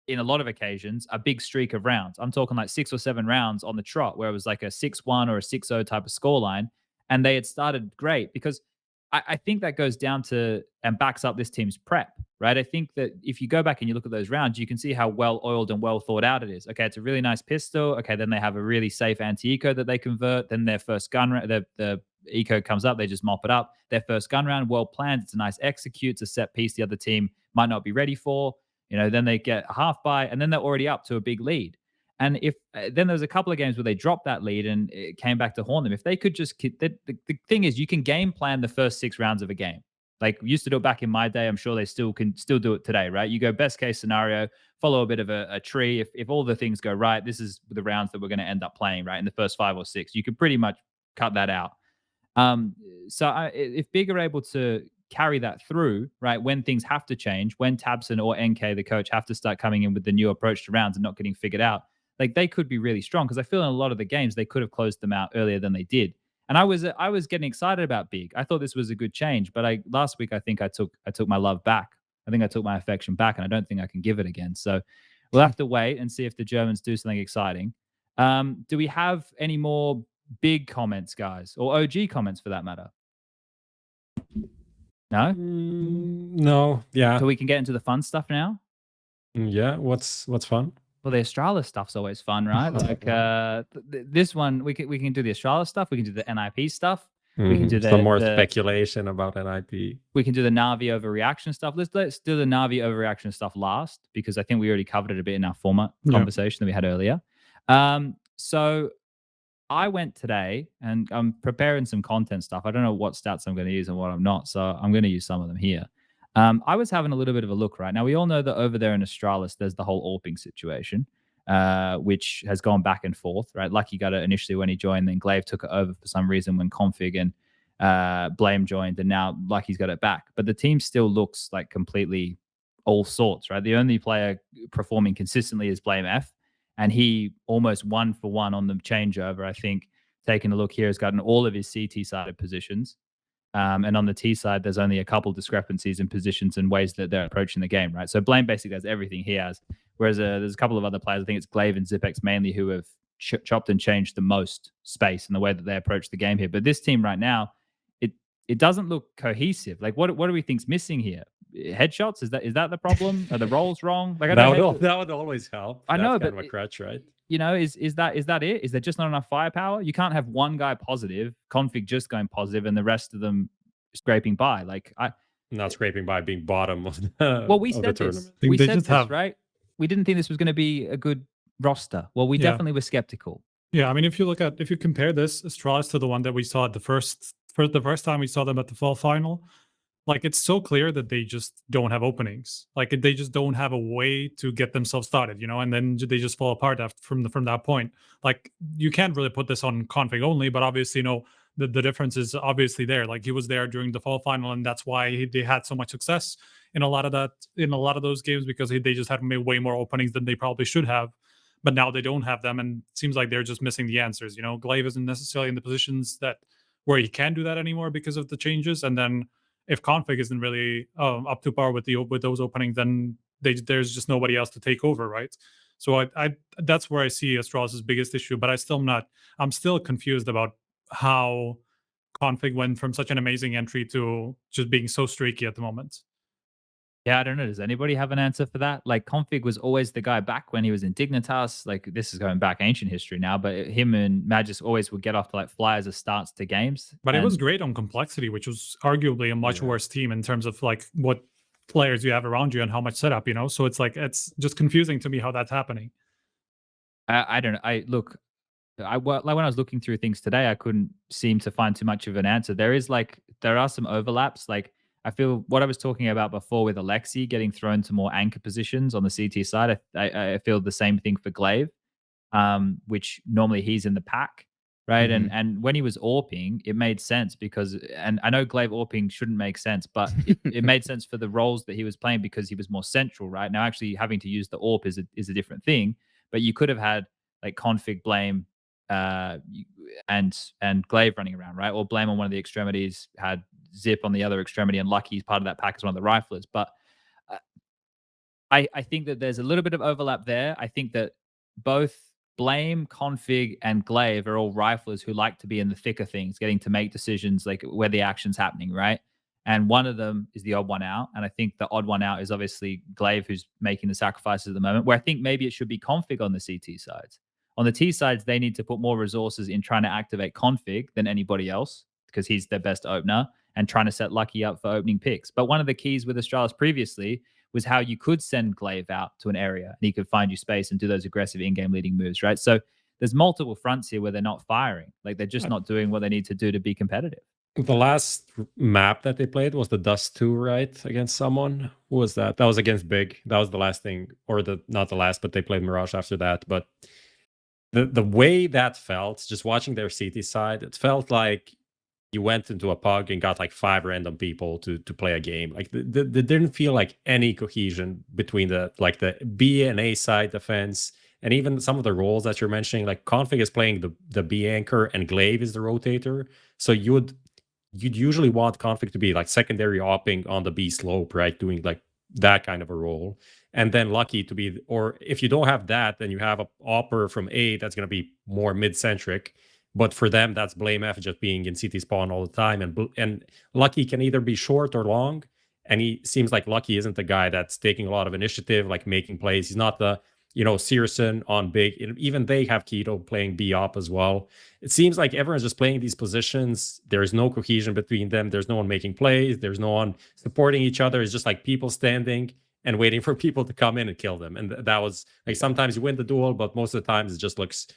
in a lot of occasions, a big streak of rounds. I'm talking like 6 or 7 rounds on the trot, where it was like a 6-1 or a 6-0 type of scoreline. And they had started great, because I think that goes down to and backs up this team's prep, right? I think that if you go back and you look at those rounds, you can see how well oiled and well thought out it is. Okay, it's a really nice pistol. Okay, then they have a really safe anti-eco that they convert. Then their first gun round, the eco comes up, they just mop it up. Their first gun round, well planned. It's a nice execute. It's a set piece the other team might not be ready for. Then they get a half buy, and then they're already up to a big lead. And if then there's a couple of games where they dropped that lead and it came back to haunt them. If they could just the thing is, you can game plan the first 6 rounds of a game. Like we used to do it back in my day. I'm sure they still can do it today, right? You go best case scenario, follow a bit of a tree. If all the things go right, this is the rounds that we're going to end up playing, right? In the first 5 or 6, you could pretty much cut that out. If Big are able to carry that through, right, when things have to change, when tabseN or NK, the coach, have to start coming in with the new approach to rounds and not getting figured out, like they could be really strong, because I feel in a lot of the games they could have closed them out earlier than they did. And I was getting excited about Big. I thought this was a good change, but last week I think I took my love back. I think I took my affection back, and I don't think I can give it again. So we'll have to wait and see if the Germans do something exciting. Do we have any more Big comments, guys, or OG comments for that matter? No? No. Yeah. So we can get into the fun stuff now? Yeah. What's fun? Well, the Astralis stuff's always fun, right? Like this one, we can do the Astralis stuff. We can do the NIP stuff. We can do some more speculation about NIP. We can do the Navi overreaction stuff. Let's do the Navi overreaction stuff last, because I think we already covered it a bit in our format conversation that we had earlier. So I went today and I'm preparing some content stuff. I don't know what stats I'm going to use and what I'm not, so I'm going to use some of them here. I was having a little bit of a look right now. We all know that over there in Astralis, there's the whole AWPing situation, which has gone back and forth, right? Lucky got it initially when he joined, then Glaive took it over for some reason when Config and Blame joined, and now Lucky's got it back. But the team still looks like completely all sorts, right? The only player performing consistently is Blame F, and he almost 1-for-1 on the changeover. I think taking a look here has gotten all of his CT sided positions. And on the T side, there's only a couple discrepancies in positions and ways that they're approaching the game, right? So Blame basically has everything he has, whereas there's a couple of other players, I think it's Glaive and Zipex mainly, who have chopped and changed the most space in the way that they approach the game here. But this team right now, it doesn't look cohesive. Like, what do we think's missing here? Headshots? Is that the problem? Are the roles wrong? Like, that would always help. I know, That's but kind of a crutch, right? You know, is that it? Is there just not enough firepower? You can't have one guy positive, Config just going positive, and the rest of them scraping by. Like, not scraping by, being bottom of the well, we said this. We said this, right? We didn't think this was going to be a good roster. Well, we definitely were skeptical. Yeah, I mean, if you compare this Astralis to the one that we saw at the first time we saw them at the fall final, like, it's so clear that they just don't have openings. Like, they just don't have a way to get themselves started, you know, and then they just fall apart from that point. Like, you can't really put this on Config only, but obviously, you know, the difference is obviously there. Like, he was there during the fall final, and that's why they had so much success in a lot of those games, because they just had way more openings than they probably should have. But now they don't have them, and it seems like they're just missing the answers. You know, Glaive isn't necessarily in the positions where he can do that anymore because of the changes, and then if Config isn't really up to par with those openings, then there's just nobody else to take over, right? So I that's where I see Astralis' biggest issue. But I'm still confused about how Config went from such an amazing entry to just being so streaky at the moment. Yeah, I don't know. Does anybody have an answer for that? Like, Config was always the guy back when he was in Dignitas. Like, this is going back ancient history now, but him and Magis always would get off to like flyers as starts to games. But it was great on Complexity, which was arguably a much worse team in terms of like what players you have around you and how much setup, you know? So it's just confusing to me how that's happening. I don't know. When I was looking through things today, I couldn't seem to find too much of an answer. There are some overlaps. Like, I feel what I was talking about before with Alexi getting thrown to more anchor positions on the CT side. I feel the same thing for Glaive, which normally he's in the pack, right? Mm-hmm. And when he was AWPing, it made sense because, and I know Glaive AWPing shouldn't make sense, but it made sense for the roles that he was playing because he was more central, right? Now, actually having to use the AWP is a different thing, but you could have had like Config, Blame, and Glaive running around, right? Or Blame on one of the extremities, had Zip on the other extremity, and Lucky's part of that pack as one of the riflers. But I think that there's a little bit of overlap there. I think that both Blame, Config, and Glaive are all riflers who like to be in the thick of things, getting to make decisions like where the action's happening, right? And one of them is the odd one out. And I think the odd one out is obviously Glaive, who's making the sacrifices at the moment, where I think maybe it should be Config on the CT sides. On the T sides, they need to put more resources in trying to activate Config than anybody else because he's their best opener and trying to set Lucky up for opening picks. But one of the keys with Astralis previously was how you could send Glaive out to an area and he could find you space and do those aggressive in-game leading moves, right? So there's multiple fronts here where they're not firing. Like, they're just not doing what they need to do to be competitive. The last map that they played was the Dust 2, right? Against someone. Who was that? That was against Big. That was the last thing. Or not the last, but they played Mirage after that. But the way that felt, just watching their CT side, it felt like you went into a pug and got like 5 random people to play a game. Like, there didn't feel like any cohesion between the B and A side defense, and even some of the roles that you're mentioning. Like, Config is playing the B anchor and Glaive is the rotator. So you'd usually want Config to be like secondary opping on the B slope, right? Doing like that kind of a role. And then Lucky to be, or if you don't have that, then you have a opper from A that's going to be more mid-centric. But for them, that's Blame F just being in CT spawn all the time. And Lucky can either be short or long. And he seems like Lucky isn't the guy that's taking a lot of initiative, like making plays. He's not the, Searson on Big. Even they have Keto playing B op as well. It seems like everyone's just playing these positions. There's no cohesion between them. There's no one making plays. There's no one supporting each other. It's just like people standing and waiting for people to come in and kill them. And that was like, sometimes you win the duel, but most of the times it just looks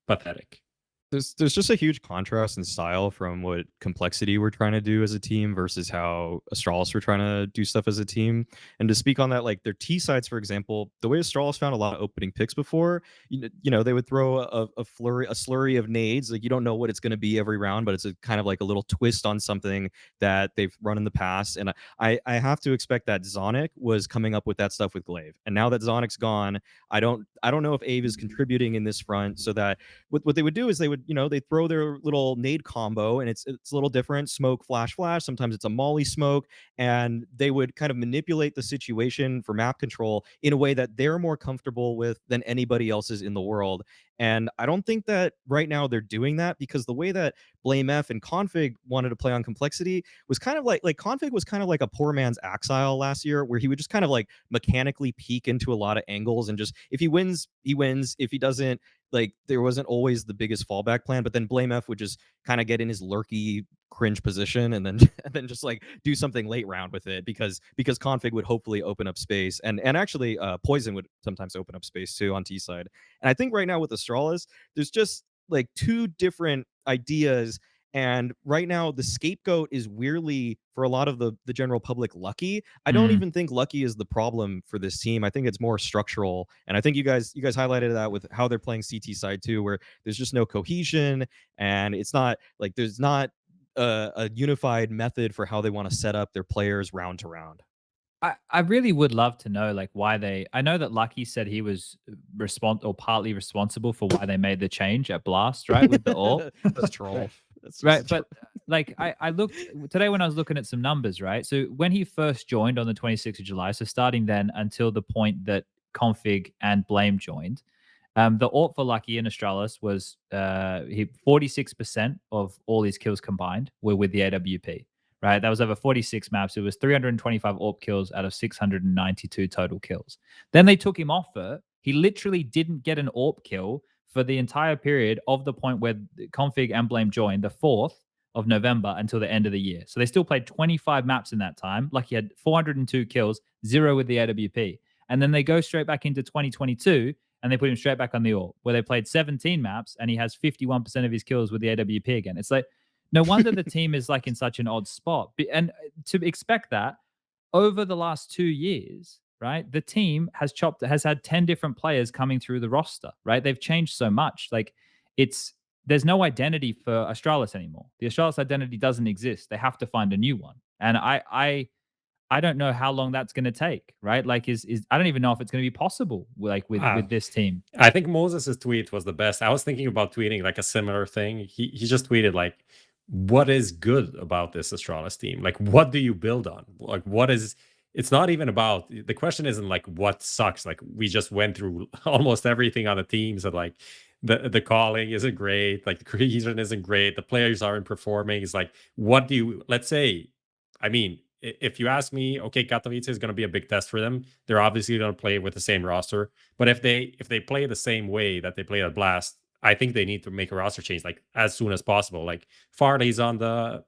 pathetic. There's just a huge contrast in style from what Complexity were trying to do as a team versus how Astralis were trying to do stuff as a team. And to speak on that, like their T sides, for example, the way Astralis found a lot of opening picks before, they would throw a slurry of nades. Like you don't know what it's going to be every round, but it's a kind of like a little twist on something that they've run in the past. And I have to expect that Zonic was coming up with that stuff with Glaive. And now that Zonic's gone, I don't know if Ave is contributing in this front so that what they would do is they would, they throw their little nade combo, and it's a little different. Smoke, flash, flash. Sometimes it's a molly smoke, and they would kind of manipulate the situation for map control in a way that they're more comfortable with than anybody else's in the world. And I don't think that right now they're doing that, because the way that Blame F and Config wanted to play on Complexity was kind of like Config was kind of like a poor man's Axile last year, where he would just kind of like mechanically peek into a lot of angles, and just if he wins, he wins. If he doesn't, like there wasn't always the biggest fallback plan. But then Blame F would just kind of get in his lurky cringe position and then and then just like do something late round with it, because Config would hopefully open up space, and actually Poison would sometimes open up space too on T side. And I think right now with Astralis, there's just like two different ideas. And right now, the scapegoat is weirdly, for a lot of the general public, Lucky. I don't even think Lucky is the problem for this team. I think it's more structural. And I think you guys highlighted that with how they're playing CT side too, where there's just no cohesion, and it's not like there's not a unified method for how they want to set up their players round to round. I really would love to know like why they. I know that Lucky said he was partly responsible for why they made the change at Blast, right, with the AWP. That's troll. That's Right, troll. but like I looked today when I was looking at some numbers, right? So when he first joined on the 26th of July, so starting then until the point that Config and Blame joined, the AWP for Lucky and Astralis was 46% of all his kills combined were with the AWP. Right, that was over 46 maps. It was 325 AWP kills out of 692 total kills. Then they took him off it. He literally didn't get an AWP kill for the entire period of the point where Config and Blame joined, the 4th of November, until the end of the year. So they still played 25 maps in that time. Lucky had 402 kills, 0 with the AWP. And then they go straight back into 2022 and they put him straight back on the AWP, where they played 17 maps and he has 51% of his kills with the AWP again. It's like, no wonder the team is like in such an odd spot. And to expect that over the last 2 years, right? The team has had 10 different players coming through the roster, right? They've changed so much. Like there's no identity for Astralis anymore. The Astralis identity doesn't exist. They have to find a new one. And I don't know how long that's going to take, right? Like I don't even know if it's going to be possible like with this team. I think Moses' tweet was the best. I was thinking about tweeting like a similar thing. He just tweeted like, what is good about this Astralis team? Like, what do you build on? Like, it's not even about, the question isn't like what sucks. Like, we just went through almost everything on the teams, that like the calling isn't great, like the cohesion isn't great, the players aren't performing. It's like, what do you, let's say, I mean, if you ask me, okay, Katowice is going to be a big test for them. They're obviously going to play with the same roster, but if they play the same way that they played at Blast, I think they need to make a roster change like as soon as possible. Like Farday's on the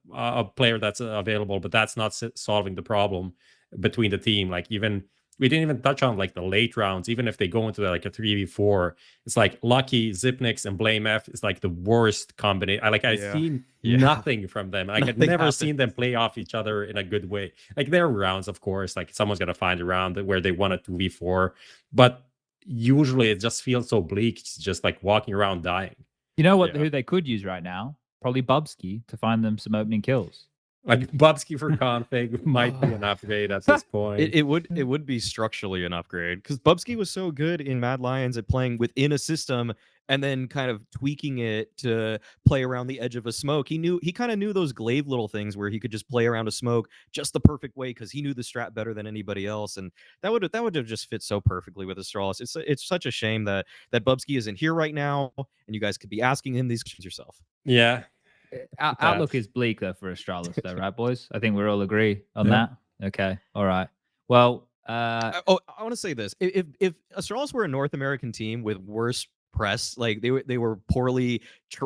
player that's available, but that's not solving the problem between the team. Like we didn't even touch on like the late rounds. Even if they go into like a 3v4, it's like Lucky, Zipnix, and Blame F is like the worst combination. I've seen nothing from them. Like I've never seen them play off each other in a good way. Like there are rounds, of course, like someone's gonna find a round where they won a 2v4, but usually it just feels so bleak. It's just like walking around dying. You know what? Who they could use right now? Probably Bubsky to find them some opening kills. Like Bubsky for Config might be an upgrade at this point. It would be structurally an upgrade, because Bubsky was so good in Mad Lions at playing within a system and then kind of tweaking it to play around the edge of a smoke. He kind of knew those Glaive little things where he could just play around a smoke just the perfect way, because he knew the strat better than anybody else, and that would have just fit so perfectly with Astralis. It's such a shame that Bubsky isn't here right now, and you guys could be asking him these questions yourself. Yeah. Outlook is bleak though for Astralis, though, right, boys? I think we all agree on that. Okay, all right. Well, I want to say this: if Astralis were a North American team with worse press. Like they were poorly.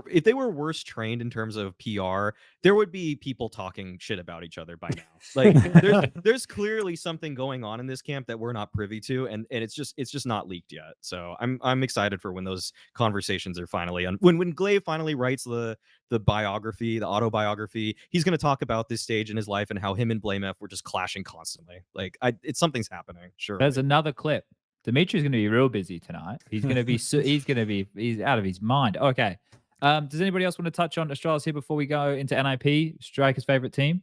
If they were worse trained in terms of PR, there would be people talking shit about each other by now. Like there's clearly something going on in this camp that we're not privy to, and it's just not leaked yet. So I'm excited for when those conversations are finally when Glaive finally writes the biography, the autobiography. He's going to talk about this stage in his life and how him and BlameF were just clashing constantly. Like it's something's happening. Sure. There's another clip. Dimitri's going to be real busy tonight. He's going to be he's out of his mind. Okay. Does anybody else want to touch on Astralis here before we go into NIP? STYKO's favorite team?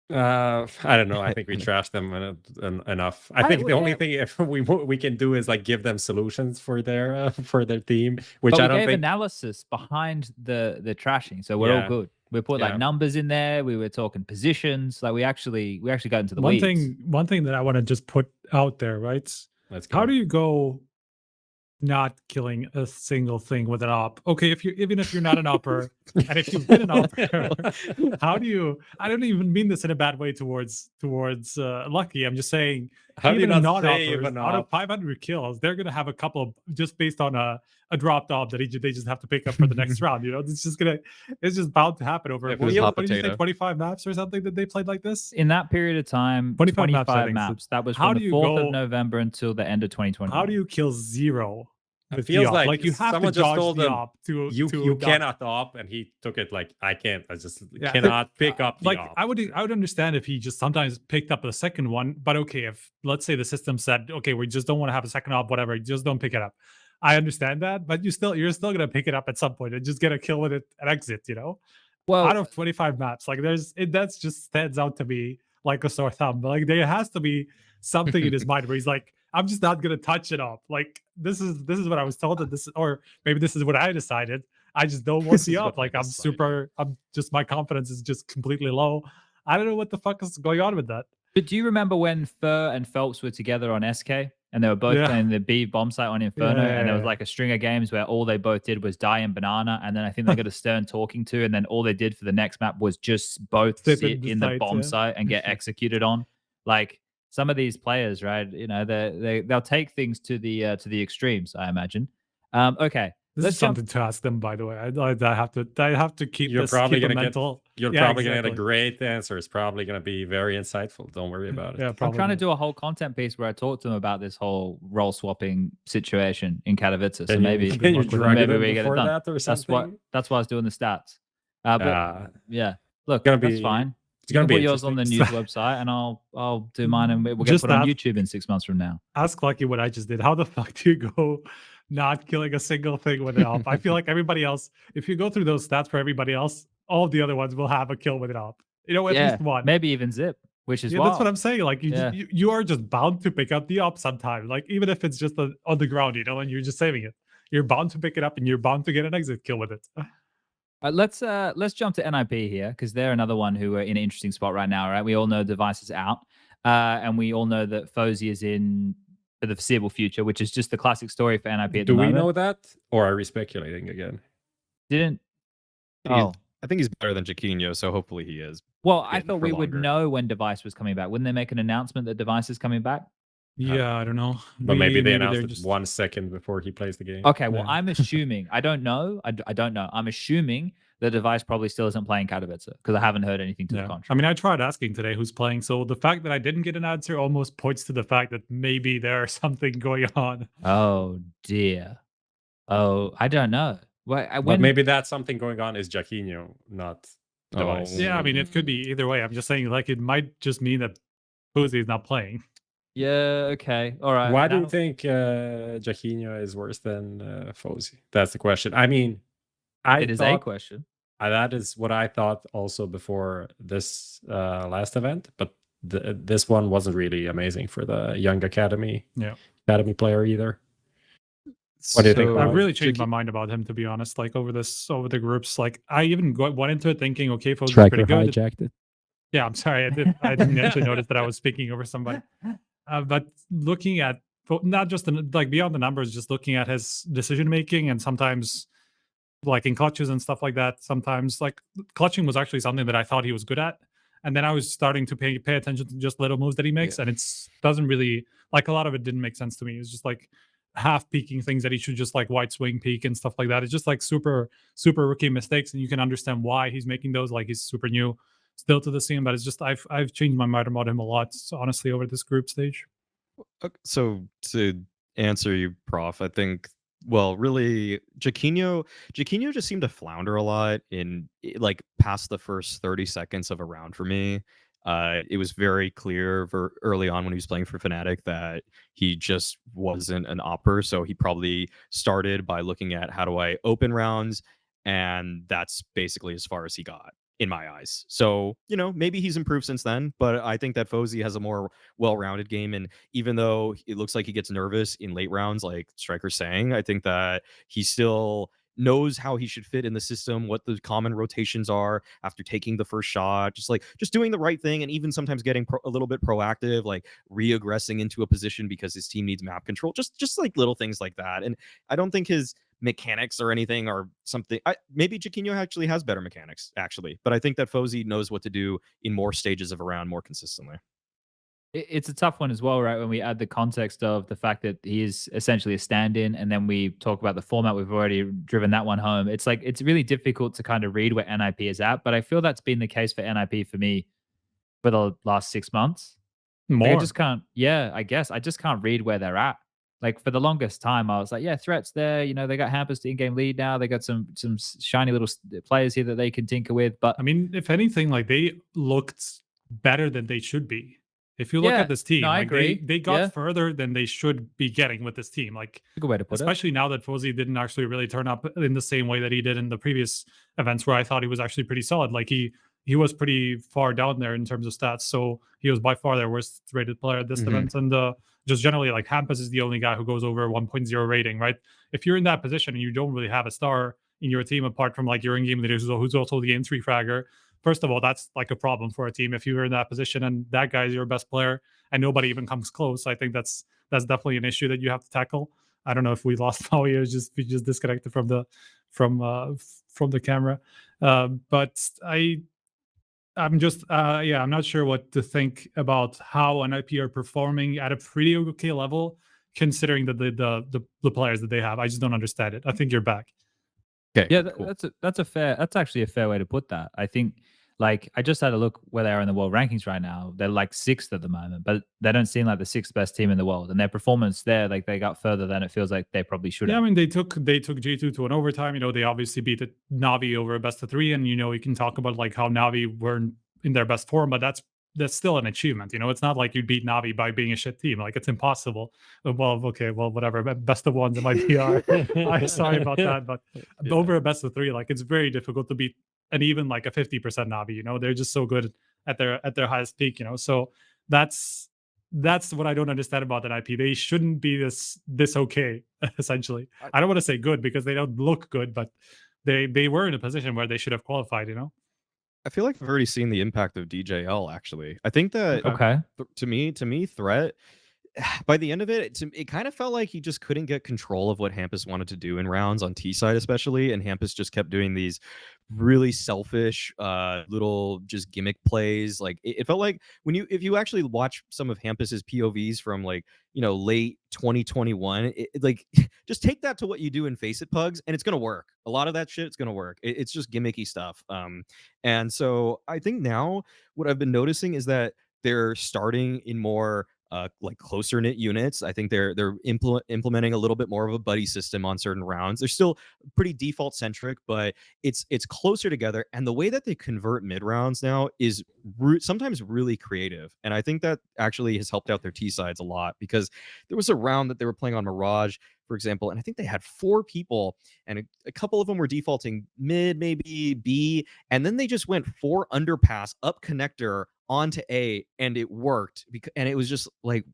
I don't know. I think we trashed them enough. I think the only thing if we can do is like give them solutions for their team, which but I don't gave think analysis behind the trashing, so we're all good. We put like numbers in there. We were talking positions. Like we actually got into the weeds. One thing that I want to just put out there, right? Let's go. How do you go not killing a single thing with an op? Okay, even if you're not an opper, and if you've been an opper, how do you? I don't even mean this in a bad way towards Lucky. I'm just saying, how do you not oppers, out of 500 kills, they're gonna have a couple of just based on a dropped op that they just have to pick up for the next round. You know, it's just bound to happen over. What do you say, 25 maps or something that they played like this in that period of time? 25 maps. That was from the 4th of November until the end of 2020. How do you kill 0? It feels like you have someone to just told the him op you cannot op, and he took it like I can't. I just cannot pick up the op. I would understand if he just sometimes picked up a second one, but okay, if let's say the system said, okay, we just don't want to have a second op, whatever, just don't pick it up. I understand that, but you're still gonna pick it up at some point and just get a kill with it and exit. You know, well, out of 25 maps, like that's just stands out to me like a sore thumb. But like there has to be something in his mind where he's like, I'm just not gonna touch it up. Like this is what I was told that this, or maybe this is what I decided. I just don't want the up. Like I'm just my confidence is just completely low. I don't know what the fuck is going on with that. But do you remember when Fur and Phelps were together on SK and they were both playing the B bomb site on Inferno, and there was like a string of games where all they both did was die in banana, and then I think they got a Stern talking to, and then all they did for the next map was just both sit in the bomb site and get executed on. Like some of these players, right? You know, they'll take things to the extremes, I imagine. Okay. This is something to ask them, by the way. I have to keep. You're this, probably keep gonna mental. You're probably gonna get a great answer. It's probably gonna be very insightful. Don't worry about it. Yeah, I'm trying to do a whole content piece where I talk to them about this whole role swapping situation in Katowice. So maybe we get it done. That's why I was doing the stats. But yeah, look, that's fine. It's gonna be put yours on the news website, and I'll do mine, and we'll get put on YouTube in 6 months from now. Ask Lucky what I just did. How the fuck do you go not killing a single thing with an op? I feel like everybody else, if you go through those stats for everybody else, all of the other ones will have a kill with an op. You know, at least one. Maybe even Zip, which is that's what I'm saying. Like you are just bound to pick up the op sometime. Like even if it's just on the ground, you know, and you're just saving it, you're bound to pick it up, and you're bound to get an exit kill with it. Let's jump to NIP here, because they're another one who are in an interesting spot right now, right? We all know Device is out, and we all know that FaZe is in for the foreseeable future, which is just the classic story for NIP at the moment. Do we know that, or are we speculating again? I think he's better than Jaquinho, so hopefully he is. Well, I thought we would know when Device was coming back. Wouldn't they make an announcement that Device is coming back? Yeah, I don't know. But maybe they announced it just 1 second before he plays the game. Okay, well, I'm assuming. I don't know. I don't know. I'm assuming the Device probably still isn't playing Katowice, because I haven't heard anything to the contrary. I mean, I tried asking today who's playing, so the fact that I didn't get an answer almost points to the fact that maybe there's something going on. Oh, dear. Oh, I don't know. But maybe that something going on is Jaquinho, not Device. Yeah, I mean, it could be either way. I'm just saying, like, it might just mean that FaZe is not playing. Yeah, okay. All right. Why do you think Jaquinho is worse than FaZe? That's the question. I mean, it is a question. That is what I thought also before this last event, but this one wasn't really amazing for the young academy player either. What do you think? I've really changed my mind about him, to be honest. Like over the groups, like I even went into it thinking, okay, FaZe is pretty good. Hijacked it. Yeah, I'm sorry. I didn't actually notice that I was speaking over somebody. But looking at not just beyond the numbers, just looking at his decision making, and sometimes like in clutches and stuff like that. Sometimes like clutching was actually something that I thought he was good at, and then I was starting to pay attention to just little moves that he makes, and it doesn't really, like, a lot of it didn't make sense to me. It was just like half peeking things that he should just like white swing peek and stuff like that. It's just like super rookie mistakes, and you can understand why he's making those. Like he's super new still to the scene, but it's just I've changed my mind about him a lot, honestly, over this group stage. So to answer you, Prof, I think really Jaquinho just seemed to flounder a lot in like past the first 30 seconds of a round for me. It was very clear early on when he was playing for Fnatic that he just wasn't an opper. So he probably started by looking at how do I open rounds, and that's basically as far as he got in my eyes. So, maybe he's improved since then, but I think that FaZe has a more well-rounded game. And even though it looks like he gets nervous in late rounds, like Striker's saying, I think that he still knows how he should fit in the system, what the common rotations are after taking the first shot, just doing the right thing, and even sometimes getting a little bit proactive, like re-aggressing into a position because his team needs map control, just like little things like that. And I don't think his mechanics or anything or something. Maybe Jaquinho actually has better mechanics, actually, but I think that FaZe knows what to do in more stages of a round more consistently. It's a tough one as well, right? When we add the context of the fact that he is essentially a stand-in, and then we talk about the format, we've already driven that one home. It's like it's really difficult to kind of read where NIP is at, but I feel that's been the case for NIP for me for the last 6 months. More. Like I just can't. Yeah, I guess I just can't read where they're at. Like for the longest time, I was like, yeah, threats there. They got Hampus to in-game lead now. They got some shiny little players here that they can tinker with. But I mean, if anything, like they looked better than they should be. If you look at this team, no, I agree. They got further than they should be getting with this team. Like, a good way to put especially now that FaZe didn't actually really turn up in the same way that he did in the previous events, where I thought he was actually pretty solid. Like he was pretty far down there in terms of stats, so he was by far their worst rated player at this event. And just generally, like Hampus is the only guy who goes over 1.0 rating, right? If you're in that position and you don't really have a star in your team apart from like your in-game leader who's also the game 3 fragger, first of all, that's like a problem for a team if you're in that position and that guy is your best player and nobody even comes close. I think that's definitely an issue that you have to tackle. I don't know if we lost Maui or we just disconnected from the camera, but I'm just I'm not sure what to think about how NIP are performing at a pretty okay level, considering the players that they have. I just don't understand it. I think you're back. Okay. Yeah, cool. that's actually a fair way to put that. I think, like, I just had a look where they are in the world rankings right now. They're like 6th at the moment, but they don't seem like the 6th best team in the world. And their performance there, like, they got further than it feels like they probably should have. Yeah, I mean, they took G2 to an overtime. They obviously beat Navi over a best of 3, and we can talk about like how Navi weren't in their best form, but that's still an achievement. It's not like you beat Navi by being a shit team. Like, it's impossible. Well, okay, well, whatever. Best of 1s, it might be. I'm sorry about that, but over a best of 3, like, it's very difficult to beat. And even like a 50% Navi, they're just so good at their highest peak, So that's what I don't understand about the NIP. They shouldn't be this okay, essentially. I don't want to say good because they don't look good, but they were in a position where they should have qualified, I feel like I've already seen the impact of DJL, actually. I think that to me, Threat, by the end of it, it kind of felt like he just couldn't get control of what Hampus wanted to do in rounds on T side, especially. And Hampus just kept doing these really selfish little just gimmick plays. Like it felt like if you actually watch some of Hampus's POVs from like late 2021, like just take that to what you do in Face It Pugs, and it's gonna work. A lot of that shit, it's gonna work. It's just gimmicky stuff. And so I think now what I've been noticing is that they're starting in more like closer knit units. I think they're implementing a little bit more of a buddy system on certain rounds. They're still pretty default centric, but it's closer together. And the way that they convert mid rounds now is sometimes really creative. And I think that actually has helped out their T sides a lot, because there was a round that they were playing on Mirage, for example, and I think they had 4 people, and a couple of them were defaulting mid, maybe B, and then they just went 4 underpass up connector onto A, and it worked. And it was just like,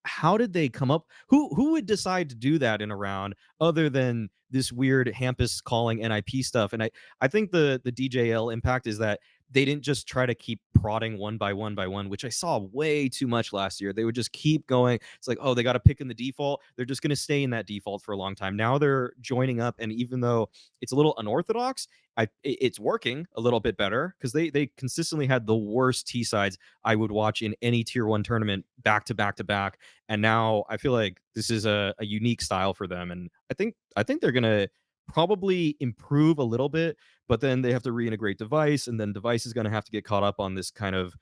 how did they come up? Who would decide to do that in a round other than this weird Hampus calling NIP stuff? And I think the DJL impact is that they didn't just try to keep prodding one by one, which I saw way too much last year. They would just keep going. It's like, oh, they got to pick in the default. They're just going to stay in that default for a long time. Now they're joining up, and even though it's a little unorthodox, it's working a little bit better because they consistently had the worst T sides I would watch in any tier 1 tournament back to back to back. And now I feel like this is a unique style for them, and I think they're gonna probably improve a little bit, but then they have to reintegrate device, and then device is going to have to get caught up on this kind of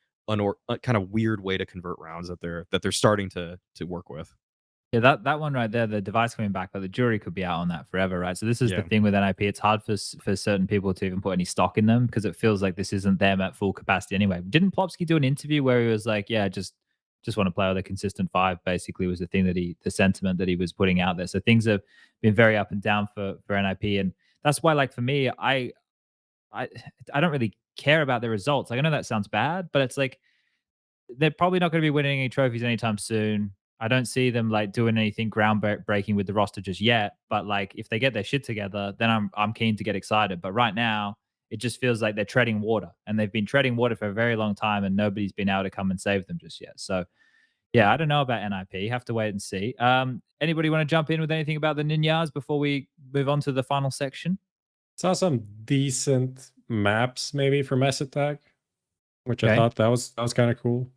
kind of weird way to convert rounds that they're starting to work with. Yeah, that one right there, the device coming back, but the jury could be out on that forever, right? So this is the Yeah. thing with NIP. It's hard for certain people to even put any stock in them because it feels like this isn't them at full capacity anyway. Didn't Plopsky do an interview where he was like, yeah, just want to play with a consistent 5, basically was the thing that the sentiment that he was putting out there. So things have been very up and down for NIP. And that's why, like, for me, I don't really care about the results. Like, I know that sounds bad, but it's like they're probably not going to be winning any trophies anytime soon. I don't see them like doing anything groundbreaking with the roster just yet. But like, if they get their shit together, then I'm keen to get excited. But right now, it just feels like they're treading water, and they've been treading water for a very long time, and nobody's been able to come and save them just yet. So, yeah, I don't know about NIP. Have to wait and see. Anybody want to jump in with anything about the Ninjas before we move on to the final section? Saw some decent maps maybe from S Attack, which I Okay. thought that was kind of cool.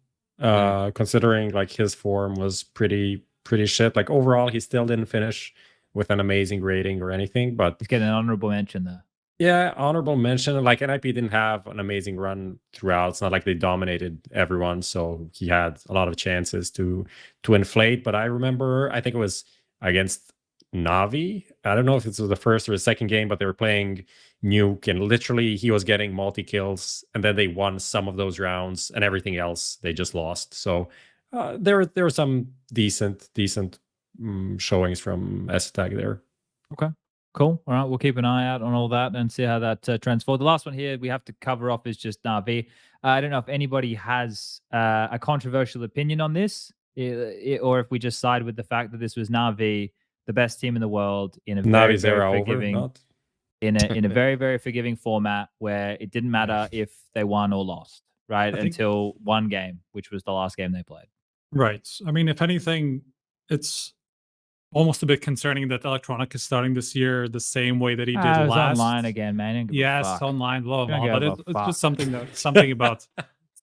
Considering like his form was pretty shit. Like overall, he still didn't finish with an amazing rating or anything, but He's getting an honorable mention there. yeah, honorable mention. Like NIP didn't have an amazing run throughout. It's not like they dominated everyone, so he had a lot of chances to inflate. But I remember, I think it was against Navi. I don't know if it was the first or the second game, but they were playing Nuke, and literally he was getting multi kills, and then they won some of those rounds, and everything else they just lost. So there were some decent showings from S Attack there. Okay. Cool. All right. We'll keep an eye out on all that and see how that trends forward. The last one here we have to cover off is just Navi. I don't know if anybody has a controversial opinion on this, or if we just side with the fact that this was Navi, the best team in the world, in a very, Navi's very era over, forgiving, not? in a very, very forgiving format where it didn't matter if they won or lost, right? Until one game, which was the last game they played. Right. I mean, if anything, it's almost a bit concerning that Electronic is starting this year the same way that he did It was last. online again, man. Yes, online, blah Don't blah. give But a it's fuck. just something about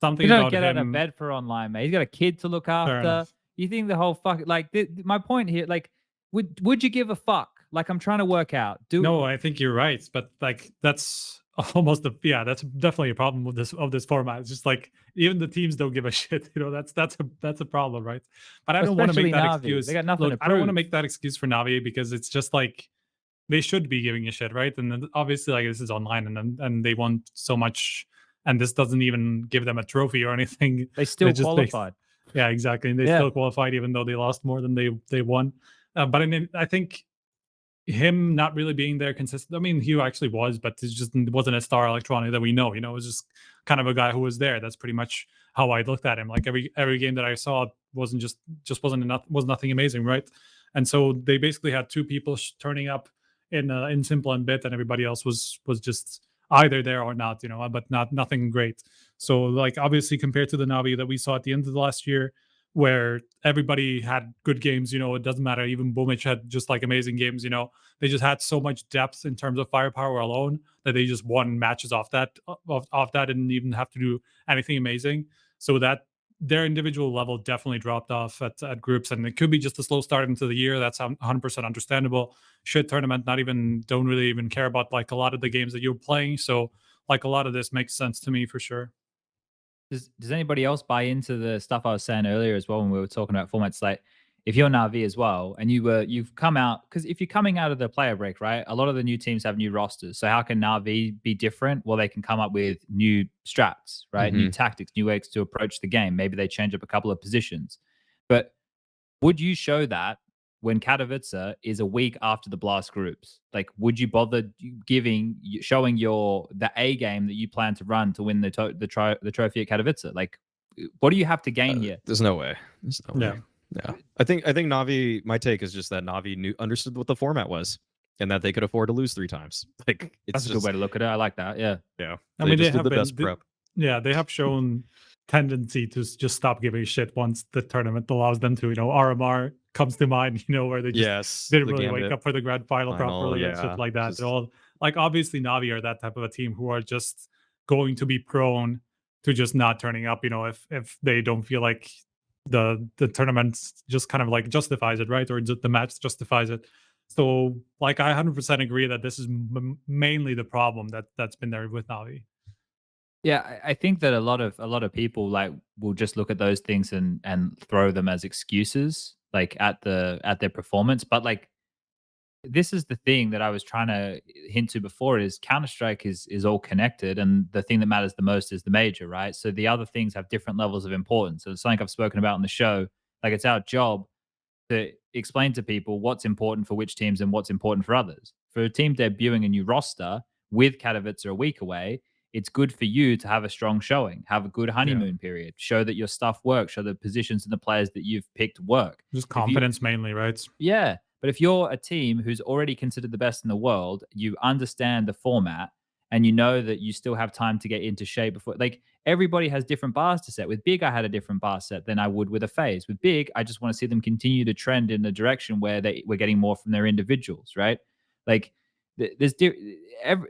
something You don't about get out of him. bed for online, mate. He's got a kid to look Fair after. enough. You think the whole fuck like my point here, like, would you give a fuck? Like, I'm trying to work out. No, I think you're right, but like that's almost that's definitely a problem with this format. It's just like even the teams don't give a shit. You know, that's a problem, right? But I don't want to Especially make that Navi. excuse. They got nothing to I don't want to prove. make that excuse for Navi because it's just like they should be giving a shit, right? And then obviously, like, this is online, and they want so much, and this doesn't even give them a trophy or anything. They still just qualified. Yeah, exactly. And they still qualified even though they lost more than they won. But I mean, I think him not really being there consistent. I mean, he actually was, but it just wasn't a star Electronic that we know. You know, it was just kind of a guy who was there. That's pretty much how I looked at him. Like every game that I saw wasn't wasn't enough, was nothing amazing, right? And so they basically had two people turning up in Simple and Bit, and everybody else was just either there or not, you know, but nothing great. So like obviously compared to the Navi that we saw at the end of the last year, where everybody had good games, you know, it doesn't matter. Even Boomich had just like amazing games, you know. They just had so much depth in terms of firepower alone that they just won matches off that didn't even have to do anything amazing. So that their individual level definitely dropped off at groups, and it could be just a slow start into the year. That's 100% understandable. Shit tournament, don't really even care about like a lot of the games that you're playing. So like a lot of this makes sense to me for sure. Does anybody else buy into the stuff I was saying earlier as well when we were talking about formats? Like, if you're Navi as well, and you've come out, because if you're coming out of the player break, right, a lot of the new teams have new rosters. So how can Navi be different? Well, they can come up with new strats, right, new tactics, new ways to approach the game. Maybe they change up a couple of positions. But would you show that when Katowice is a week after the Blast groups? Like, would you bother showing the A game that you plan to run to win the trophy at Katowice? Like, what do you have to gain here? There's no way. There's no way. Yeah. I think Navi, my take is just that Navi understood what the format was and that they could afford to lose 3 times. Like, That's a good way to look at it. I like that. Yeah. Yeah. I mean, they just did have the been best prep. Yeah, they have shown tendency to just stop giving a shit once the tournament allows them to. RMR comes to mind, where they just Yes, didn't the really wake Gambit up for the grand final final, properly and yeah. shit like that. Just- They're all like, obviously Navi are that type of a team who are just going to be prone to just not turning up, if they don't feel like the tournament just kind of like justifies it, right? Or the match justifies it. So like I 100% agree that this is mainly the problem that's been there with Navi. Yeah, I think that a lot of people like will just look at those things and throw them as excuses, like at their performance. But like this is the thing that I was trying to hint to before is Counter-Strike is all connected, and the thing that matters the most is the major, right? So the other things have different levels of importance. So it's something I've spoken about on the show. Like it's our job to explain to people what's important for which teams and what's important for others. For a team debuting a new roster with Katowice a week away, it's good for you to have a strong showing, have a good honeymoon period, show that your stuff works, show the positions and the players that you've picked work. Just confidence mainly, right? Yeah. But if you're a team who's already considered the best in the world, you understand the format and you know that you still have time to get into shape before, like everybody has different bars to set. With Big, I had a different bar set than I would with a FaZe. With Big, I just want to see them continue to trend in the direction where we're getting more from their individuals, right? Like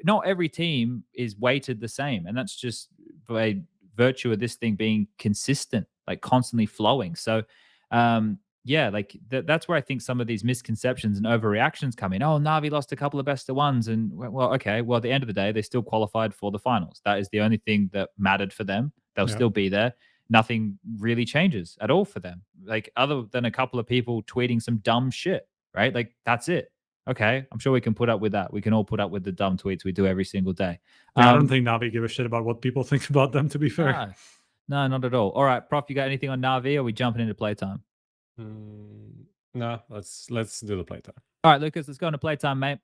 not every team is weighted the same. And that's just by virtue of this thing being consistent, like constantly flowing. So, yeah, like that's where I think some of these misconceptions and overreactions come in. Oh, Navi lost a couple of best of ones. And well, okay, well, at the end of the day, they still qualified for the finals. That is the only thing that mattered for them. They'll still be there. Nothing really changes at all for them. Like other than a couple of people tweeting some dumb shit, right? Like that's it. Okay, I'm sure we can put up with that. We can all put up with the dumb tweets we do every single day. Yeah, I don't think Navi give a shit about what people think about them, to be fair. No, not at all. All right, Prof, you got anything on Navi, or are we jumping into playtime? No, let's do the playtime. All right, Lucas, let's go into playtime, mate.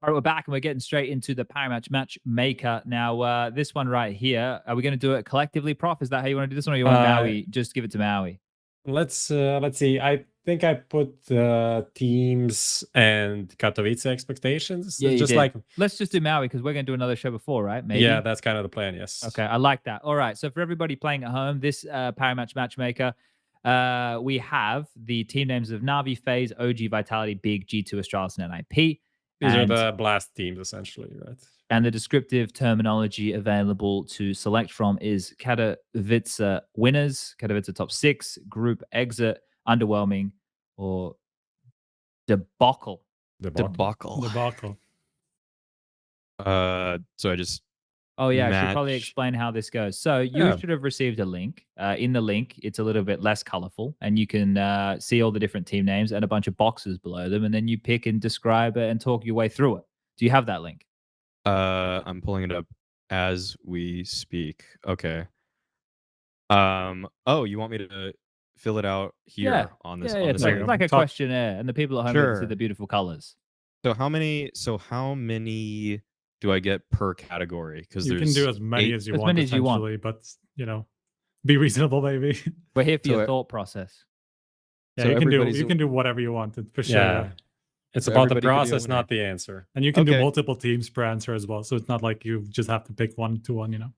All right, we're back and we're getting straight into the Matchmaker. Now, this one right here, are we going to do it collectively, Prof? Is that how you want to do this one, or you want Maui? Just give it to Maui. Let's see. I think I put teams and Katowice expectations. Yeah, just like let's just do Maui because we're going to do another show before, right? Maybe. Yeah, that's kind of the plan. Yes. Okay, I like that. All right, so for everybody playing at home, this Matchmaker, we have the team names of Navi, FaZe, OG, Vitality, Big, G2, Astralis, and NIP. These are the blast teams, essentially, right? And the descriptive terminology available to select from is Katowice winners, Katowice top 6, group exit, underwhelming, or debacle. Debacle. So I just Oh yeah, I should probably explain how this goes. So you should have received a link. In the link, it's a little bit less colorful, and you can see all the different team names and a bunch of boxes below them, and then you pick and describe it and talk your way through it. Do you have that link? I'm pulling it up as we speak. Okay. Oh, you want me to fill it out here on this? Yeah, it's like a questionnaire, and the people at home can see the beautiful colors. So how many do I get per category? Because you can do as many as you want, but be reasonable, maybe. We're here for your thought process. Yeah, so you can do whatever you want, for sure. Yeah. It's about the process, not the answer. And you can do multiple teams per answer as well. So it's not like you just have to pick one to one,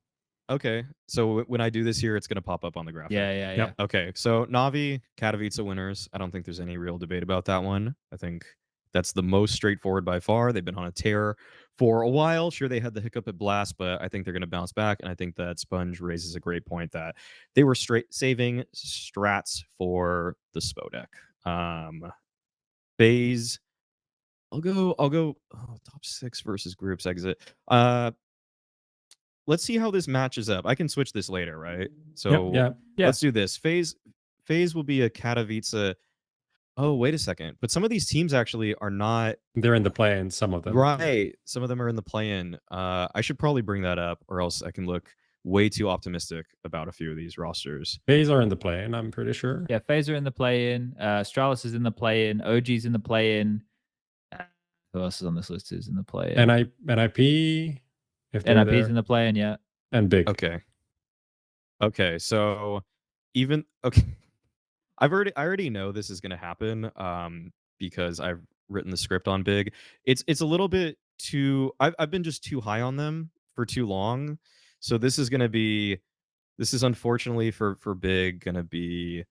Okay. So when I do this here, it's going to pop up on the graphic. Yeah. Okay. So Navi, Katowice winners. I don't think there's any real debate about that one. I think that's the most straightforward by far. They've been on a tear for a while. Sure, they had the hiccup at Blast, but I think they're going to bounce back. And I think that Sponge raises a great point that they were saving strats for the SPO deck. FaZe, I'll go top 6 versus groups exit. Let's see how this matches up. I can switch this later, right? So let's do this. FaZe will be a Katowice. Oh, wait a second. But some of these teams actually are not. They're in the play-in, some of them. Right. Some of them are in the play-in. I should probably bring that up, or else I can look way too optimistic about a few of these rosters. FaZe are in the play-in, I'm pretty sure. Yeah, FaZe are in the play-in. Astralis is in the play-in. OG's in the play-in. Who else is on this list is in the play-in? NIP if they're NIP's there, in the play-in yet. and big. Okay, so even okay, I already know this is gonna happen, because I've written the script on Big. It's a little bit too. I've been just too high on them for too long, so this is unfortunately for Big gonna be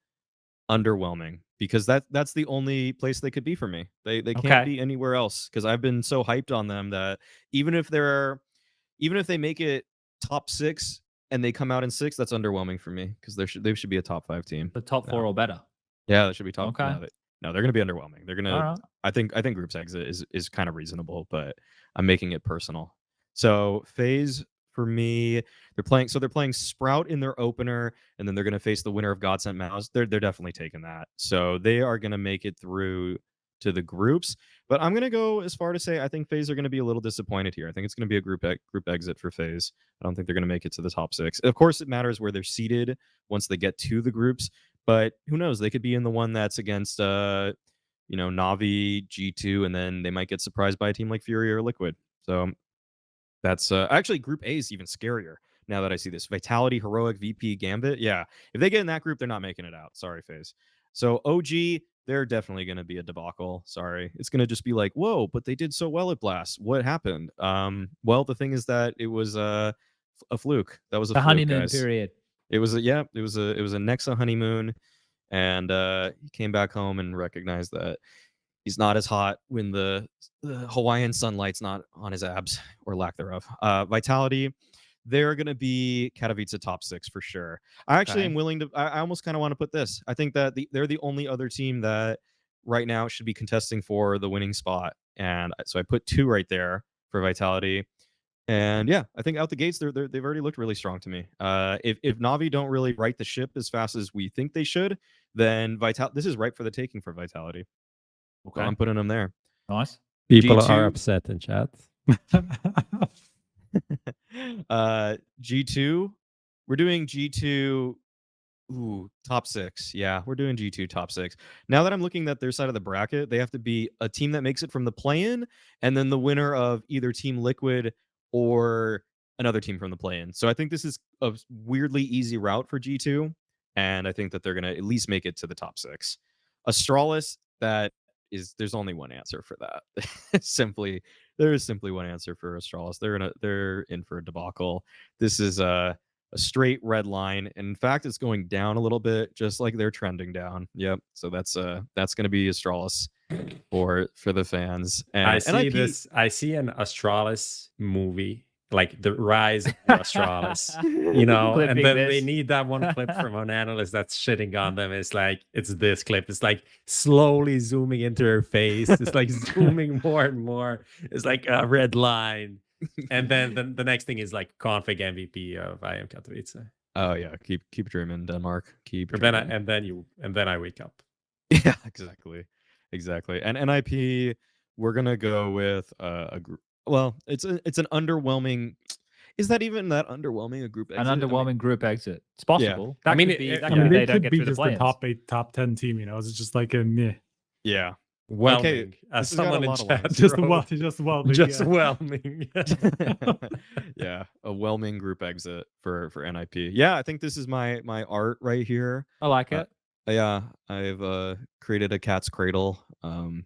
underwhelming because that's the only place they could be for me. They can't Okay. be anywhere else because I've been so hyped on them that even if they make it top 6 and they come out in 6, that's underwhelming for me because they should be a top 5 team. The top 4 No. or better. Yeah, they should be top. Okay. No, they're gonna be underwhelming. They're gonna. Alright. I think groups exit is kind of reasonable, but I'm making it personal. So FaZe for me, they're playing Sprout in their opener, and then they're gonna face the winner of God Sent MOUZ. They're definitely taking that. So they are gonna make it through to the groups. But I'm gonna go as far to say I think FaZe are gonna be a little disappointed here. I think it's gonna be a group exit for FaZe. I don't think they're gonna make it to the top 6. Of course, it matters where they're seated once they get to the groups. But who knows? They could be in the one that's against, NAVI, G2, and then they might get surprised by a team like Fury or Liquid. So that's actually Group A is even scarier now that I see this. Vitality, Heroic, VP, Gambit. Yeah, if they get in that group, they're not making it out. Sorry, FaZe. So OG, they're definitely going to be a debacle. Sorry, it's going to just be like, whoa, but they did so well at Blast. What happened? Well, the thing is that it was a fluke. That was a The fluke, honeymoon guys. period. It was a Nexa honeymoon, and he came back home and recognized that he's not as hot when the Hawaiian sunlight's not on his abs or lack thereof. Vitality, they're gonna be Katowice top 6 for sure. I actually am willing to. I almost kind of want to put this. I think that they're the only other team that right now should be contesting for the winning spot, and so I put 2 right there for Vitality. And yeah, I think out the gates they've already looked really strong to me. If Navi don't really right the ship as fast as we think they should, then this is right for the taking for Vitality. Okay. So I'm putting them there. Nice. People G2. are upset in chat. G2, we're doing G2. Ooh, top 6. Yeah, we're doing G2 top 6. Now that I'm looking at their side of the bracket, they have to be a team that makes it from the play-in, and then the winner of either Team Liquid or another team from the play-in. So I think this is a weirdly easy route for G2, and I think that they're gonna at least make it to the top 6. Astralis, there's only one answer for that. There is simply one answer for Astralis. They're in for a debacle. This is a straight red line. And in fact, it's going down a little bit, just like they're trending down. Yep. So that's going to be Astralis for the fans. And I see NIP, I see an Astralis movie, like the rise of Astralis, and then they need that one clip from an analyst that's shitting on them. It's like, it's this clip. It's like slowly zooming into her face. It's like zooming more and more. It's like a red line. And then the next thing is like config MVP of IEM Katowice. Oh yeah, keep dreaming, Denmark. Keep And dreaming. then I wake up. Yeah, exactly. And NIP, we're gonna go with a group. Well, it's an underwhelming. Is that even that underwhelming a group exit? An underwhelming group exit. It's possible. I mean, they they don't could get be through the just the play-ins. top 8, top 10 team. It's just like a meh. Yeah. Whelming, as this has got someone a in lot of chat lines. Just wrote. whelming. Just yeah. whelming. Yeah, a whelming group exit for NIP. Yeah, I think this is my art right here. I like it. Yeah, I've created a cat's cradle. You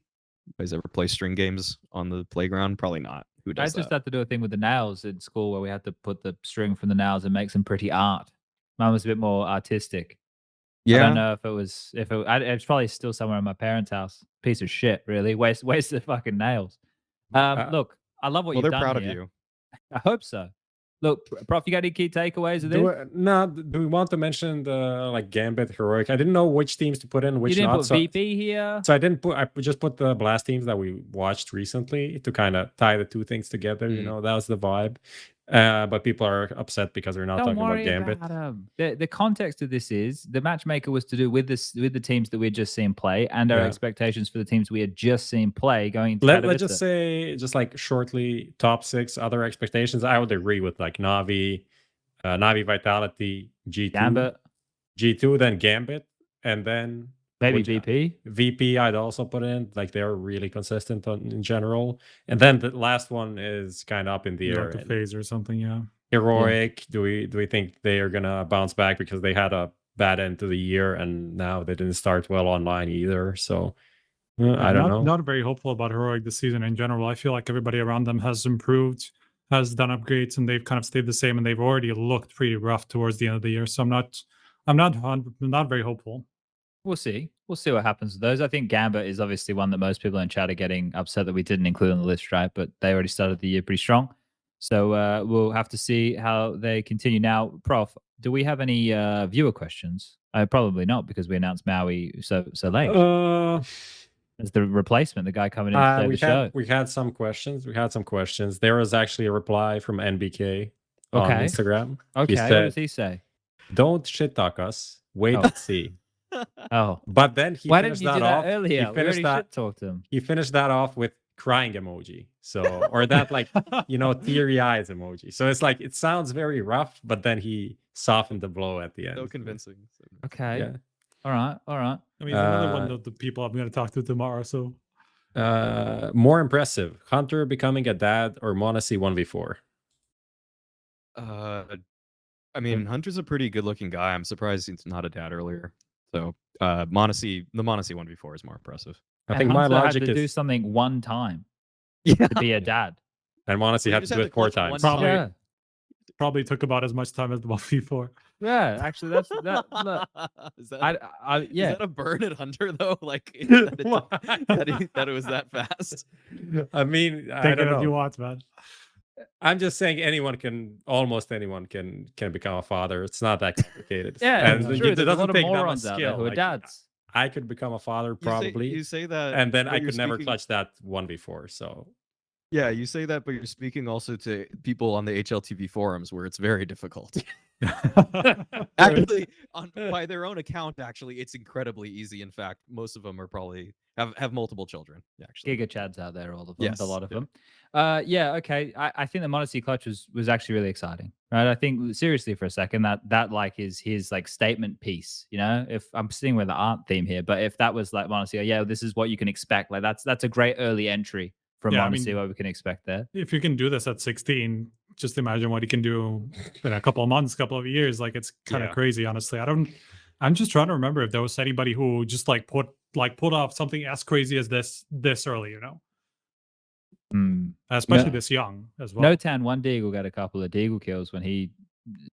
guys ever play string games on the playground? Probably not. Who I does just that? had to do a thing with the nails in school where we had to put the string from the nails and make some pretty art. Mine was a bit more artistic. I Yeah, don't know if it was it's probably still somewhere in my parents' house. Piece of shit, really. Waste the fucking nails. Look, I love what well, you've they're done proud of here. you. I hope so. Look, Prof, you got any key takeaways of this? Do we want to mention the like Gambit, Heroic? I didn't know which teams to put in, You which didn't not. put So, VP here. so I didn't put. I just put the Blast teams that we watched recently to kind of tie the two things together. That was the vibe. But people are upset because we're not Don't talking about worry Gambit. about 'em. The context of this is the Matchmaker was to do with the teams that we had just seen play and our Yeah. expectations for the teams we had just seen play going into Let's Katowice. just say, just like shortly, top 6 other expectations. I would agree with like Navi, Navi Vitality, G2, Gambit. G2, then Gambit, and then Maybe Which- VP. VP, I'd also put in. Like they're really consistent in general. And then the last one is kind of up in the air. Like a And phase or something, yeah. Heroic. Do we think they are gonna bounce back because they had a bad end to the year and now they didn't start well online either? So I don't know. Not very hopeful about Heroic this season in general. I feel like everybody around them has improved, has done upgrades, and they've kind of stayed the same. And they've already looked pretty rough towards the end of the year. So I'm not very hopeful. We'll see. We'll see what happens with those. I think Gambit is obviously one that most people in chat are getting upset that we didn't include on the list, right? But they already started the year pretty strong. So we'll have to see how they continue. Now, Prof, do we have any viewer questions? Probably not, because we announced Maui so late. As the replacement, the guy coming in to save the show. We had some questions. There was actually a reply from NBK on Instagram. Okay, He what said, does he say? "Don't shit talk us. Wait and see." Oh, But then he why finished didn't you do that that off. earlier? He We finished already that. shit talked him. He finished that off with crying emoji. So, or that like teary eyes emoji. So it's like it sounds very rough, but then he softened the blow at the end. So convincing. Okay. Yeah. All right. I mean, it's another one of the people I'm going to talk to tomorrow. So More impressive, Hunter becoming a dad or Monacy 1v4? I mean, Hunter's a pretty good-looking guy. I'm surprised he's not a dad earlier. So, Monacy 1v4 is more impressive. I think my Hunter had logic to do is, something one time Yeah. to be a dad. and Monacy You had just to do have it to 4 clutch times. one Probably. time. probably took about as much time as the 1v4. Yeah, actually, that's that. Look, Is that yeah. is that a burn at Hunter though? Like that it was that fast? I mean, I Take don't it as you know. want, man. I'm just saying almost anyone can become a father. It's not that complicated. Yeah, and it's it true. There's a doesn't lot of take that much morons out there skill. who are Like, dads. I could become a father probably, You say that, and then but I you're could never speaking- clutch that 1v4. So Yeah, you say that, but you're speaking also to people on the HLTV forums where it's very difficult. Actually, by their own account, actually, it's incredibly easy. In fact, most of them are probably have multiple children. Actually, Giga Chads out there, all of them. Yes, A lot of yeah. them. Yeah, okay. I think the Monacy clutch was actually really exciting. Right? I think seriously for a second that like is his like statement piece. You know, if I'm sitting with the art theme here, but if that was like Monacy, yeah, this is what you can expect. Like that's a great early entry from Yeah, I Monacy, mean, what we can expect there. If you can do this at 16, just imagine what he can do in a couple of months, couple of years. Like it's kind of Yeah. crazy, honestly. I'm just trying to remember if there was anybody who just like put off something as crazy as this early, you know, especially this young as well. Notan, one Deagle got a couple of Deagle kills when he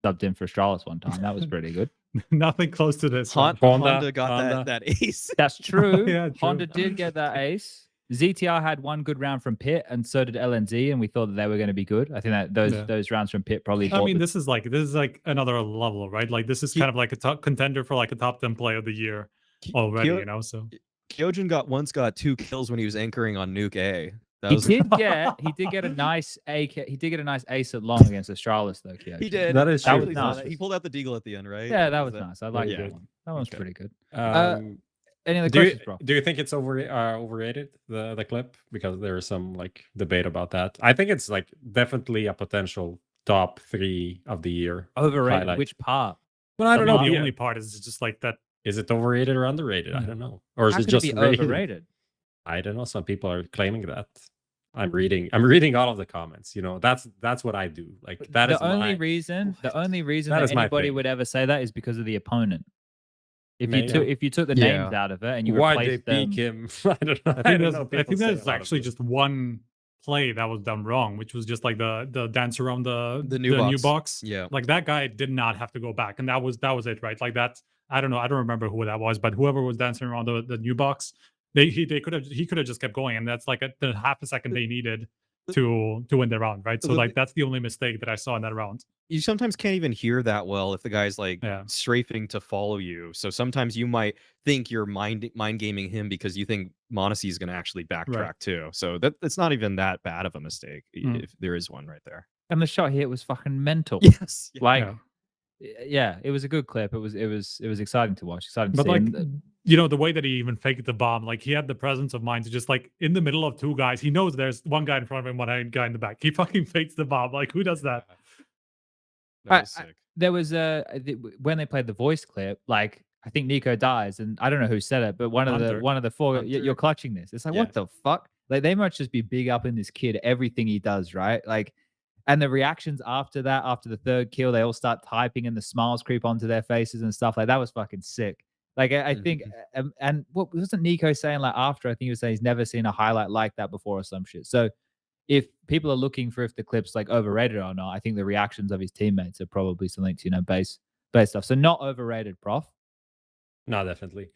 subbed in for Astralis one time. That was pretty good. Nothing close to this. Honda got that ace. That's true. Yeah, true. Honda did get that ace. ZTR had one good round from Pit, and so did LNZ, and we thought that they were going to be good. I think that those rounds from Pit probably. I mean, this is like another level, right? Like this is kind of like a top contender for like a top 10 play of the year already, you know. So Kyojin once got 2 kills when he was anchoring on Nuke A. That He was did get a nice he did get a nice ace at long against Astralis though. Kyojin. he did. That is That true. was Nice. He pulled out the deagle at the end, right? Yeah, that was nice. I like Yeah. that one. That one's Okay. pretty good. Um, Any other do you, questions, bro? do you think it's overrated the clip? Because there is some like debate about that. I think it's like definitely a potential top 3 of the year. Overrated. highlight. Which part? Well, I don't know. the The only part is just like that. Is it overrated or underrated? I don't know. Or is How it could just be rated? overrated? I don't know. Some people are claiming that. I'm reading all of the comments. You know, that's what I do. Like that is The only my reason That that is my anybody thing. would ever say that is because of the opponent. If Maybe. you took the Yeah. names out of it and you why they replaced them, peak him. I don't know. I think don't there's, know. I People think say there's a lot of actually this. just one play that was done wrong, which was just like the dance around the new new box. box. Yeah. Like that guy did not have to go back, and that was it, right? Like that. I don't know. I don't remember who that was, but whoever was dancing around the new box, he could have just kept going, and that's like the half a second they needed to win the round, right? So The- like that's the only mistake that I saw in that round. You sometimes can't even hear that well if the guy's like Yeah. strafing to follow you. So sometimes you might think you're mind gaming him because you think Monacy is going to actually backtrack too. So that's not even that bad of a mistake if there is one right there. and the shot here was fucking mental. Yes. Yeah. Like, Yeah. yeah, it was a good clip. It was exciting to watch. Exciting to But see. like, And, you know, the way that he even faked the bomb, like he had the presence of mind to just like in the middle of 2 guys, he knows there's one guy in front of him, one guy in the back. He fucking fakes the bomb. Like, who does that? That was sick. there was when they played the voice clip, like I think Nico dies, and I don't know who said it, but one of the four, you're clutching this. It's like, what the fuck? Like, they must just be big up in this kid, everything he does, right? Like, and the reactions after that, after the third kill, they all start typing and the smiles creep onto their faces and stuff. Like, that was fucking sick. Like, I think, and what wasn't Nico saying, like, after? I think he was saying he's never seen a highlight like that before or some shit. So if people are looking for if the clip's like overrated or not, I think the reactions of his teammates are probably something to, base stuff. So not overrated, Prof. No, definitely.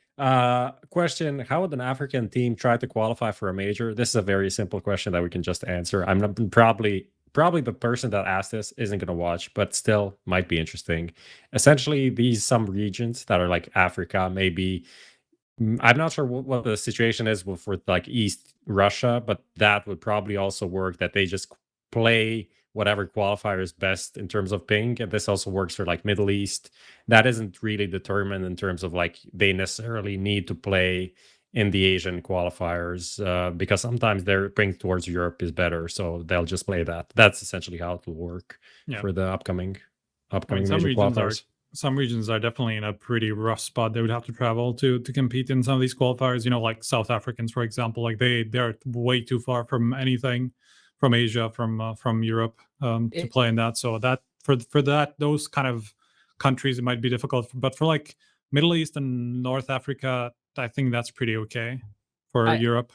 Question: how would an African team try to qualify for a major? This is a very simple question that we can just answer. I'm not, probably the person that asked this isn't going to watch, but still might be interesting. Essentially, these some regions that are like Africa, maybe. I'm not sure what the situation is with like East Russia, but that would probably also work, that they just play whatever qualifier is best in terms of ping. And this also works for like Middle East. That isn't really determined in terms of like they necessarily need to play in the Asian qualifiers, because sometimes their ping towards Europe is better. So they'll just play that. That's essentially how it will work for the upcoming major qualifiers. Some regions are definitely in a pretty rough spot. They would have to travel to compete in some of these qualifiers. like South Africans, for example, like they're way too far from anything from Asia, from Europe, to play in that. So that for that, those kind of countries, it might be difficult. But for like Middle East and North Africa, I think that's pretty okay for Europe.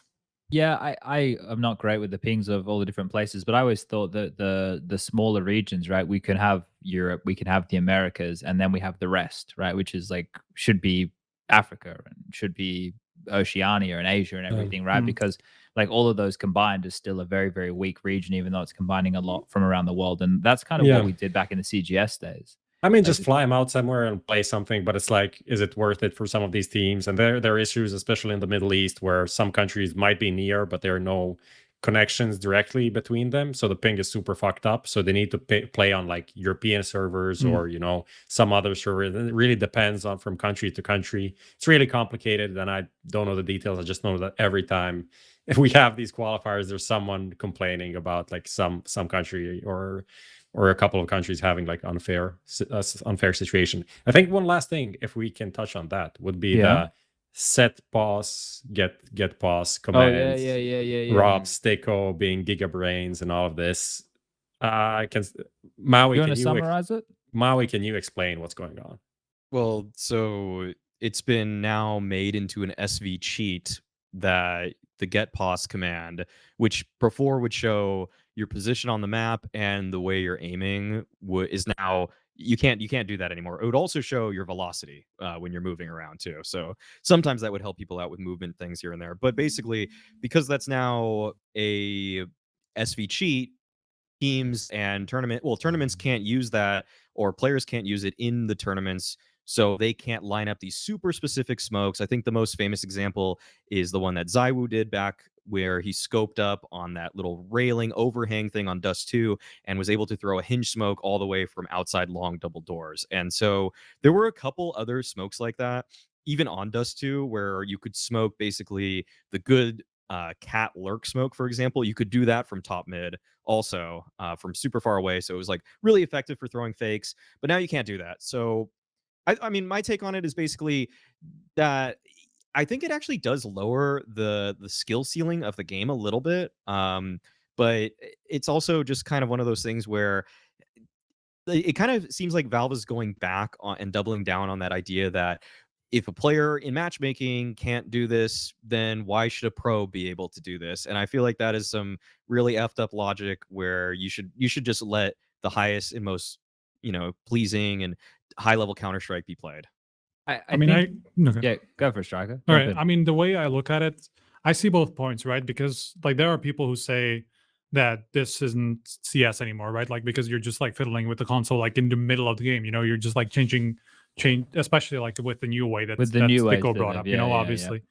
Yeah, I am not great with the pings of all the different places, but I always thought that the smaller regions, right? We can have Europe, we can have the Americas, and then we have the rest, right? Which is like should be Africa and should be Oceania and Asia and everything, right? Because like all of those combined is still a very, very weak region, even though it's combining a lot from around the world. And that's kind of what we did back in the CGS days. I mean, just fly them out somewhere and play something, but it's like, is it worth it for some of these teams? And there are issues, especially in the Middle East, where some countries might be near, but there are no connections directly between them. So the ping is super fucked up. So they need to play on like European servers or, some other server. It really depends on from country to country. It's really complicated, and I don't know the details. I just know that every time if we have these qualifiers, there's someone complaining about like some country or a couple of countries having like unfair situation. I think one last thing, if we can touch on that, would be the setpos, getpos commands. ropz, STYKO being gigabrains and all of this. Maui, you want to summarize it? Maui, can you explain what's going on? Well, so it's been now made into an SV cheat that the getpos command, which before would show your position on the map and the way you're aiming, is now you can't do that anymore. It would also show your velocity when you're moving around too. So sometimes that would help people out with movement things here and there. But basically, because that's now a SV cheat, teams and tournaments can't use that, or players can't use it in the tournaments. So they can't line up these super specific smokes. I think the most famous example is the one that ZywOo did back where he scoped up on that little railing overhang thing on Dust 2 and was able to throw a hinge smoke all the way from outside long double doors. And so there were a couple other smokes like that, even on Dust 2, where you could smoke basically the good cat lurk smoke, for example. You could do that from top mid also from super far away. So it was like really effective for throwing fakes, but now you can't do that. So I mean, my take on it is basically that I think it actually does lower the skill ceiling of the game a little bit. But it's also just kind of one of those things where it kind of seems like Valve is going back on and doubling down on that idea that if a player in matchmaking can't do this, then why should a pro be able to do this? And I feel like that is some really effed up logic where you should just let the highest and most pleasing and high level Counter-Strike be played. I mean, yeah, go for Striker. All right. I mean, the way I look at it, I see both points, right? Because like there are people who say that this isn't CS anymore, right? Like because you're just like fiddling with the console like in the middle of the game, you're just like change, especially like with the new way that STYKO brought up, obviously.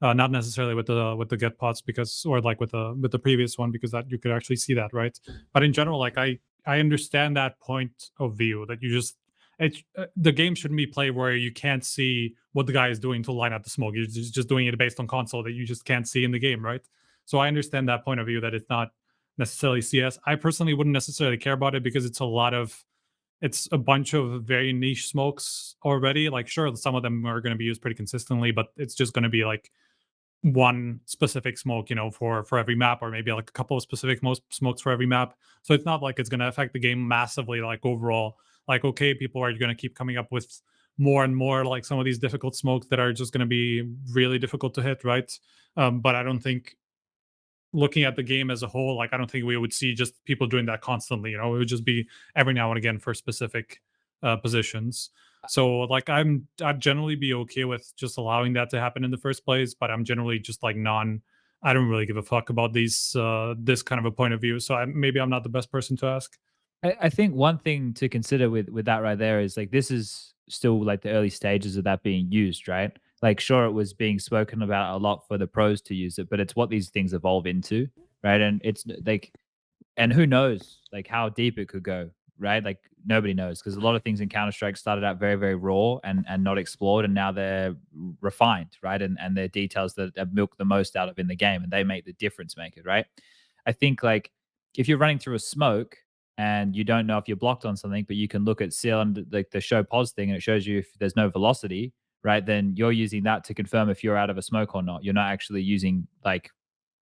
Not necessarily with the get pots because, or like with the previous one, because that you could actually see that, right? But in general, like I understand that point of view that you just the game shouldn't be played where you can't see what the guy is doing to line up the smoke. You're just doing it based on console that you just can't see in the game, right? So I understand that point of view that it's not necessarily CS. I personally wouldn't necessarily care about it because it's a lot of it's a bunch of very niche smokes already. Like, sure, some of them are going to be used pretty consistently, but it's just going to be like one specific smoke, for every map, or maybe like a couple of specific smokes for every map. So it's not like it's going to affect the game massively, like overall. Like, okay, people are going to keep coming up with more and more like some of these difficult smokes that are just going to be really difficult to hit, right? But I don't think, looking at the game as a whole, like I don't think we would see just people doing that constantly. It would just be every now and again for specific positions. So like I'd generally be okay with just allowing that to happen in the first place, but I'm generally just like I don't really give a fuck about these this kind of a point of view. So maybe I'm not the best person to ask. I think one thing to consider with that right there is like this is still like the early stages of that being used, right? Like, sure, it was being spoken about a lot for the pros to use it, but it's what these things evolve into, right? And it's like, and who knows like how deep it could go, right? Like nobody knows, because a lot of things in Counter-Strike started out very, very raw and not explored, and now they're refined, right? And they're details that have milked the most out of in the game, and they make the difference maker, right? I think like if you're running through a smoke and you don't know if you're blocked on something, but you can look at seal and like the show pos thing, and it shows you if there's no velocity, right? Then you're using that to confirm if you're out of a smoke or not. You're not actually using like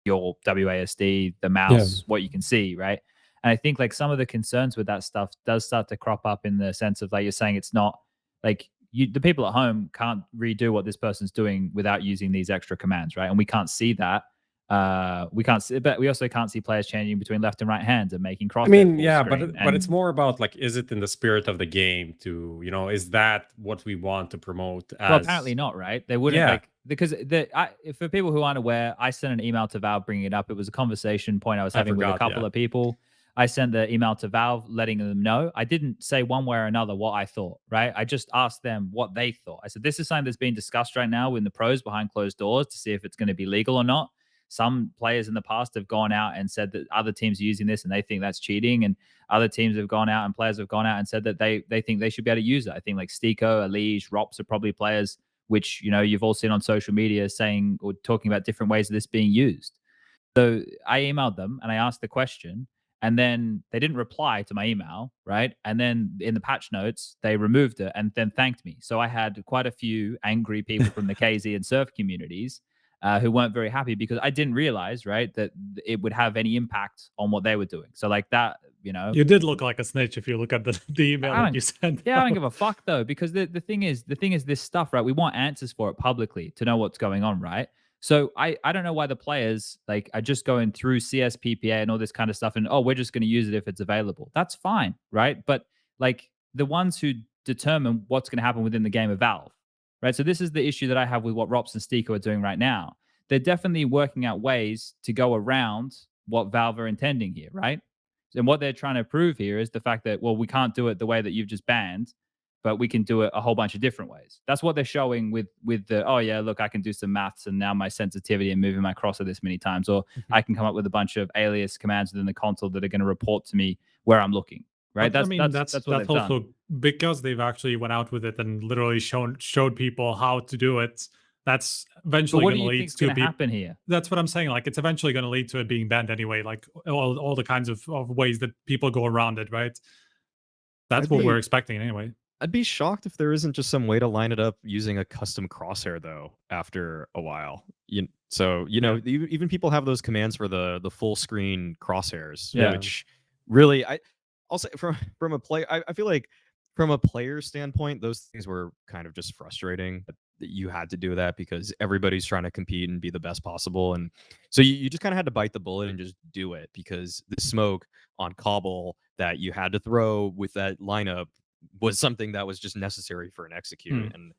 your WASD, the mouse, what you can see, right? And I think like some of the concerns with that stuff does start to crop up in the sense of like you're saying it's not like the people at home can't redo what this person's doing without using these extra commands, right? And we can't see that. We can't see, but we also can't see players changing between left and right hands and making crosshair. I mean, yeah, but it's more about like, is it in the spirit of the game to, is that what we want to promote? Well, apparently not, right? They wouldn't like, because for people who aren't aware, I sent an email to Valve bringing it up. It was a conversation point I was having with a couple of people. I sent the email to Valve letting them know. I didn't say one way or another what I thought, right? I just asked them what they thought. I said, this is something that's being discussed right now with the pros behind closed doors to see if it's going to be legal or not. Some players in the past have gone out and said that other teams are using this and they think that's cheating. And other teams have gone out and players have gone out and said that they think they should be able to use it. I think like STYKO, Elige, ropz are probably players which, you've all seen on social media saying or talking about different ways of this being used. So I emailed them and I asked the question, and then they didn't reply to my email, right? And then in the patch notes, they removed it and then thanked me. So I had quite a few angry people from the KZ and Surf communities who weren't very happy because I didn't realize, right, that it would have any impact on what they were doing. So like that, You did look like a snitch if you look at the email that you sent. Yeah, I don't give a fuck though, because the thing is this stuff, right? We want answers for it publicly to know what's going on, right? So I don't know why the players like are just going through CSPPA and all this kind of stuff and we're just going to use it if it's available. That's fine, right? But like the ones who determine what's going to happen within the game of Valve, right? So this is the issue that I have with what ropz and STYKO are doing right now. They're definitely working out ways to go around what Valve are intending here, right? And what they're trying to prove here is the fact that, well, we can't do it the way that you've just banned, but we can do it a whole bunch of different ways. That's what they're showing with the, oh yeah, look, I can do some maths and now my sensitivity and moving my cursor this many times, or I can come up with a bunch of alias commands within the console that are going to report to me where I'm looking. Right. That's what also done. Because they've actually went out with it and literally showed people how to do it. That's eventually going to lead to happen here. That's what I'm saying. Like it's eventually going to lead to it being banned anyway. Like all the kinds of ways that people go around it, right? That's what we're expecting anyway. I'd be shocked if there isn't just some way to line it up using a custom crosshair though. After a while, even people have those commands for the full screen crosshairs, which really I'll say from a player, I feel like from a player standpoint, those things were kind of just frustrating. But you had to do that because everybody's trying to compete and be the best possible, and so you just kind of had to bite the bullet and just do it because the smoke on Cobble that you had to throw with that lineup was something that was just necessary for an execute. And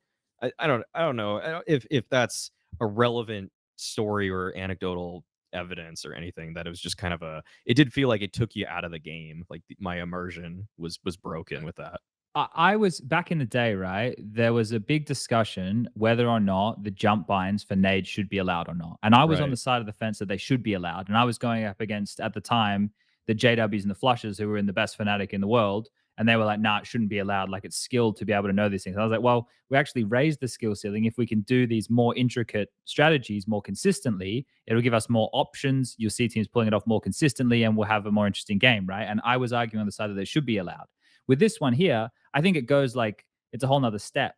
I don't know if that's a relevant story or anecdotal evidence or anything. That it was just kind of it did feel like it took you out of the game. Like my immersion was broken with that. I was back in the day, right? There was a big discussion whether or not the jump binds for nade should be allowed or not. And I was on the side of the fence that they should be allowed. And I was going up against, at the time, the JWs and the Flushes, who were in the best Fnatic in the world. And they were like, nah, it shouldn't be allowed. Like, it's skilled to be able to know these things. And I was like, well, we actually raised the skill ceiling. If we can do these more intricate strategies more consistently, it'll give us more options. You'll see teams pulling it off more consistently and we'll have a more interesting game, right? And I was arguing on the side that they should be allowed. With this one here, I think it goes like it's a whole nother step.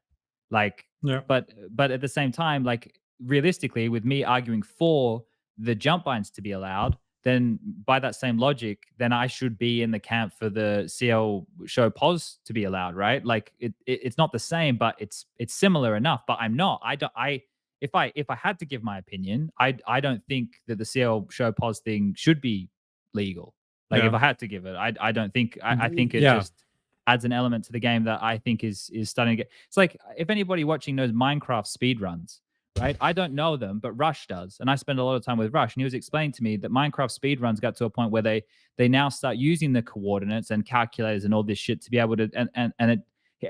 Like, Yeah. but at the same time, like realistically, with me arguing for the jump binds to be allowed, then by that same logic, then I should be in the camp for the CL show pos to be allowed, right? Like it's not the same, but it's similar enough. But I'm not. If I had to give my opinion, I don't think that the CL show pos thing should be legal. Like if I had to give it, I don't think I think it just adds an element to the game that I think is starting to get. It's like if anybody watching knows Minecraft speedruns, right? I don't know them, but Rush does, and I spend a lot of time with Rush, and he was explaining to me that Minecraft speedruns got to a point where they now start using the coordinates and calculators and all this shit to be able to and it.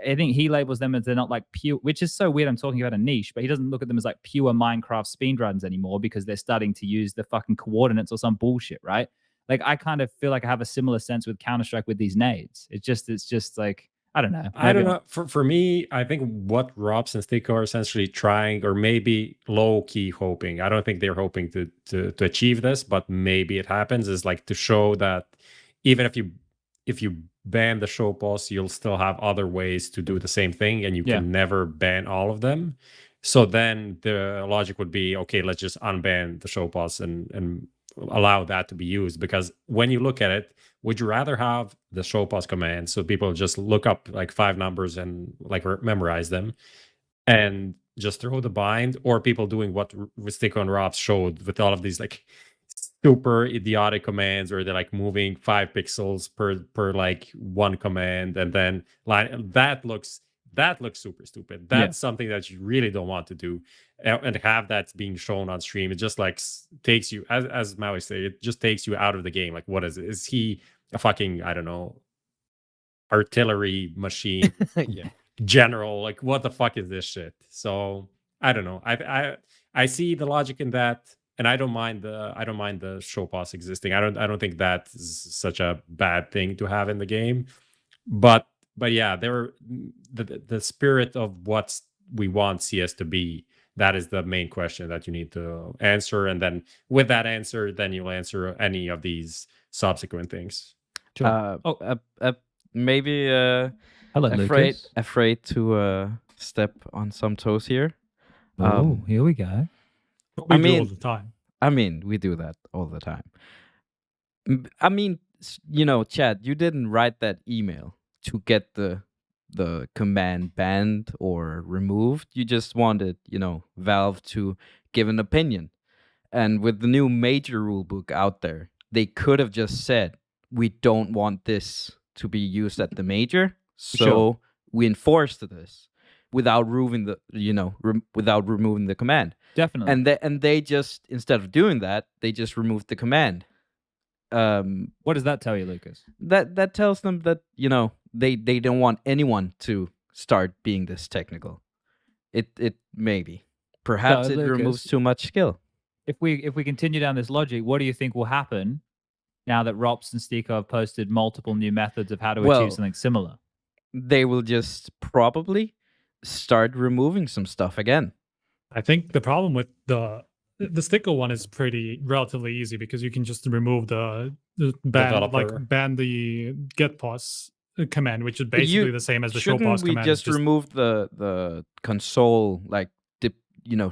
I think he labels them as they're not like pure, which is so weird. I'm talking about a niche, but he doesn't look at them as like pure Minecraft speedruns anymore because they're starting to use the fucking coordinates or some bullshit, right? Like I kind of feel like I have a similar sense with Counter-Strike with these nades. It's just like I don't know. I don't know. For me, I think what ropz and STYKO are essentially trying, or maybe low key hoping. I don't think they're hoping to achieve this, but maybe it happens. Is like to show that even if you ban the show pos, you'll still have other ways to do the same thing, and you can never ban all of them. So then the logic would be, okay, let's just unban the show pos and allow that to be used. Because when you look at it, would you rather have the show pos command so people just look up like 5 numbers and like memorize them and just throw the bind, or people doing what STYKO and ropz showed with all of these like super idiotic commands where they're like moving 5 pixels per like one command, and then that looks super stupid. That's something that you really don't want to do, and have that being shown on stream. It just like takes you, as Maui said, it just takes you out of the game. Like, what is it? Is he a fucking, I don't know, artillery machine general? Like, what the fuck is this shit? So I don't know. I see the logic in that, and I don't mind the show pos existing. I don't think that is such a bad thing to have in the game. But yeah, the spirit of what we want CS to be, that is the main question that you need to answer. And then with that answer, then you'll answer any of these subsequent things. Maybe Hello, Lucas. afraid to step on some toes here. Oh, here we go. We do all the time. I mean, we do that all the time. I mean, you know, Chad, you didn't write that email to get the command banned or removed. You just wanted, you know, Valve to give an opinion. And with the new major rulebook out there, they could have just said, we don't want this to be used at the major, so we enforced this without removing the, you know, without removing the command. Definitely. And they just, instead of doing that, they just removed the command. What does that tell you, Lucas? That tells them that, you know, they don't want anyone to start being this technical. It maybe perhaps it Lucas, removes too much skill. If we continue down this logic, what do you think will happen now that ropz and STYKO have posted multiple new methods of how to achieve something similar? They will just probably start removing some stuff again. I think the problem with the STYKO one is relatively easy because you can just remove the ban the getpos command, which is basically the same as the showpos command. Shouldn't we just remove the console, like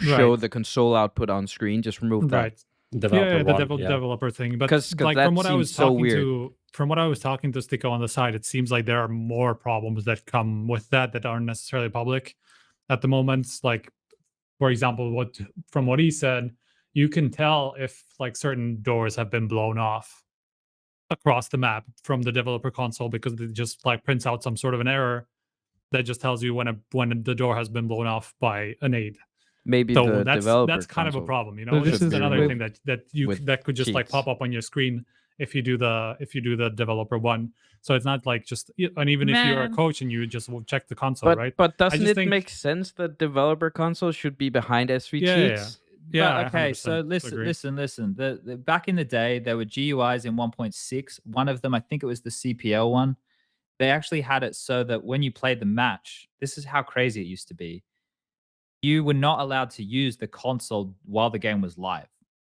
show the console output on screen? Just remove that. Right. Developer thing. But like from what I was talking to STYKO on the side, it seems like there are more problems that come with that aren't necessarily public at the moment. Like, for example, from what he said, you can tell if like certain doors have been blown off across the map from the developer console because it just like prints out some sort of an error that just tells you when the door has been blown off by a nade. Maybe so that's kind of a problem, you know. This is another thing that could just like pop up on your screen if you do the developer one. So it's not like just, and even if you're a coach and you just will check the console, right? But doesn't it make sense that developer console should be behind S3 cheats? Yeah. Okay, so listen. The back in the day, there were GUIs in 1.6. One of them, I think it was the CPL one. They actually had it so that when you played the match, this is how crazy it used to be. You were not allowed to use the console while the game was live,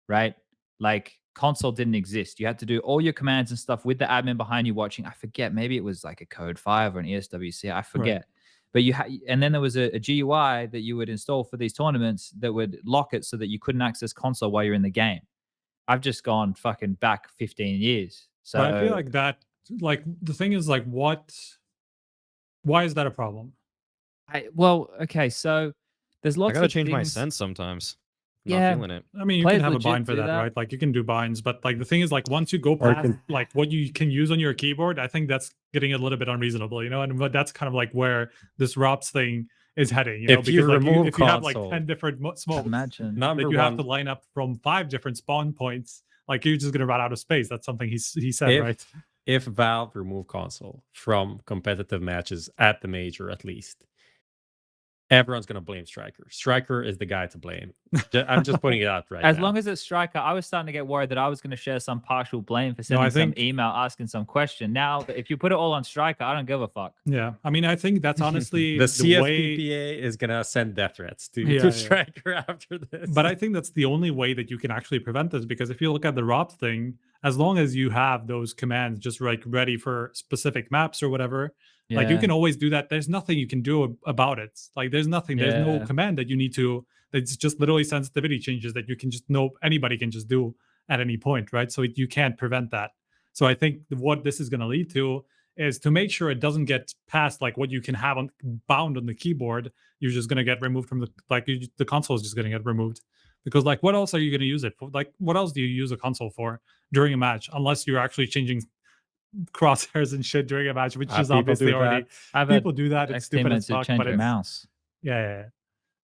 right? Like console didn't exist. You had to do all your commands and stuff with the admin behind you watching. I forget, maybe it was like a Code 5 or an ESWC. I forget. But you had, and then there was a GUI that you would install for these tournaments that would lock it so that you couldn't access console while you're in the game. I've just gone fucking back 15 years. So but I feel like that, like the thing is like, why is that a problem? Okay, so there's lots I gotta of change my things. sense sometimes. Not Yeah. feeling it. I mean, you Players can have a legit bind for do that, that. right? Like you can do binds, but like the thing is like once you go Or you past can- like what you can use on your keyboard, I think that's getting a little bit unreasonable, you know. And but that's kind of like where this ropz thing is heading, you know, If you because like remove if you have like console, 10 different smokes Imagine. number that you have to one, line up from 5 different spawn points, like you're just gonna run out of space. That's something he said, right? if Valve remove console from competitive matches at the major, at least, everyone's going to blame STYKO. STYKO is the guy to blame. I'm just putting it out right As now. long as it's STYKO, I was starting to get worried that I was going to share some partial blame for sending I some think- email asking some question. Now, if you put it all on STYKO, I don't give a fuck. Yeah, I mean, I think that's honestly the way. CSPPA is going to send death threats to Yeah. STYKO after this. But I think that's the only way that you can actually prevent this, because if you look at the ropz thing, as long as you have those commands just like ready for specific maps or whatever, like you Yeah. can always do that. There's nothing you can do about it. Like there's nothing, there's no Yeah. command that you need to, it's just literally sensitivity changes that you can just know anybody can just do at any point, right? So you can't prevent that. So I think what this is going to lead to is to make sure it doesn't get past like what you can have bound on the keyboard. You're just going to get removed from the console is just going to get removed, because like what else are you going to use it for? Like what else do you use a console for during a match, unless you're actually changing crosshairs and shit during a match, which is people obviously do already that. people do that. It's stupid as fuck, change but your it's mouse. yeah.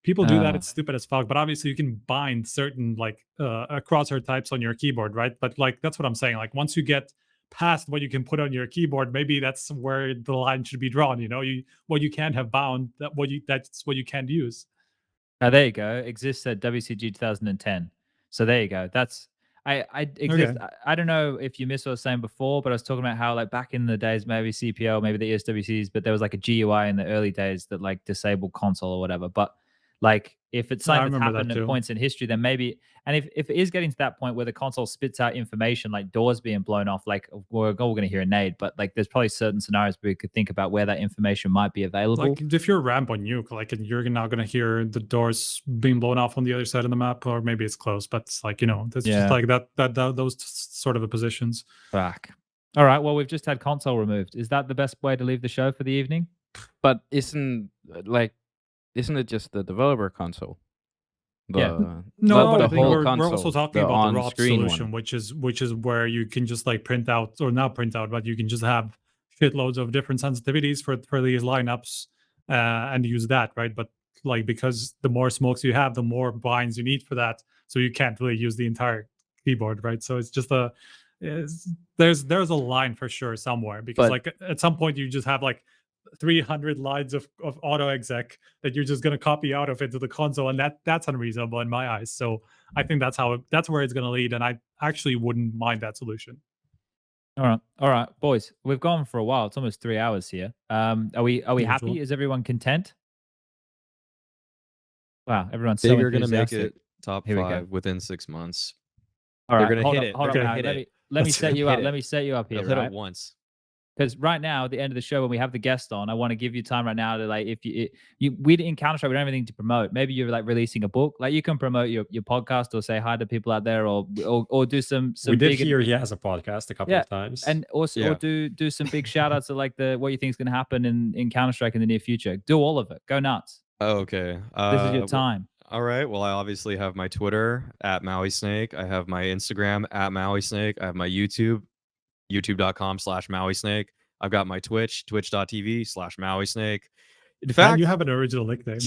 People do that. Ah. It's stupid as fuck, but obviously you can bind certain like crosshair types on your keyboard, right? But like that's what I'm saying. Like once you get past what you can put on your keyboard, maybe that's where the line should be drawn. You know, what you can't have bound, that's what you can't use. Oh, there you go. Exists at WCG 2010. So there you go. That's I exist. Okay. I don't know if you missed what I was saying before, but I was talking about how like back in the days, maybe CPL, maybe the ESWCs, but there was like a GUI in the early days that like disabled console or whatever. But like if it's I something that's remember that happened at too. points in history, then maybe, and if it is getting to that point where the console spits out information like doors being blown off, like we're going to hear a nade, but like there's probably certain scenarios where we could think about where that information might be available. Like if you're ramp on nuke, like you're not gonna hear the doors being blown off on the other side of the map, or maybe it's close, but it's like, you know, that's Yeah. just like that those sort of positions. Fuck. All right. Well, we've just had console removed. Is that the best way to leave the show for the evening? But isn't it just the developer console? Yeah. No, the I think whole we're console, also talking the about the ropz on-screen one. solution, which is where you can just like print out, or not print out, but you can just have shitloads of different sensitivities for these lineups and use that, right? But like because the more smokes you have, the more binds you need for that, so you can't really use the entire keyboard, right? So it's just there's a line for sure somewhere, because But- like at some point you just have like 300 lines of auto exec that you're just going to copy out of into the console, and that's unreasonable in my eyes. So I think that's where it's going to lead, and I actually wouldn't mind that solution. All right, boys. We've gone for a while. It's almost 3 hours here. Are we Usual. happy? Is everyone content? Wow, everyone's so Big are gonna make enthusiastic. it top Here we go. 5 within 6 months. All They're right, gonna hold hit on, it. hold They're on, gonna man. hit it. Let me Let's set you hit up. it. Let me set you up here, They'll hit right? it once. Because right now, at the end of the show, when we have the guest on, I want to give you time right now to like, if we in Counter-Strike, we don't have anything to promote. Maybe you're like releasing a book, like you can promote your podcast or say hi to people out there, or do some We did big, hear he has a podcast a couple Yeah, of times. and also Yeah. or do some big shout outs to like what you think is going to happen in Counter-Strike in the near future. Do all of it. Go nuts. Oh, okay. This is your Well, time. all right. Well, I obviously have my Twitter at Mauisnake. I have my Instagram at Mauisnake. I have my YouTube, youtube.com/Mauisnake. I've got my Twitch, twitch.tv/Mauisnake. In Man, fact, you have an original nickname.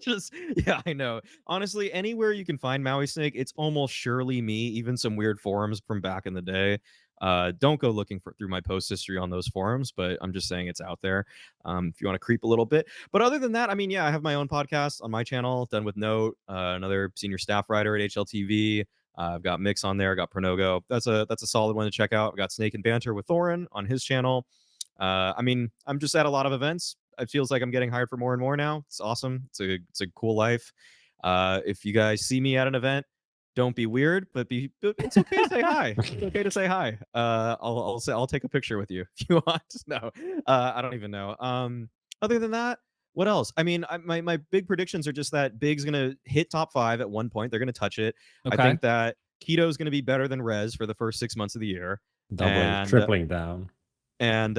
just yeah, I know. Honestly, anywhere you can find Mauisnake, it's almost surely me. Even some weird forums from back in the day. Don't go looking through my post history on those forums, but I'm just saying it's out there. If you want to creep a little bit. But other than that, I mean, yeah, I have my own podcast on my channel, Done with Note, another senior staff writer at HLTV. I've got Mix on there. I got Pronogo. That's a solid one to check out. I've got Snake and Banter with Thorin on his channel. I mean, I'm just at a lot of events. It feels like I'm getting hired for more and more now. It's awesome. It's a cool life. If you guys see me at an event, Don't be weird, but it's okay to say hi. It's okay to say hi. I'll take a picture with you if you want. No, I don't even know. Other than that, what else? I mean, my big predictions are just that Big's gonna hit top 5 at one point. They're gonna touch it. Okay. I think that Keto's gonna be better than Rez for the first 6 months of the year. Doubling, tripling down. And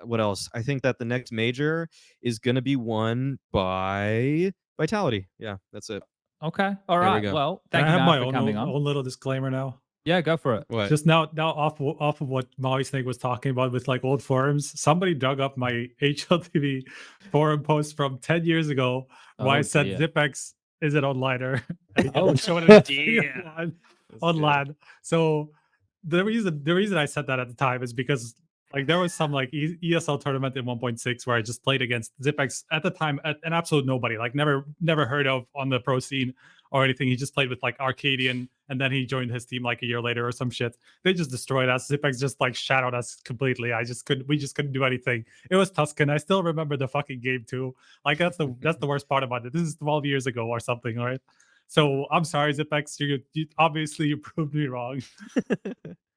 what else? I think that the next major is gonna be won by Vitality. Yeah, that's it. Okay. All There we right. go. Well, Can thank I you, have Matt, my for coming on. own little disclaimer now? Yeah, go for it. What? Just now off of what Mauisnake was talking about with like old forums, somebody dug up my HLTV forum post from 10 years ago where I said dear. ZipX is an onliner. Oh, showing it dear. on LAN. So the reason I said that at the time is because like there was some like ESL tournament in 1.6 where I just played against ZipX at the time, an absolute nobody, like never heard of on the pro scene or anything. He just played with like Arcadian, and then he joined his team like a year later or some shit. They just destroyed us. ZipX just like shadowed us completely. We just couldn't do anything. It was Tuscan. I still remember the fucking game too. Like that's the worst part about it. This is 12 years ago or something, right? So I'm sorry, ZipX. You obviously you proved me wrong.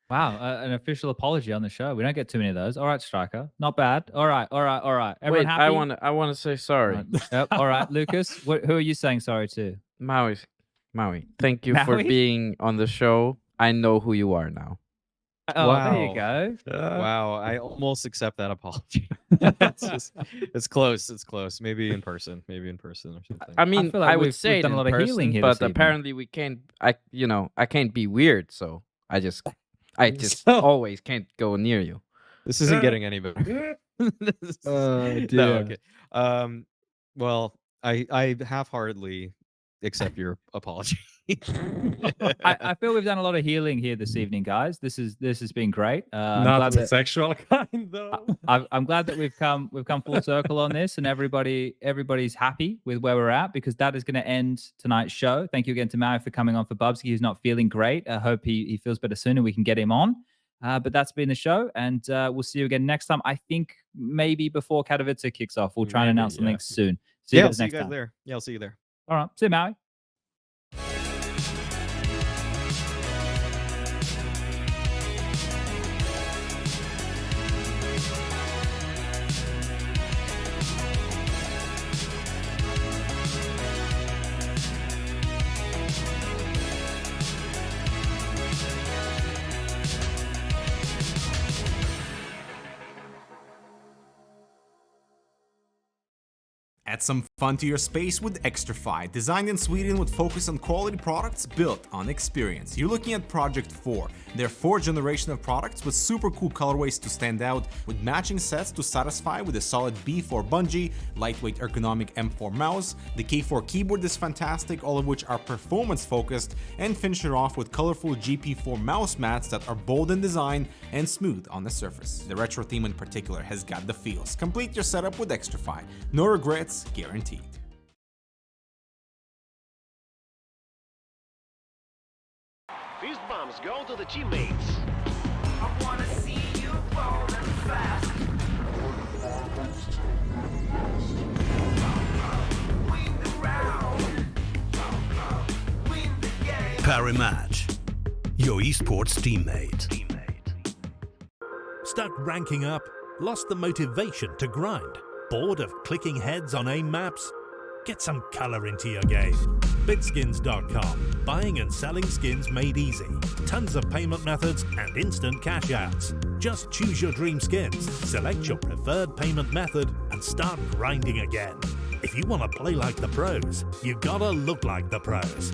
Wow, an official apology on the show. We don't get too many of those. All right, STYKO. Not bad. All right. Everyone Wait, happy? I wanna say sorry. Yep. All right, Lucas. Who are you saying sorry to? Maui, thank you for Maui? being on the show. I know who you are now. Oh, there you go. Wow, I almost accept that apology. It's close. It's close. Maybe in person or something. I mean, feel like I would we've say it done a in lot of person, healing here but this evening. apparently we can't. I can't be weird, so I just always can't go near you. This isn't getting any better. No, okay. Well, I half-heartedly accept your apology. I feel we've done a lot of healing here this evening, guys. This has been great. Not the sexual kind, though. I'm glad that we've come full circle on this, and everybody's happy with where we're at, because that is going to end tonight's show. Thank you again to Maui for coming on for Bubsky, who's not feeling great. I hope he feels better soon and we can get him on. But that's been the show, and we'll see you again next time. I think maybe before Katowice kicks off, we'll try and announce something soon. See you I'll guys see you next guys time. there. Yeah, I'll see you there. All right, see you, Maui. Add some fun to your space with Xtrfy, designed in Sweden with focus on quality products built on experience. You're looking at Project 4, their 4th generation of products with super cool colorways to stand out, with matching sets to satisfy with a solid B4 bungee, lightweight ergonomic M4 mouse, the K4 keyboard is fantastic, all of which are performance focused, and finish it off with colorful GP4 mouse mats that are bold in design and smooth on the surface. The retro theme in particular has got the feels. Complete your setup with Xtrfy. No regrets, guaranteed. Fist bumps go to the teammates. I wanna see you rolling fast. Win the round. Win the game. Parry Match, your esports teammate. Stuck ranking up? Lost the motivation to grind? Bored of clicking heads on aim maps? Get some color into your game. Bitskins.com. Buying and selling skins made easy. Tons of payment methods and instant cash outs. Just choose your dream skins, select your preferred payment method, and start grinding again. If you want to play like the pros, you gotta look like the pros.